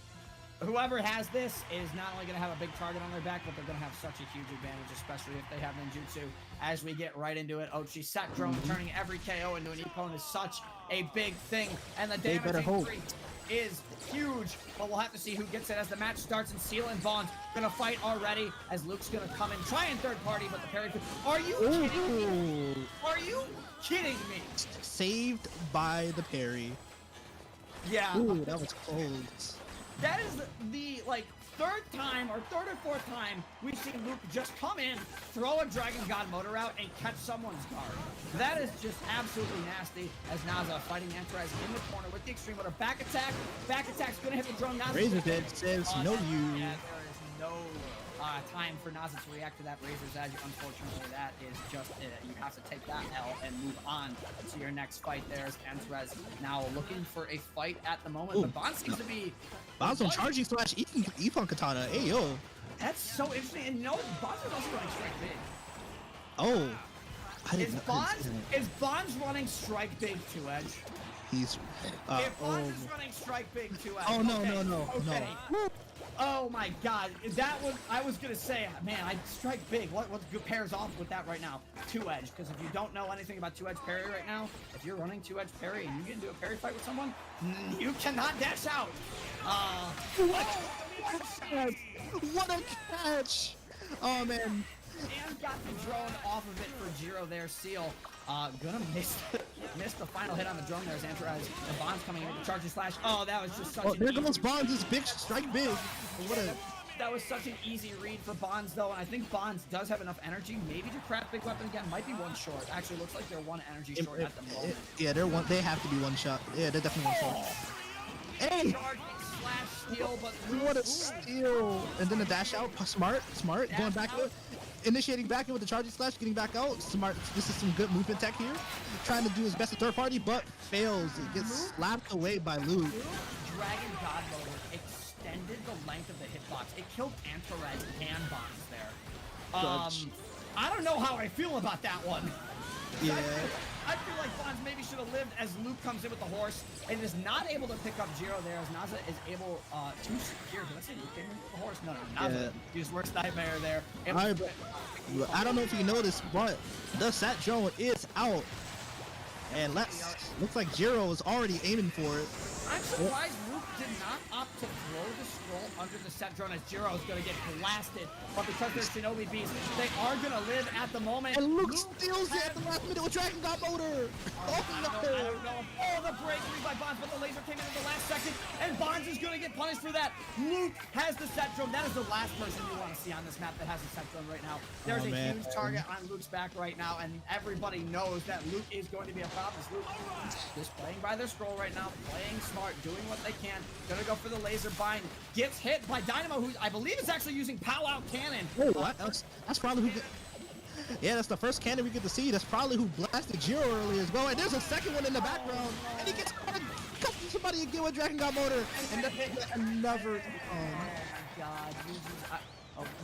[SPEAKER 2] whoever has this is not only going to have a big target on their back, but they're going to have such a huge advantage, especially if they have ninjutsu. As we get right into it, Ochi set drone turning every KO into an Epon is such a big thing, and the damage increase is huge, but we'll have to see who gets it as the match starts. And Seal and Vaughn's gonna fight already as Luke's gonna come in, try and third party, but the parry could. Are you kidding me? Are you kidding me?
[SPEAKER 3] Saved by the parry.
[SPEAKER 2] Yeah.
[SPEAKER 3] Ooh, that was close.
[SPEAKER 2] That is the third or fourth time we've seen Luke just come in, throw a Dragon God motor out, and catch someone's guard. That is just absolutely nasty as Naza fighting Antares in the corner with the extreme motor. Back attack. Back attack's gonna hit the drone. Naza
[SPEAKER 3] Razor's Edge says no you.
[SPEAKER 2] Yeah, there is no time for Naza to react to that Razor's Edge. Unfortunately, that is just it. You have to take that L and move on to your next fight. There's Antares now looking for a fight at the moment, but Bond seems to be...
[SPEAKER 3] Bond's on charging slash Epon Katana. Hey, yo.
[SPEAKER 2] That's so interesting. And Bond's is also running strike big.
[SPEAKER 3] Oh. I didn't
[SPEAKER 2] Is Bond's running strike big 2-edge?
[SPEAKER 3] He's...
[SPEAKER 2] if Bond's is running strike big 2-edge...
[SPEAKER 3] Oh, no.
[SPEAKER 2] Oh my god, that was, I was gonna say, man, I strike big. What pairs off with that right now? 2-edge, because if you don't know anything about 2-edge parry right now, if you're running 2-edge parry and you get into a parry fight with someone, you cannot dash out.
[SPEAKER 3] What a catch! Oh man.
[SPEAKER 2] And got the drone off of it for Jiro there. Seal gonna miss the final hit on the drone there as Antares. The Bond's coming in with the charging slash. Oh, that was just such an
[SPEAKER 3] there goes Bonds, this big strike big.
[SPEAKER 2] That was such an easy read for Bonds though, and I think Bonds does have enough energy maybe to craft big weapon again. Might be one short. Actually looks like they're one energy short at the moment.
[SPEAKER 3] Yeah, they have to be one shot. Yeah, they're definitely one shot. Hey!
[SPEAKER 2] Charging slash steal, but
[SPEAKER 3] what a steal! And then the dash out, smart, going back in, initiating back in with the charging slash, getting back out, smart. This is some good movement tech here. Trying to do his best at third party, but fails. It gets slapped away by Luke.
[SPEAKER 2] Dragon God motor extended the length of the hitbox. It killed Antares and Bonds there. I don't know how I feel about that one.
[SPEAKER 3] Yeah.
[SPEAKER 2] I feel like Bonds maybe should have lived as Luke comes in with the horse and is not able to pick up Jiro there as Naza is able to secure. Did I say Luke came in with the horse? No, Naza. His worst nightmare there.
[SPEAKER 3] I don't know if you noticed, but the sat drone is out. And looks like Jiro is already aiming for it.
[SPEAKER 2] I'm surprised Luke did not opt to throw the scroll under the set drone as Jiro is going to get blasted. But because they're Shinobi Beasts, they are going to live at the moment.
[SPEAKER 3] And Luke steals it at the last minute with Dragon God motor.
[SPEAKER 2] I don't know. Oh, the breakthrough by Bonds, but the laser came in at the last second, and Bonds is going to get punished for that. Luke has the set drone. That is the last person you want to see on this map that has a set drone right now. There's a huge target on Luke's back right now, and everybody knows that Luke is going to be a problem. Luke just playing by their scroll right now, playing smart, doing what they can. Gonna go for the laser bind. Gets hit by Dynamo, who I believe is actually using Pow-Out Cannon.
[SPEAKER 3] Oh, that's probably who... Yeah, that's the first cannon we get to see. That's probably who blasted Jiro earlier as well. And there's a second one in the background. And he gets cut somebody again with Dragon God motor. And then another...
[SPEAKER 2] Oh my god.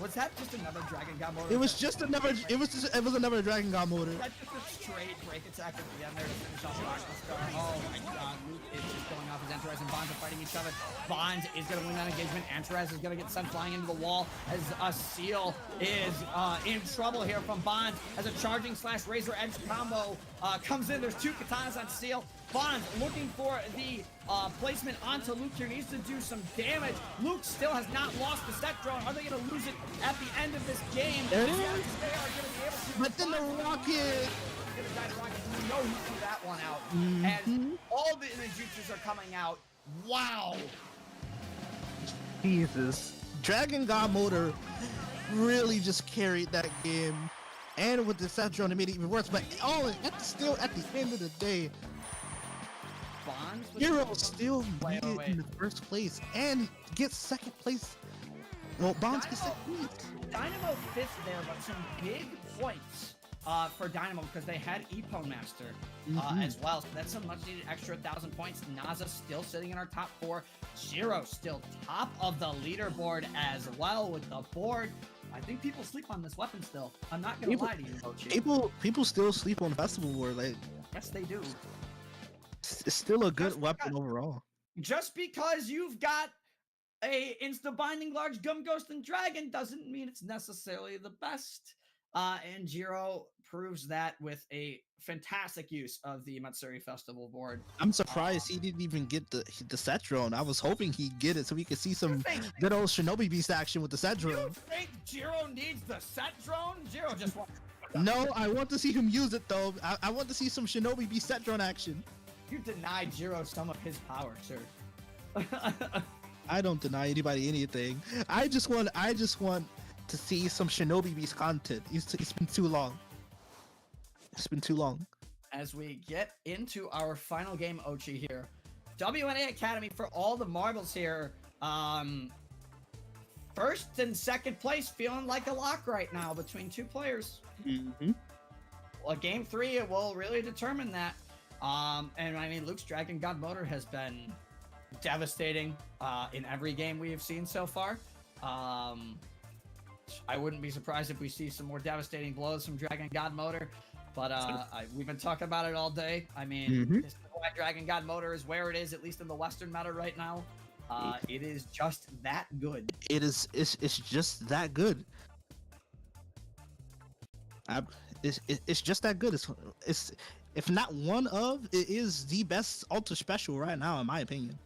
[SPEAKER 2] Was that just another Dragon God motor?
[SPEAKER 3] It was just another. It was another Dragon God motor.
[SPEAKER 2] That's just a straight break attack at the end there to finish off the Rockstar Star. Oh my god, Luke is just going off as Antares and Bonds are fighting each other. Bonds is going to win that engagement. Antares is going to get sent flying into the wall as a Seal is in trouble here from Bonds as a charging slash Razor Edge combo comes in. There's two katanas on Seal. Bonds looking for the placement onto Luke here. Needs to do some damage. Luke still has not lost the set drone. Are they going to lose it at the end of this game?
[SPEAKER 3] There it is.
[SPEAKER 2] They are going to be able to.
[SPEAKER 3] But then the rocket.
[SPEAKER 2] You know he threw that one out. And all the jutsus are coming out. Wow.
[SPEAKER 3] Jesus. Dragon God motor really just carried that game. And with the set drone, it made it even worse. But still, at the end of the day, Jiro still made it in the first place and gets second place. Well, Bonds gets second place.
[SPEAKER 2] Dynamo fifth there, but some big points for Dynamo because they had Epon Master as well. So that's some much needed extra 1,000 points. Naza still sitting in our top 4. Jiro still top of the leaderboard as well with the board. I think people sleep on this weapon still. I'm not gonna lie to you, Mochi.
[SPEAKER 3] People still sleep on Festival War. Like,
[SPEAKER 2] yes, they do.
[SPEAKER 3] It's still a good weapon overall.
[SPEAKER 2] Just because you've got a insta-binding large gum ghost and dragon doesn't mean it's necessarily the best. And Jiro proves that with a fantastic use of the Matsuri Festival board.
[SPEAKER 3] I'm surprised he didn't even get the set drone. I was hoping he'd get it so we could see some good old Shinobi Beast action with the set
[SPEAKER 2] You
[SPEAKER 3] drone.
[SPEAKER 2] think Jiro needs the set drone? Jiro just wants.
[SPEAKER 3] No, I want to see him use it though. I want to see some Shinobi Beast set drone action.
[SPEAKER 2] You denied Jiro some of his power, sir.
[SPEAKER 3] I don't deny anybody anything. I just want to see some Shinobi Beast content. It's been too long. It's been too long.
[SPEAKER 2] As we get into our final game, Ochi here, WNA Academy for all the marbles here. First and second place feeling like a lock right now between two players.
[SPEAKER 3] Mm-hmm.
[SPEAKER 2] Well, game 3 it will really determine that. And I mean, Luke's Dragon God Motor has been devastating in every game we have seen so far. I wouldn't be surprised if we see some more devastating blows from Dragon God Motor, but we've been talking about it all day. I mean, this is why Dragon God Motor is where it is, at least in the Western meta right now. It is just that good.
[SPEAKER 3] It's just that good. It's just that good. It's if not one of, it is the best ultra special right now, in my opinion.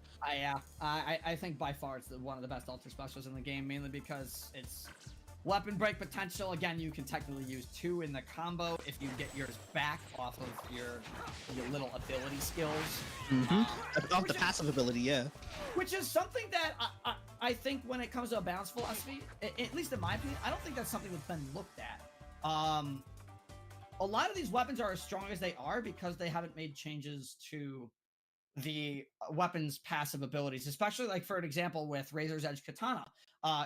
[SPEAKER 2] I think by far it's one of the best ultra specials in the game, mainly because it's weapon break potential. Again, you can technically use 2 in the combo if you get yours back off of your little ability skills.
[SPEAKER 3] Off the passive ability, yeah.
[SPEAKER 2] Which is something that I think when it comes to a balance philosophy, at least in my opinion, I don't think that's something that's been looked at. A lot of these weapons are as strong as they are because they haven't made changes to the weapon's passive abilities, especially like for an example with Razor's Edge Katana.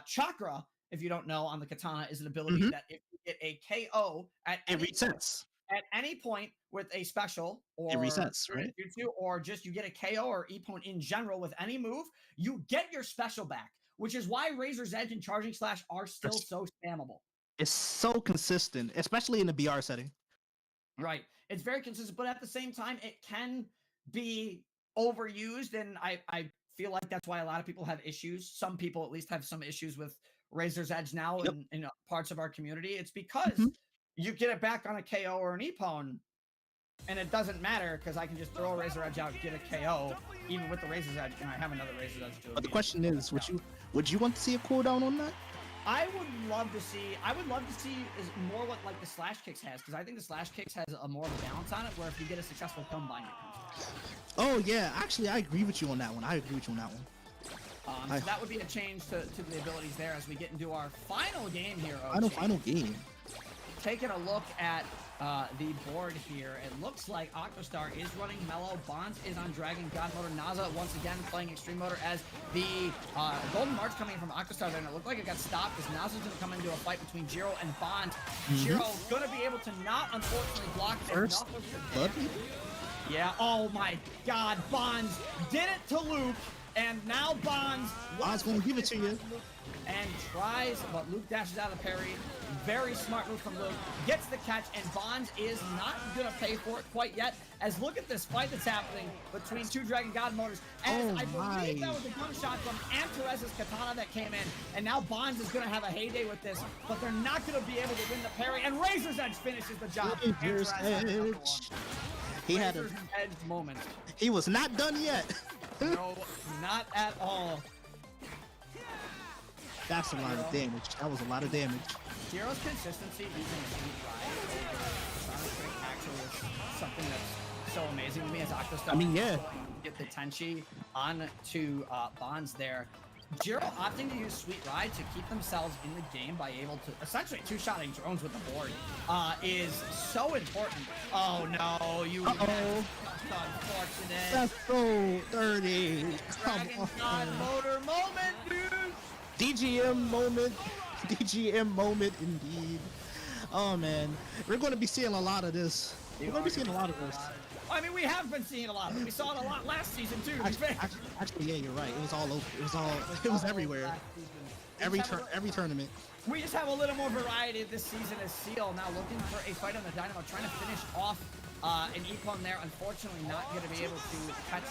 [SPEAKER 2] Chakra, if you don't know, on the Katana is an ability that if you get a KO at any point with a special or
[SPEAKER 3] it resets, right?
[SPEAKER 2] Or just you get a KO or E point in general with any move, you get your special back, which is why Razor's Edge and Charging Slash are still so spammable.
[SPEAKER 3] It's so consistent, especially in the BR setting.
[SPEAKER 2] Right. It's very consistent, but at the same time, it can be overused, and I feel like that's why a lot of people have issues. Some people at least have some issues with Razor's Edge now in parts of our community. It's because you get it back on a KO or an Epone, and it doesn't matter because I can just throw a Razor Edge out and get a KO, even with the Razor's Edge, and I have another Razor's Edge too.
[SPEAKER 3] But the question is, would you want to see a cooldown on that?
[SPEAKER 2] I would love to see is more what like the Slash Kicks has, because I think the Slash Kicks has a more of a balance on it, where if you get a successful combine, it comes back.
[SPEAKER 3] Oh yeah, actually I agree with you on that one.
[SPEAKER 2] So that would be a change to the abilities there as we get into our final game here.
[SPEAKER 3] Final game.
[SPEAKER 2] Taking a look at the board here, it looks like Octostar is running Mellow, Bonds is on Dragon God Motor, Naza once again playing Extreme Motor as the Golden March coming from Octostar there, and it looked like it got stopped because Naza's going to come into a fight between Jiro and Bonds. Jiro going to be able to not, unfortunately, block
[SPEAKER 3] first.
[SPEAKER 2] Yeah, oh my god, Bonds did it to Luke, and now Bonds
[SPEAKER 3] going to give it to you.
[SPEAKER 2] And tries, but Luke dashes out of the parry. Very smart move from Luke. Gets the catch, and Bonds is not going to pay for it quite yet. As look at this fight that's happening between two Dragon God Motors. As I believe that was a gunshot from Antares's Katana that came in. And now Bonds is going to have a heyday with this, but they're not going to be able to win the parry. And Razor's Edge finishes the job.
[SPEAKER 3] Razor's Edge. He had a
[SPEAKER 2] Edge moment.
[SPEAKER 3] He was not done yet.
[SPEAKER 2] No, not at all.
[SPEAKER 3] That's a lot of damage. That was a lot of damage.
[SPEAKER 2] Jiro's consistency using Sweet Ride over Sonic Break actually is something that's so amazing to me as Octostar.
[SPEAKER 3] I mean, yeah.
[SPEAKER 2] Get the Tenchi on to Bonds there. Jiro opting to use Sweet Ride to keep themselves in the game by able to essentially two-shotting drones with the board is so important. Oh no, you unfortunate.
[SPEAKER 3] That's so dirty.
[SPEAKER 2] Dragon God Motor moment, dude.
[SPEAKER 3] DGM moment. DGM moment indeed. Oh man, we're going to be seeing a lot of this. We're going to be seeing a lot of this.
[SPEAKER 2] I mean, we have been seeing a lot of it. We saw it a lot last season too.
[SPEAKER 3] Actually, yeah, you're right. It was all over. It was everywhere. Every tournament.
[SPEAKER 2] We just have a little more variety this season as Seal now looking for a fight on the Dynamo, trying to finish off And Epon there, unfortunately, not going to be able to catch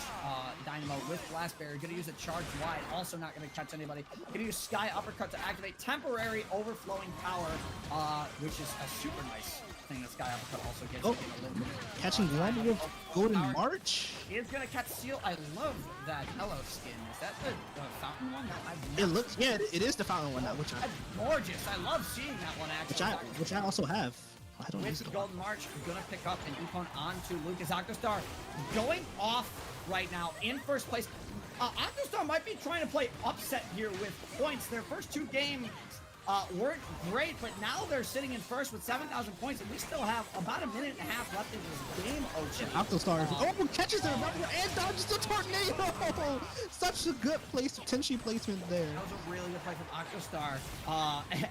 [SPEAKER 2] Dynamo with Blast Barrier. Going to use a charge wide, also not going to catch anybody. Going to use Sky Uppercut to activate temporary overflowing power, which is a super nice thing that Sky Uppercut also gets.
[SPEAKER 3] Oh, catching one with Golden March.
[SPEAKER 2] He is going to catch Seal. I love that Hello skin. Is that the fountain one?
[SPEAKER 3] It looks, yeah, it is the fountain one, which
[SPEAKER 2] That's gorgeous. I love seeing that one actually.
[SPEAKER 3] which I also have. I don't use
[SPEAKER 2] With
[SPEAKER 3] it.
[SPEAKER 2] Golden March, gonna pick up an Epon onto Lucas. Octostar going off right now in first place. Octostar might be trying to play upset here with points. Their first two games weren't great, but now they're sitting in first with 7,000 points, and we still have about a minute and a half left in this game, OG.
[SPEAKER 3] Octostar, catches the rubber and dodges the tornado! Such a good tension placement there.
[SPEAKER 2] That was a really good play from Octostar.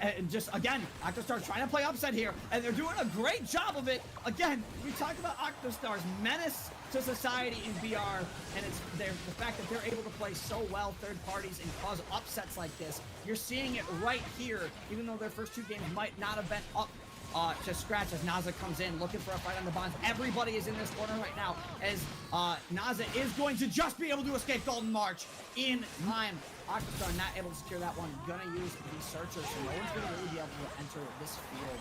[SPEAKER 2] And just, again, Octostar trying to play upset here, and they're doing a great job of it. Again, we talked about Octostar's menace to society in VR, and it's the fact that they're able to play so well third parties and cause upsets like this. You're seeing it right here, even though their first two games might not have been up to scratch as Naza comes in looking for a fight on the bonds. Everybody is in this corner right now as Naza is going to just be able to escape Golden March in time. Octostar not able to secure that one. Gonna use the Searcher, so no one's gonna really be able to enter this field.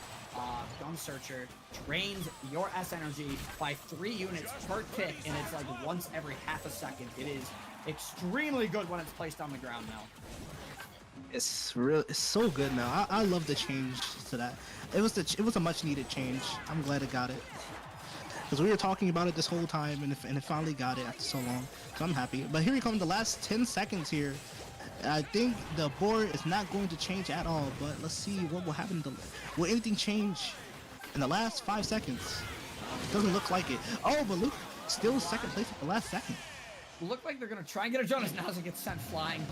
[SPEAKER 2] Gun Searcher drains your S energy by 3 units per tick, and it's like once every half a second. It is extremely good when it's placed on the ground now.
[SPEAKER 3] It's so good now. I love the change to that. It was a much needed change. I'm glad it got it. Because we were talking about it this whole time, and it finally got it after so long. So I'm happy. But here we come, the last 10 seconds here. I think the board is not going to change at all, but let's see what will happen. Will anything change in the last 5 seconds? It doesn't look like it. Oh, but Luke still second place at the last second.
[SPEAKER 2] Look like they're gonna try and get a Jonas. Naza gets sent flying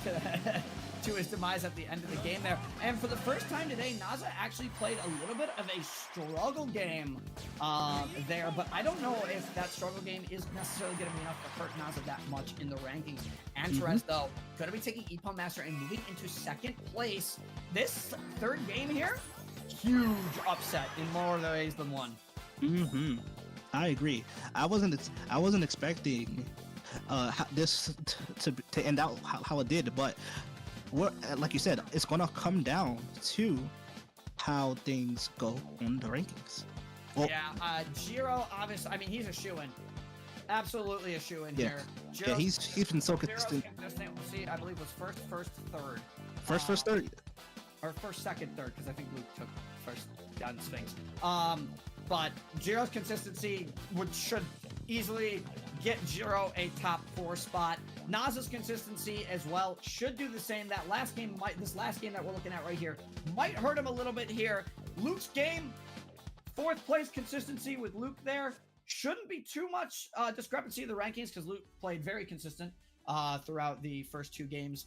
[SPEAKER 2] to his demise at the end of the game there. And for the first time today, Naza actually played a little bit of a struggle game there, but I don't know if that struggle game is necessarily gonna be enough to hurt Naza that much in the rankings. Antares, though, gonna be taking Epon Master and moving into second place. This third game here, huge upset in more ways than one.
[SPEAKER 3] I agree. I wasn't expecting this to end out how it did, but like you said, it's gonna come down to how things go on the rankings. Well,
[SPEAKER 2] yeah, Jiro, obviously, I mean, he's a shoo-in. Absolutely a shoo-in here.
[SPEAKER 3] Yeah, he's been so consistent.
[SPEAKER 2] See, I believe it was first, third.
[SPEAKER 3] First, third.
[SPEAKER 2] Or first, second, third, because I think Luke took first down Sphinx. But Jiro's consistency should easily get Jiro a top 4 spot. Naza's consistency as well should do the same. This last game that we're looking at right here might hurt him a little bit here. Luke's game, 4th place consistency with Luke there. Shouldn't be too much discrepancy in the rankings because Luke played very consistent throughout the first 2 games.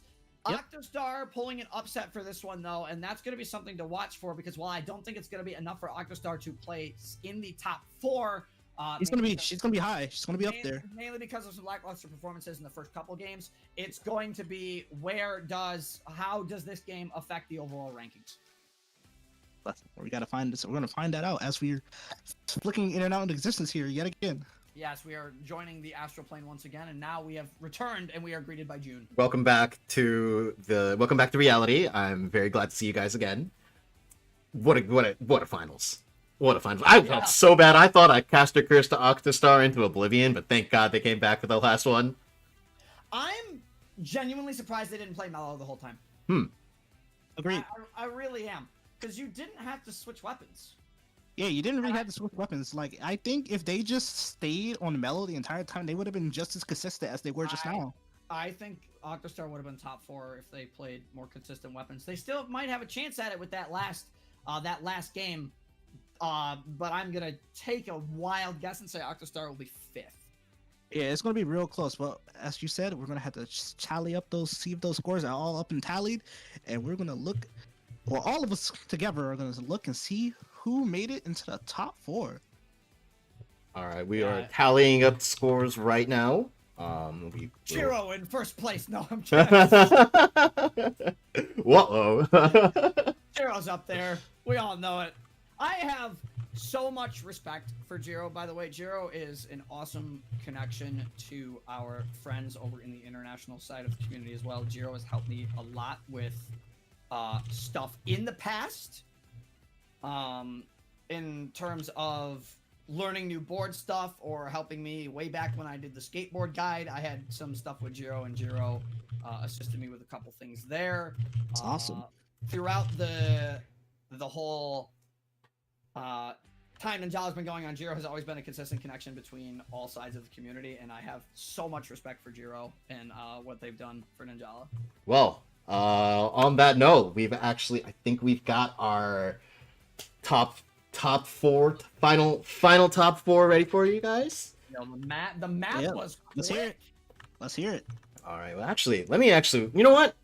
[SPEAKER 2] Yep. Octostar pulling an upset for this one, though, and that's going to be something to watch for because while I don't think it's going to be enough for Octostar to play in the top 4,
[SPEAKER 3] she's gonna be high. She's gonna be up there.
[SPEAKER 2] Mainly because of some lackluster performances in the first couple games. It's going to be how does this game affect the overall rankings?
[SPEAKER 3] We gotta find this. We're gonna find that out as we're flicking in and out of existence here yet again.
[SPEAKER 2] Yes, we are joining the astral plane once again, and now we have returned, and we are greeted by June.
[SPEAKER 1] Welcome back to reality. I'm very glad to see you guys again. What a finals! What a finals! I felt so bad. I thought I cast a curse to Octostar into oblivion, but thank God they came back for the last one.
[SPEAKER 2] I'm genuinely surprised they didn't play Mellow the whole time.
[SPEAKER 3] Agreed.
[SPEAKER 2] I really am, because you didn't have to switch weapons.
[SPEAKER 3] Yeah, you didn't really have to switch weapons. Like, I think if they just stayed on Mellow the entire time, they would have been just as consistent as they were just now.
[SPEAKER 2] I think Octostar would have been top 4 if they played more consistent weapons. They still might have a chance at it with that last game, but I'm gonna take a wild guess and say Octostar will be 5th.
[SPEAKER 3] Yeah, it's gonna be real close. But as you said, we're gonna have to tally up see if those scores are all up and tallied, and we're gonna look. Well, all of us together are gonna look and see who made it into the top 4.
[SPEAKER 1] All right, we are tallying up scores right now.
[SPEAKER 2] Jiro in first place. No, I'm kidding.
[SPEAKER 1] Whoa.
[SPEAKER 2] Jiro's up there. We all know it. I have so much respect for Jiro, by the way. Jiro is an awesome connection to our friends over in the international side of the community as well. Jiro has helped me a lot with stuff in the past, in terms of learning new board stuff or helping me way back when I did the skateboard guide. I had some stuff with Jiro, and Jiro assisted me with a couple things there.
[SPEAKER 3] That's awesome.
[SPEAKER 2] Throughout the whole time Ninjala's been going on, Jiro has always been a consistent connection between all sides of the community, and I have so much respect for Jiro and what they've done for Ninjala.
[SPEAKER 1] Well, on that note, I think we've got our top four, final top four ready for you guys.
[SPEAKER 2] You know, the map was quick.
[SPEAKER 3] Let's hear it.
[SPEAKER 1] All right. Well, you know what?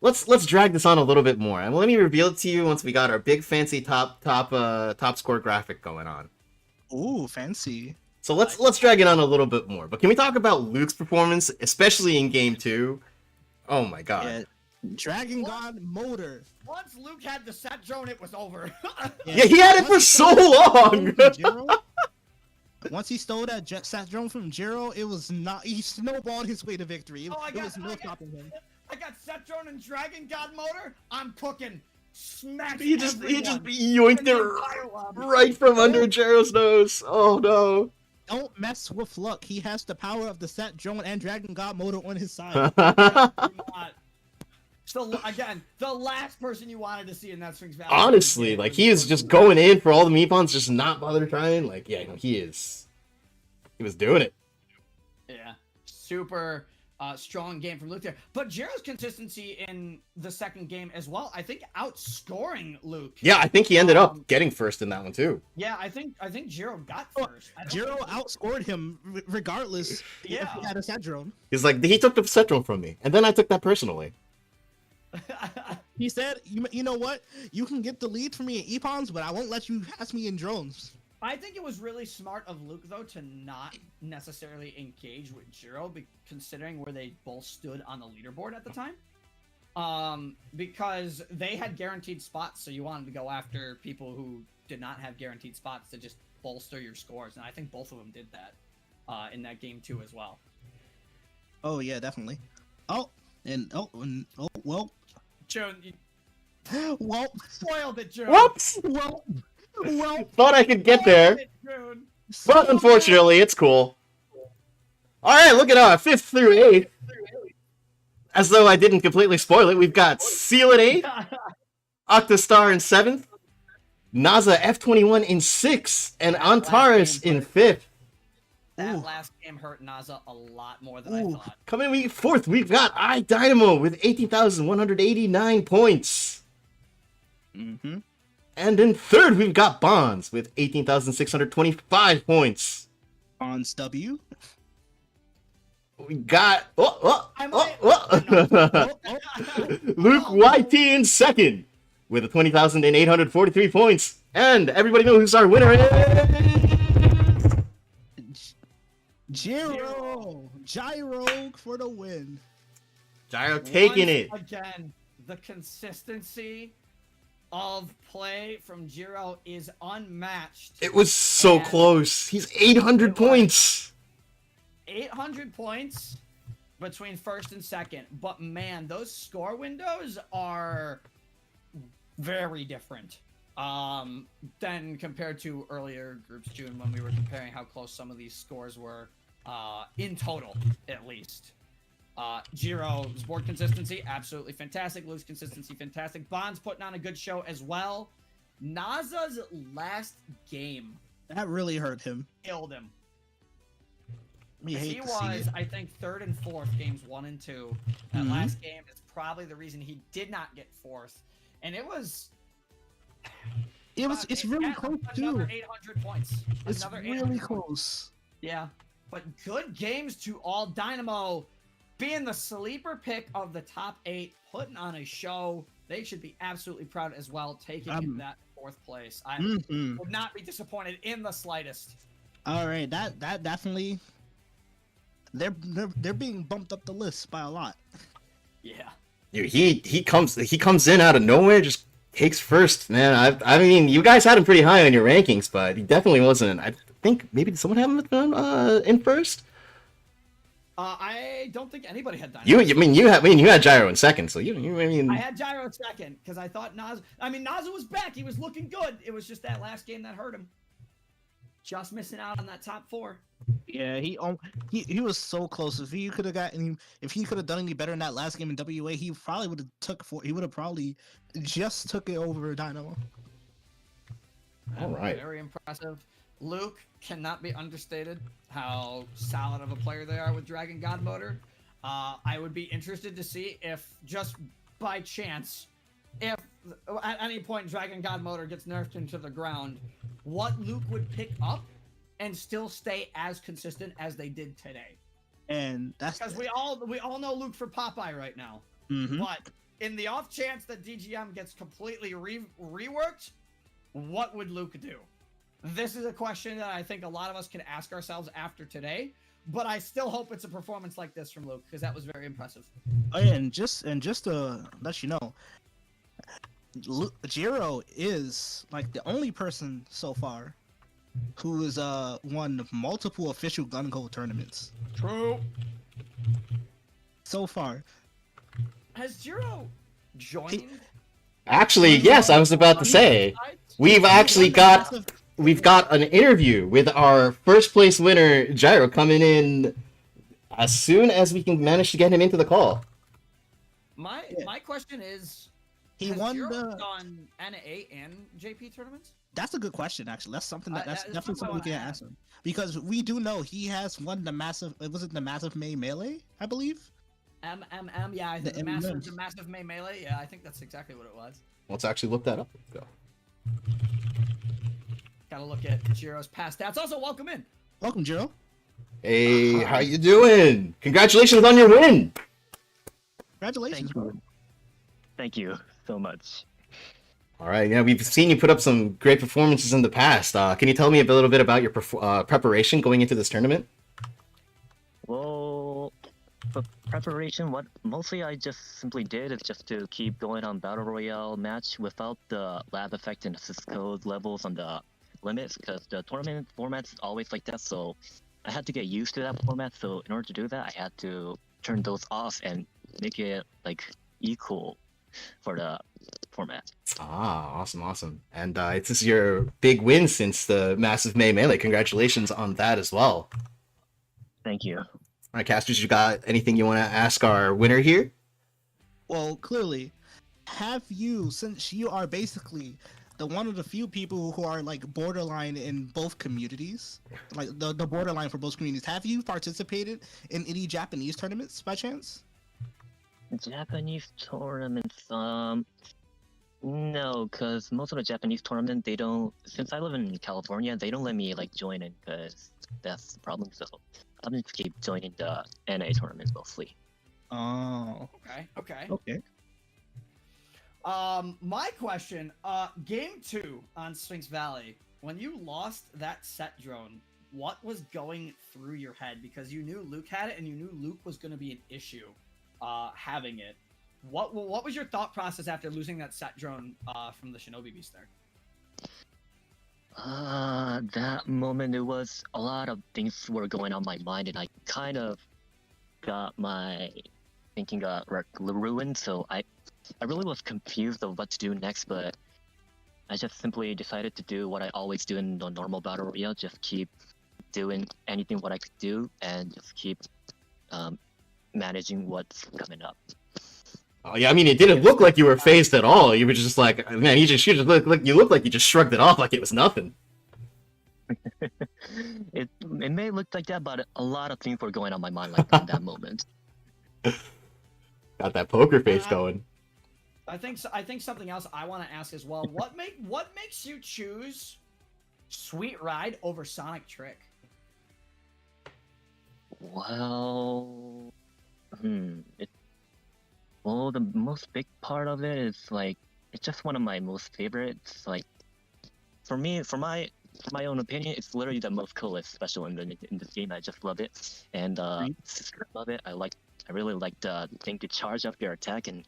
[SPEAKER 1] Let's drag this on a little bit more, and let me reveal it to you once we got our big fancy top score graphic going on.
[SPEAKER 3] Ooh, fancy.
[SPEAKER 1] So let's drag it on a little bit more. But can we talk about Luke's performance, especially in game 2? Oh my god.
[SPEAKER 3] Yeah. Dragon God motor.
[SPEAKER 2] Once Luke had the set drone, it was over.
[SPEAKER 1] Yeah, he had it for so long.
[SPEAKER 3] Once he stole that set drone from Jiro, it was not. He snowballed his way to victory. There was no stopping him.
[SPEAKER 2] I got set drone and Dragon God motor. I'm cooking. Smack.
[SPEAKER 1] He just yoinked it right from under Jiro's nose. Oh no.
[SPEAKER 3] Don't mess with luck. He has the power of the set drone and Dragon God motor on his side.
[SPEAKER 2] So again, the last person you wanted to see in that Sphinx Valley.
[SPEAKER 1] Honestly, like he is just going in for all the meepons, just not bother trying. Like, yeah, no, he was doing it.
[SPEAKER 2] Yeah, super strong game from Luke there. But Jiro's consistency in the second game as well, I think outscoring Luke.
[SPEAKER 1] Yeah, I think he ended up getting first in that one too.
[SPEAKER 2] Yeah, I think Jiro got first.
[SPEAKER 3] Jiro outscored him regardless.
[SPEAKER 2] Yeah,
[SPEAKER 3] if he had a set drone.
[SPEAKER 1] He's like, he took the set drone from me, and then I took that personally.
[SPEAKER 3] He said, you know what? You can get the lead for me in Epons, but I won't let you pass me in drones.
[SPEAKER 2] I think it was really smart of Luke, though, to not necessarily engage with Jiro, considering where they both stood on the leaderboard at the time. Because they had guaranteed spots, so you wanted to go after people who did not have guaranteed spots to just bolster your scores, and I think both of them did that in that game, too, as well.
[SPEAKER 3] Oh, yeah, definitely. Oh, well.
[SPEAKER 2] Joan,
[SPEAKER 3] Well,
[SPEAKER 2] spoiled it, Joan.
[SPEAKER 1] Whoops!
[SPEAKER 3] Well,
[SPEAKER 1] Thought I could get there, but unfortunately, it's cool. Alright, look at our 5th through 8th. As though I didn't completely spoil it, we've got Seal at 8th, Octostar in 7th, Naza F21 in 6th, and Antares in 5th.
[SPEAKER 2] That last game hurt Naza a lot more than I thought.
[SPEAKER 1] Coming in 4th, we've got iDynamo with 18,189 points.
[SPEAKER 3] Mm-hmm.
[SPEAKER 1] And in 3rd, we've got Bonds with 18,625 points.
[SPEAKER 3] Bonds W.
[SPEAKER 1] We got Luke YT in 2nd with 20,843 points. And everybody know who's our winner is
[SPEAKER 3] Gyro for the win.
[SPEAKER 1] Gyro taking it.
[SPEAKER 2] Again, the consistency of play from Jiro is unmatched.
[SPEAKER 1] It was so close. He's 800 points.
[SPEAKER 2] 800 points between 1st and 2nd. But man, those score windows are very different than compared to earlier groups, June, when we were comparing how close some of these scores were in total, at least. Jiro's board consistency, absolutely fantastic. Luke's consistency, fantastic. Bond's putting on a good show as well. Naza's last game.
[SPEAKER 3] That really hurt him.
[SPEAKER 2] Killed him.
[SPEAKER 3] He
[SPEAKER 2] was, I think, 3rd and 4th, games 1 and 2. That last game is probably the reason he did not get 4th. And it's
[SPEAKER 3] really close, too.
[SPEAKER 2] Another 800 points.
[SPEAKER 3] It's really close.
[SPEAKER 2] Yeah. But good games to all Dynamo. Being the sleeper pick of the top 8, putting on a show. They should be absolutely proud as well, taking that 4th place. I would not be disappointed in the slightest.
[SPEAKER 3] All right, that definitely. They're being bumped up the list by a lot.
[SPEAKER 2] Yeah.
[SPEAKER 1] Dude, he comes in out of nowhere, just Takes first, man. I mean, you guys had him pretty high on your rankings, but he definitely wasn't. I think maybe did someone have him in first?
[SPEAKER 2] I don't think anybody had Dynamo.
[SPEAKER 1] You had Gyro in second, so I mean.
[SPEAKER 2] I had Gyro second because I thought Nazu. I mean, Nazu was back. He was looking good. It was just that last game that hurt him. Just missing out on that top 4.
[SPEAKER 3] Yeah, he was so close. If he could have done any better in that last game in WA, he probably would have he would have probably just took it over Dynamo.
[SPEAKER 1] All right.
[SPEAKER 2] Very impressive. Luke cannot be understated how solid of a player they are with Dragon God Motor. I would be interested to see if just by chance, if at any point Dragon God Motor gets nerfed into the ground, what Luke would pick up and still stay as consistent as they did today.
[SPEAKER 3] And that's
[SPEAKER 2] because we all know Luke for Popeye right now.
[SPEAKER 3] Mm-hmm.
[SPEAKER 2] But in the off chance that DGM gets completely reworked, what would Luke do? This is a question that I think a lot of us can ask ourselves after today. But I still hope it's a performance like this from Luke because that was very impressive.
[SPEAKER 3] Oh yeah, and just to let you know, Jiro is like the only person so far who has won multiple official Gun Gold tournaments.
[SPEAKER 2] True.
[SPEAKER 3] So far.
[SPEAKER 2] Has Jiro joined?
[SPEAKER 1] Actually, yes, I was about to say. We've got an interview with our first place winner, Gyro, coming in as soon as we can manage to get him into the call.
[SPEAKER 2] My question is,
[SPEAKER 3] he
[SPEAKER 2] has
[SPEAKER 3] won
[SPEAKER 2] Jiro done NA and JP tournaments?
[SPEAKER 3] That's a good question, actually. That's something that's definitely something we can ask him. Because we do know he has won the massive, was it the Massive May Melee, I believe?
[SPEAKER 2] MMM, yeah, I think the massive May Melee, yeah, I think that's exactly what it was.
[SPEAKER 1] Let's actually look that up. Go.
[SPEAKER 2] Gotta look at Jiro's past stats. Also, welcome in.
[SPEAKER 3] Welcome, Jiro.
[SPEAKER 1] Hey, how you doing? Congratulations on your win.
[SPEAKER 3] Congratulations, bro.
[SPEAKER 4] Thank you so much.
[SPEAKER 1] All right, yeah, we've seen you put up some great performances in the past. Can you tell me a little bit about your preparation going into this tournament?
[SPEAKER 4] Well, for preparation, what mostly I just simply did is just to keep going on Battle Royale match without the lab effect and assist code levels on the limits, because the tournament format's always like that, so I had to get used to that format. So in order to do that, I had to turn those off and make it like equal for the format.
[SPEAKER 1] Ah, awesome. And this is your big win since the Massive May Melee. Congratulations on that as well.
[SPEAKER 4] Thank you.
[SPEAKER 1] All right, casters, you got anything you want to ask our winner here?
[SPEAKER 3] Well, clearly, have you, since you are basically one of the few people who are like borderline in both communities, like the borderline for both communities, have you participated in any Japanese tournaments by chance?
[SPEAKER 4] Japanese tournaments, no, because most of the Japanese tournament, they don't, since I live in California, they don't let me like join in, because that's the problem. So I'm just keep joining the NA tournaments mostly.
[SPEAKER 3] Oh.
[SPEAKER 2] Okay. My question, game 2 on Sphinx Valley, when you lost that set drone, what was going through your head? Because you knew Luke had it and you knew Luke was going to be an issue having it. What was your thought process after losing that set drone from the Shinobi Beast there?
[SPEAKER 4] That moment, it was a lot of things were going on my mind, and I kind of got my thinking ruined, so I really was confused of what to do next, but I just simply decided to do what I always do in the normal battle royale, just keep doing anything what I could do, and just keep managing what's coming up.
[SPEAKER 1] Oh yeah, I mean, it didn't look like you were phased at all. You were just like, man, you looked like you just shrugged it off like it was nothing.
[SPEAKER 4] It may look like that, but a lot of things were going on my mind like in that moment.
[SPEAKER 1] Got that poker face going.
[SPEAKER 2] I think something else I want to ask as well. What makes you choose Sweet Ride over Sonic Trick?
[SPEAKER 4] Well, well, the most big part of it is like it's just one of my most favorites. Like for me, for my own opinion, it's literally the most coolest special in this game. I just love it, and sister love it. I really like the thing to charge up your attack and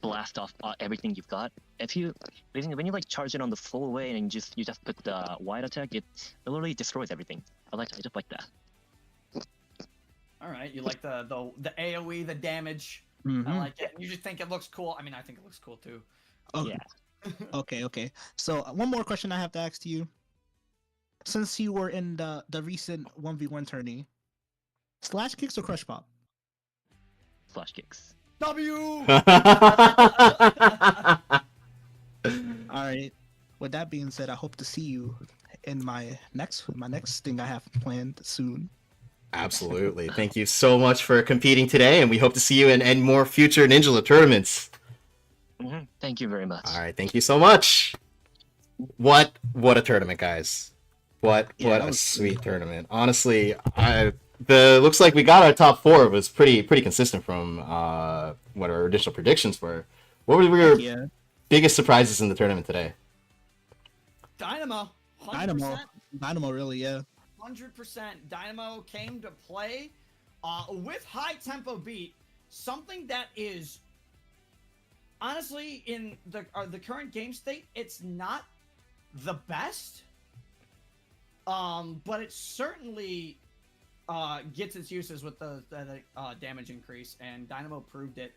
[SPEAKER 4] blast off everything you've got. If you when you like charge it on the full way and you just put the wide attack, it literally destroys everything. I just like that.
[SPEAKER 2] All right, you like the AOE, the damage.
[SPEAKER 3] Mhm.
[SPEAKER 2] I like it. You just think it looks cool. I mean, I think it looks cool too.
[SPEAKER 3] Okay.
[SPEAKER 4] Yeah.
[SPEAKER 3] Okay. So one more question I have to ask you. Since you were in the recent 1v1 tourney, slash kicks or crush pop?
[SPEAKER 4] Flash kicks.
[SPEAKER 2] W.
[SPEAKER 3] All right. With that being said, I hope to see you in my next thing I have planned soon.
[SPEAKER 1] Absolutely. Thank you so much for competing today, and we hope to see you in more future Ninja tournaments.
[SPEAKER 4] Thank you very much.
[SPEAKER 1] All right, thank you so much. What a tournament, guys! What a sweet tournament. Honestly, looks like we got our top 4 was pretty consistent from what our initial predictions were. What were your biggest surprises in the tournament today?
[SPEAKER 2] Dynamo. 100%.
[SPEAKER 3] Dynamo, really, yeah.
[SPEAKER 2] 100%. Dynamo came to play with high tempo beat, something that is honestly in the current game state, it's not the best, but it certainly gets its uses with the damage increase, and Dynamo proved it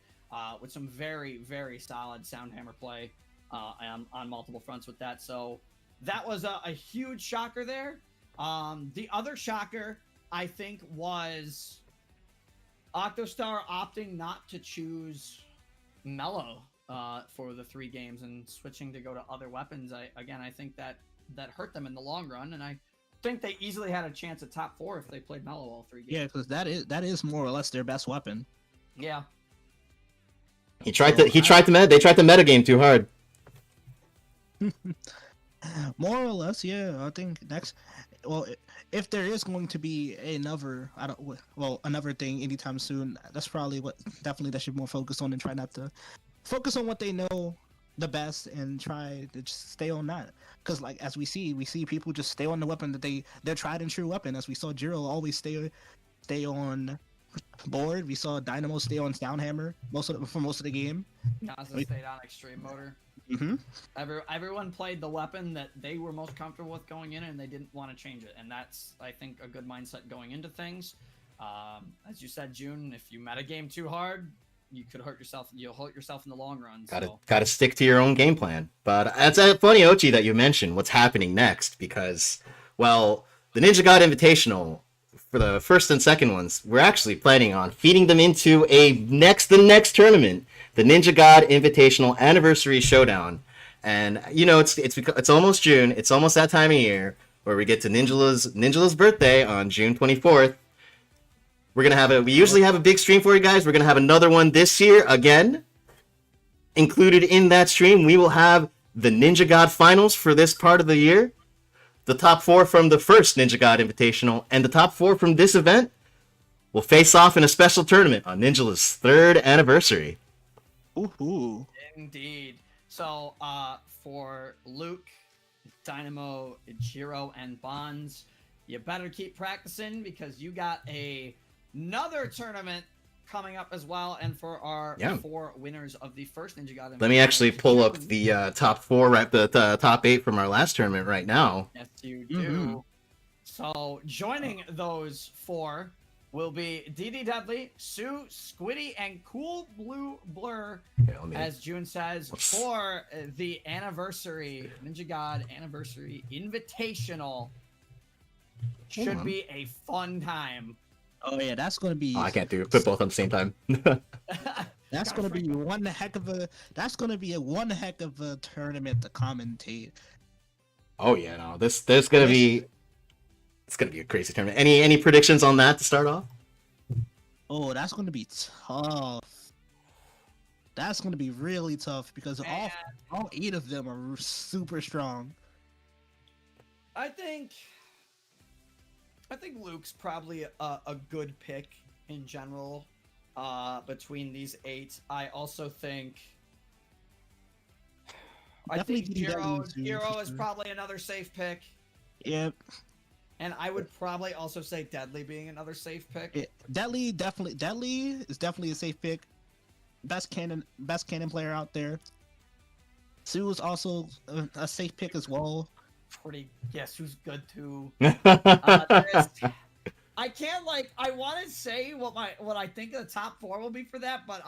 [SPEAKER 2] with some very, very solid sound hammer play on multiple fronts with that. So that was a huge shocker there. The other shocker, I think, was Octostar opting not to choose Mellow for the 3 games and switching to go to other weapons. I think that hurt them in the long run, and I think they easily had a chance at top 4 if they played Mellow all 3 games.
[SPEAKER 3] Yeah, because that is more or less their best weapon.
[SPEAKER 2] Yeah.
[SPEAKER 1] They tried to metagame too hard.
[SPEAKER 3] More or less, yeah. I think next, well, if there is going to be another thing anytime soon, that's probably what definitely they should more focus on, and try not to focus on what they know the best and try to just stay on that. Because like as we see people just stay on the weapon that their tried and true weapon. As we saw Jiro always stay on board. We saw Dynamo stay on Soundhammer for most of the game.
[SPEAKER 2] Naza stayed on Extreme Motor.
[SPEAKER 3] Mm-hmm.
[SPEAKER 2] Everyone played the weapon that they were most comfortable with going in, and they didn't want to change it. And that's, I think, a good mindset going into things. As you said, June, if you metagame too hard, you could hurt yourself. You'll hurt yourself in the long run.
[SPEAKER 1] Gotta stick to your own game plan. But it's funny, Ochi, that you mentioned what's happening next, because, well, the Ninja God Invitational, for the first and second ones, we're actually planning on feeding them into the next tournament, the Ninja God Invitational Anniversary Showdown. And it's almost June. It's almost that time of year where we get to Ninjala's birthday on June 24th. We usually have a big stream for you guys. We're gonna have another one this year again. Included in that stream, we will have the Ninja God Finals for this part of the year. The top 4 from the first Ninja God Invitational and the top 4 from this event will face off in a special tournament on Ninjala's 3rd anniversary.
[SPEAKER 3] Ooh.
[SPEAKER 2] Indeed. So, for Luke, Dynamo, Jiro, and Bonds, you better keep practicing, because you got another tournament coming up as well. And for our 4 winners of the first Ninja God Invitational,
[SPEAKER 1] let me actually pull up the top 4, the top 8 from our last tournament right now.
[SPEAKER 2] Yes, you do. Mm-hmm. So joining those 4 will be DD Dudley, Sue, Squiddy, and Cool Blue Blur, as June says, for the Ninja God Anniversary Invitational. Should be a fun time.
[SPEAKER 3] Oh yeah, that's gonna be.
[SPEAKER 1] Oh, I can't do it. Put both at the same time.
[SPEAKER 3] That's gonna be one heck of a tournament to commentate.
[SPEAKER 1] Oh yeah, no. It's gonna be a crazy tournament. Any predictions on that to start off?
[SPEAKER 3] Oh, that's gonna be tough. That's gonna be really tough, because all 8 of them are super strong.
[SPEAKER 2] I think Luke's probably a good pick in general between these 8. I also think Jiro is probably another safe pick.
[SPEAKER 3] Yep.
[SPEAKER 2] And I would probably also say Deadly being another safe pick.
[SPEAKER 3] Deadly is definitely a safe pick. best cannon player out there. Sue is also a safe pick as well.
[SPEAKER 2] Guess who's good too. I can't I want to say what I think the top 4 will be for that, but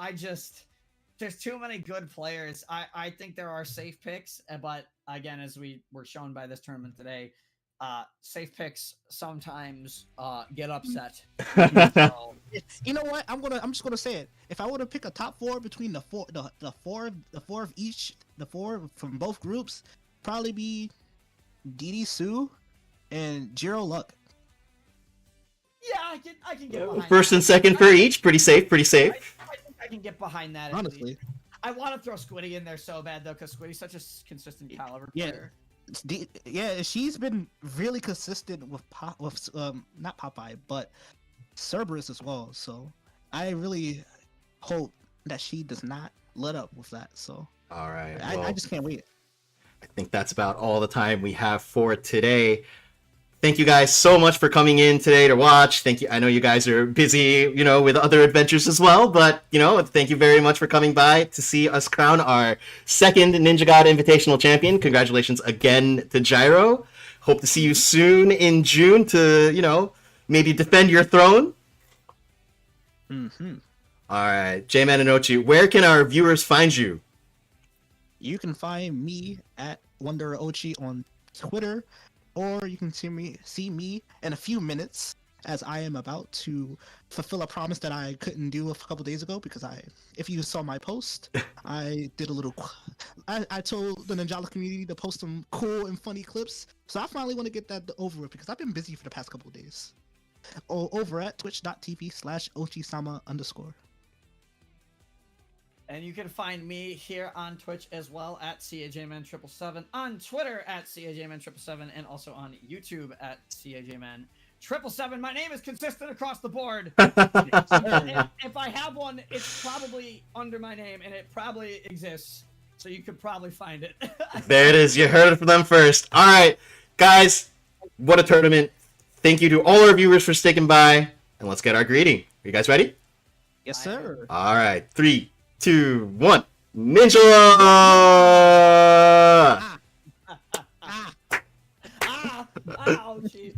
[SPEAKER 2] there's too many good players. I think there are safe picks, but again, as we were shown by this tournament today, safe picks sometimes get upset. So,
[SPEAKER 3] You know what? I'm just gonna say it. If I were to pick a top 4 between the four of each, the 4 from both groups, probably be Didi Sue and Jiro Luck.
[SPEAKER 2] yeah, I can get behind
[SPEAKER 1] First
[SPEAKER 2] that.
[SPEAKER 1] and second for each. Pretty safe. Pretty
[SPEAKER 2] I
[SPEAKER 1] safe.
[SPEAKER 2] think I can get behind that.
[SPEAKER 3] Honestly,
[SPEAKER 2] I want to throw Squiddy in there so bad though, because Squiddy's such a consistent caliber
[SPEAKER 3] Yeah.
[SPEAKER 2] player.
[SPEAKER 3] yeah, she's been really consistent with not Popeye, but Cerberus as well. So I really hope that she does not let up with that. So
[SPEAKER 1] All right.
[SPEAKER 3] I
[SPEAKER 1] well,
[SPEAKER 3] just can't wait.
[SPEAKER 1] I think that's about all the time we have for today. Thank you guys so much for coming in today to watch. Thank you. I know you guys are busy, with other adventures as well, but, thank you very much for coming by to see us crown our second Ninja God Invitational champion. Congratulations again to Gyro. Hope to see you soon in June to, maybe defend your throne.
[SPEAKER 3] Mm-hmm.
[SPEAKER 1] All right. J-Man and Ochi, where can our viewers find you?
[SPEAKER 3] You can find me at Wonder Ochi on Twitter, or you can see me in a few minutes as I am about to fulfill a promise that I couldn't do a couple days ago because if you saw my post, I did a little. I told the Ninjala community to post some cool and funny clips, so I finally want to get that over with because I've been busy for the past couple of days. Over at twitch.tv/ochisama_.
[SPEAKER 2] And you can find me here on Twitch as well at CAJman777, on Twitter at CAJman777, and also on YouTube at CAJman777. My name is consistent across the board. If I have one, it's probably under my name, and it probably exists. So you could probably find it.
[SPEAKER 1] There it is. You heard it from them first. All right, guys, what a tournament. Thank you to all our viewers for sticking by, and let's get our greeting. Are you guys ready?
[SPEAKER 3] Yes, sir.
[SPEAKER 1] All right, 3, 2, 1. Ninja!
[SPEAKER 2] Ouchie.